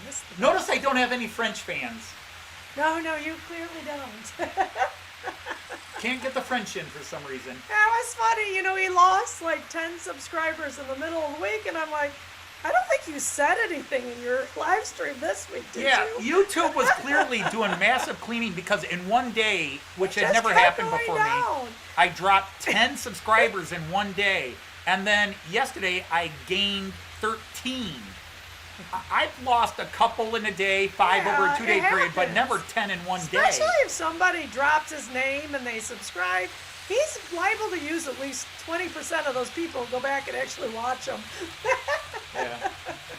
Missed the- Notice I don't have any French fans. No, you clearly don't. Can't get the French in for some reason. That was funny. You know, he lost like 10 subscribers in the middle of the week, and I'm like, I don't think you said anything in your live stream this week, did you? YouTube was clearly doing massive cleaning because in one day, which had Just never kept happened going before down. me, I dropped 10 subscribers in one day. And then yesterday, I gained 13. I've lost a couple in a day, 5 over a Yeah, 2-day it period, but happens. never 10 in one day. Especially if somebody drops his name and they subscribe, he's liable to use at least 20% of those people and go back and actually watch them. Yeah.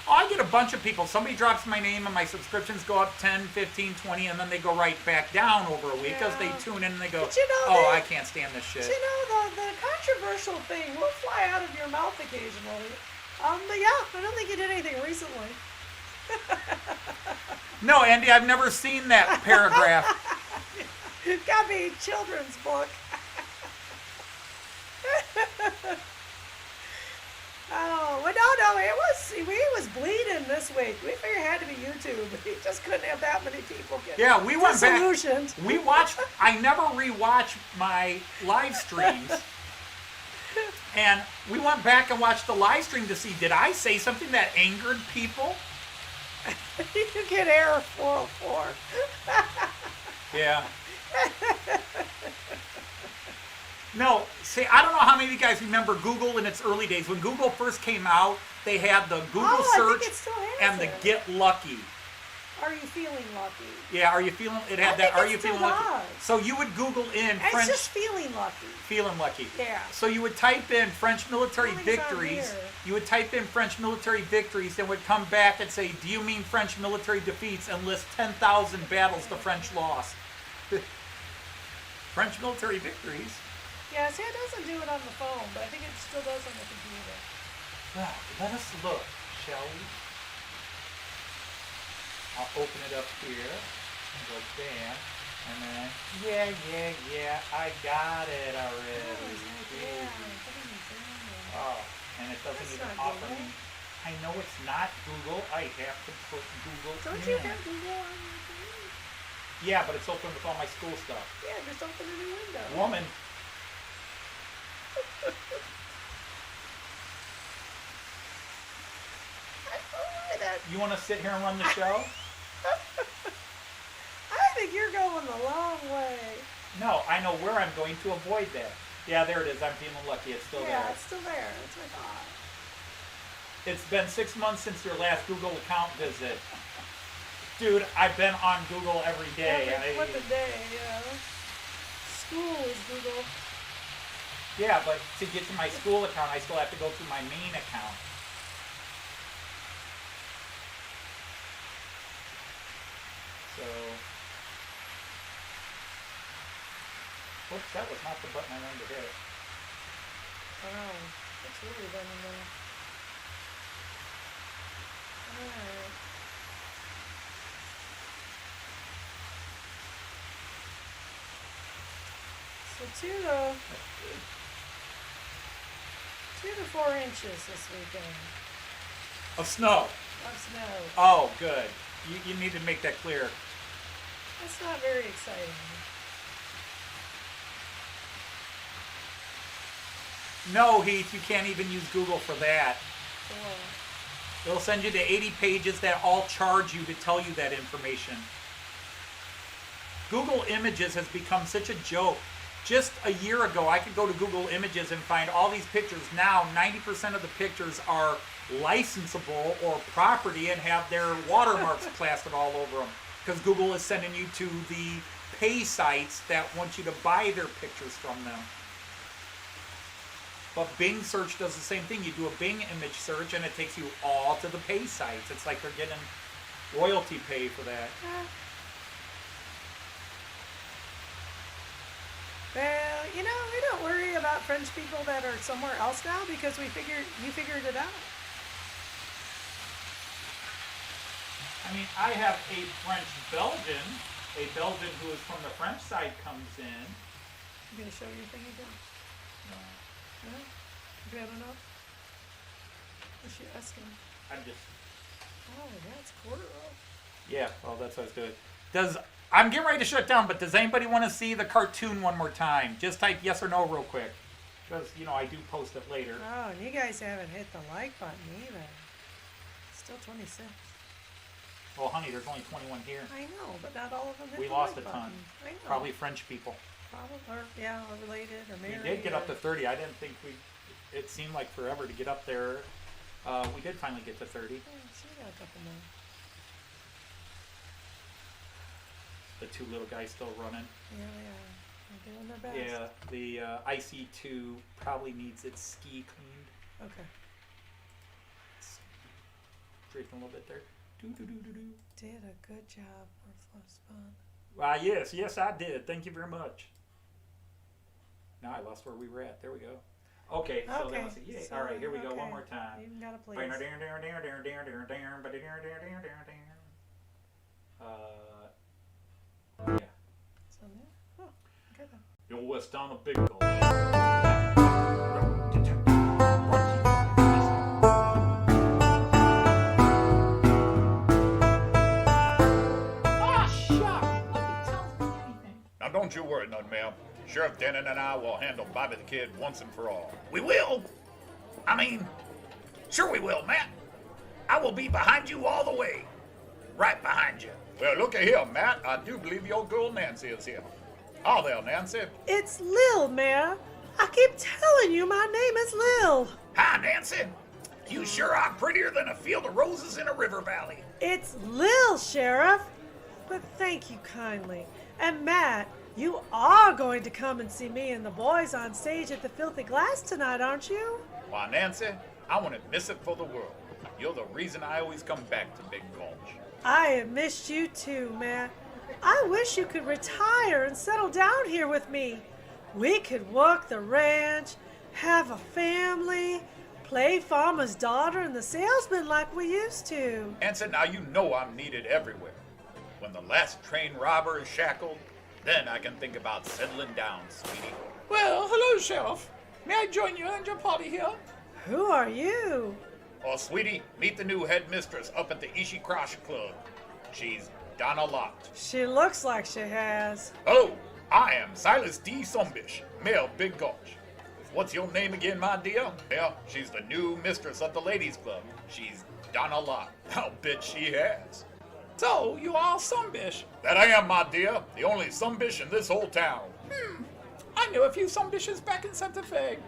Oh, I get a bunch of people. Somebody drops my name and my subscriptions go up 10, 15, 20, and then they go right back down over a week because they Yeah. tune in and they go, But you know, oh, I can't stand this shit. You know, the controversial thing will fly out of your mouth occasionally. But yeah, I don't think you did anything recently. No, Andy, I've never seen that paragraph. It got me a children's book. Oh, well, no, it was bleeding this week. We figured it had to be YouTube. We just couldn't have that many people get Yeah, we went back. disillusioned. We watched. I never rewatch my live streams, and we went back and watched the live stream to see did I say something that angered people. You get error 404. Yeah. No, see, I don't know how many of you guys remember Google in its early days. When Google first came out, they had the Google I search think it still has and the it. Get Lucky. Are you feeling lucky? Yeah, are you feeling? It had I that. think Are it you still feeling lucky? does. So you would Google in It's French. just feeling lucky. Feeling lucky. Yeah. So you would type in French military I think it's on victories. here. You would type in French military victories and would come back and say, do you mean French military defeats? And list 10,000 battles the French lost. French military victories. Yeah, see, it doesn't do it on the phone, but I think it still does on the computer. Well, let us look, shall we? I'll open it up here and go bam. And then, yeah, I got it already. Oh, and it doesn't That's even not offer Google. me. I know it's not Google. I have to put Google Don't in. you have Google on your phone? Yeah, but it's open with all my school stuff. Yeah, just open a new window. Woman. You want to sit here and run the show? I think you're going the long way. No, I know where I'm going to avoid that. Yeah, there it is. I'm feeling lucky. It's still Yeah, there. it's still there. That's what I thought. It's been 6 months since your last Google account visit. Dude, I've been on Google every day. Every flippin' day, yeah. School is Google. Yeah, but to get to my school account, I still have to go through my main account. So, whoops, that was not the button I wanted to hit. Wow, that's really done in there. Alright. So 2 to 4 inches this weekend Of snow. of snow. Oh, good. You need to make that clear. That's not very exciting. No, Heath, you can't even use Google for that. Cool. They'll send you to 80 pages that all charge you to tell you that information. Google Images has become such a joke. Just a year ago, I could go to Google Images and find all these pictures. Now, 90% of the pictures are licensable or property and have their watermarks plastered all over them. Because Google is sending you to the pay sites that want you to buy their pictures from them. But Bing search does the same thing. You do a Bing image search and it takes you all to the pay sites. It's like they're getting royalty pay for that. Well, you know, we don't worry about French people that are somewhere else now because you figured it out. I mean, I have a French Belgian. A Belgian who is from the French side comes in. You gonna show your thing again? No? You had enough? What's she asking? I'm just... Oh, that's corduroy. Yeah, well, that's what I was doing. Does I'm getting ready to shut down, but does anybody want to see the cartoon one more time? Just type yes or no real quick. Because, I do post it later. Oh, and you guys haven't hit the like button either. Still 26. Well, honey, there's only 21 here. I know, but not all of them hit We the lost like a button. ton. I know. Probably French people. Probably, or related, or married. We did get up to or- 30. I didn't think it seemed like forever to get up there. We did finally get to 30. Yeah, see that couple more. The two little guys still running. Yeah, they are. They're doing their best. Yeah, the IC2 probably needs its ski cleaned. Okay. Drifting a little bit there. Doo-doo-doo-doo-doo. Did a good job, Worthless Fun. Yes, I did. Thank you very much. Now I lost where we were at. There we go. Okay, so Okay, then let's see. Yay. so, All right, here we go. okay. One more time. You got to please. Yeah. So, yeah. Oh, okay then. Yo, west down a Big Gulch. Now don't you worry none, ma'am. Sheriff Denon and I will handle Bobby the Kid once and for all. We will. I mean, sure we will, Matt. I will be behind you all the way. Right behind you. Well, look at here, Matt. I do believe your girl Nancy is here. Oh, there, Nancy. It's Lil, Mayor. I keep telling you my name is Lil. Hi, Nancy. You sure are prettier than a field of roses in a river valley. It's Lil, Sheriff. But thank you kindly. And Matt, you are going to come and see me and the boys on stage at the Filthy Glass tonight, aren't you? Why, Nancy, I wouldn't miss it for the world. You're the reason I always come back to Big Gulch. I have missed you too, Matt. I wish you could retire and settle down here with me. We could work the ranch, have a family, play farmer's daughter and the salesman like we used to. Nancy, now you know I'm needed everywhere. When the last train robber is shackled, then I can think about settling down, sweetie. Well, hello, Sheriff. May I join you and your party here? Who are you? Oh, sweetie, meet the new headmistress up at the Ishi Crush Club. She's Donna Lott. She looks like she has. Hello, I am Silas D. Sombish, Mayor of Big Gulch. What's your name again, my dear? Well, she's the new mistress of the ladies' club. She's Donna Lott. I'll bet she has. So, you are Sombish. That I am, my dear. The only Sombish in this whole town. I knew a few Sombishes back in Santa Fe.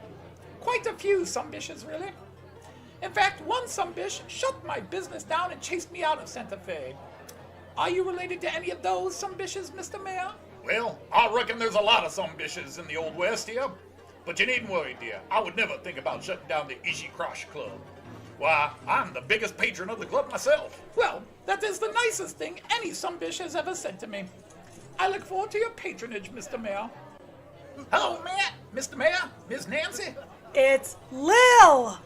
Quite a few Sombishes, really. In fact, one Sombish shut my business down and chased me out of Santa Fe. Are you related to any of those Sombishes, Mr. Mayor? Well, I reckon there's a lot of Sombishes in the Old West here. But you needn't worry, dear. I would never think about shutting down the Ishi Crush Club. Why, I'm the biggest patron of the club myself. Well, that is the nicest thing any Sombish has ever said to me. I look forward to your patronage, Mr. Mayor. Hello, Matt, Mr. Mayor, Miss Nancy. It's Lil.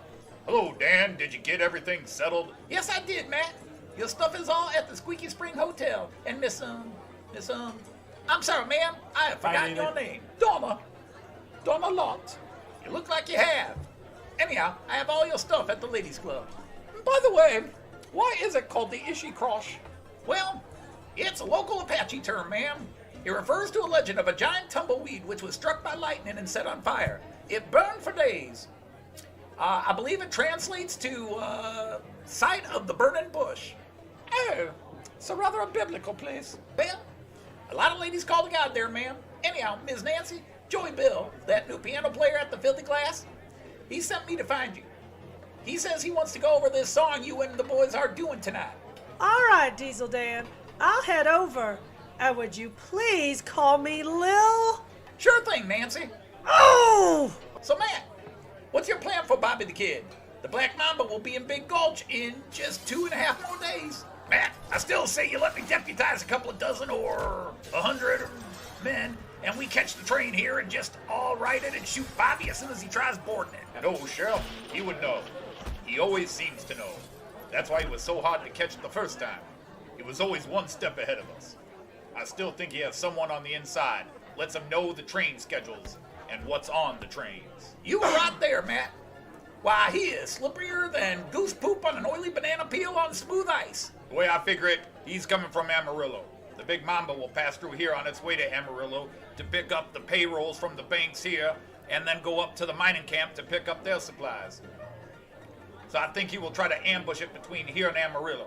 Hello, Dan. Did you get everything settled? Yes, I did, Matt. Your stuff is all at the Squeaky Spring Hotel. And Miss, I'm sorry, ma'am. I have forgotten your name. Donna Lott. You look like you have. Anyhow, I have all your stuff at the ladies' club. By the way, why is it called the Ishi Crush? Well, it's a local Apache term, ma'am. It refers to a legend of a giant tumbleweed which was struck by lightning and set on fire. It burned for days. I believe it translates to, sight of the burning bush. Oh, so rather a biblical place. Well, a lot of ladies call the god there, ma'am. Anyhow, Miss Nancy, Joey Bill, that new piano player at the Filthy Glass, he sent me to find you. He says he wants to go over this song you and the boys are doing tonight. All right, Diesel Dan. I'll head over. And would you please call me Lil? Sure thing, Nancy. Oh! So, Matt, what's your plan for Bobby the Kid? The Black Mamba will be in Big Gulch in just 2.5 more days. Matt, I still say you let me deputize a couple of dozen or 100 men, and we catch the train here and just all right it and shoot Bobby as soon as he tries boarding it. No, Sheriff. He would know. He always seems to know. That's why he was so hard to catch the first time. He was always one step ahead of us. I still think he has someone on the inside. Lets him know the train schedules and what's on the trains. You were right there, Matt. Why, he is slipperier than goose poop on an oily banana peel on smooth ice. The way I figure it, he's coming from Amarillo. The big mamba will pass through here on its way to Amarillo to pick up the payrolls from the banks here and then go up to the mining camp to pick up their supplies. So I think he will try to ambush it between here and Amarillo.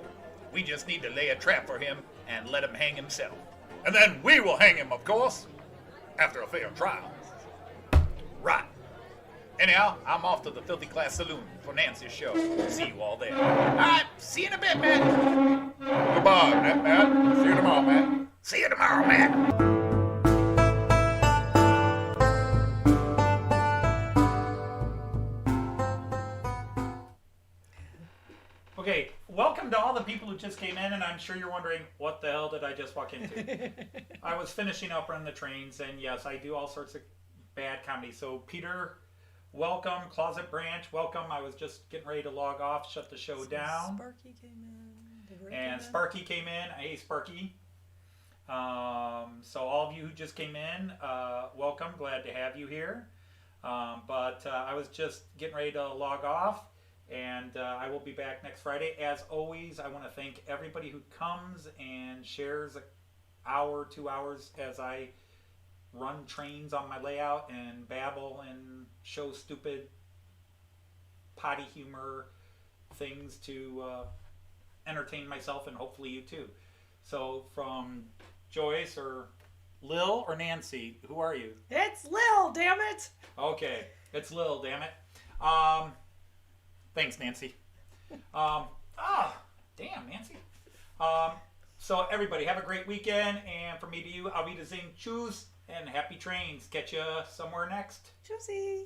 We just need to lay a trap for him and let him hang himself. And then we will hang him, of course, after a fair trial. Right. Anyhow, I'm off to the Filthy Class Saloon for Nancy's show. See you all there. All right, see you in a bit, Matt. Goodbye, Matt. See you tomorrow, Matt. See you tomorrow, Matt. Okay, welcome to all the people who just came in, and I'm sure you're wondering, what the hell did I just walk into? I was finishing up Run the Trains, and yes, I do all sorts of bad comedy. So, Peter, welcome. Closet Branch, welcome. I was just getting ready to log off, shut the show down. Sparky came in. And Sparky came in. Hey, Sparky. So all of you who just came in, welcome. Glad to have you here. But I was just getting ready to log off, and I will be back next Friday. As always, I want to thank everybody who comes and shares an hour, 2 hours as I run trains on my layout and babble and show stupid potty humor things to entertain myself and hopefully you too. So from Joyce or Lil or Nancy, who are you? It's Lil, damn it! Okay, it's Lil, damn it. Thanks, Nancy. Damn, Nancy. So everybody, have a great weekend, and from me to you, I'll be to zing choose and happy trains. Catch you somewhere next. Josie.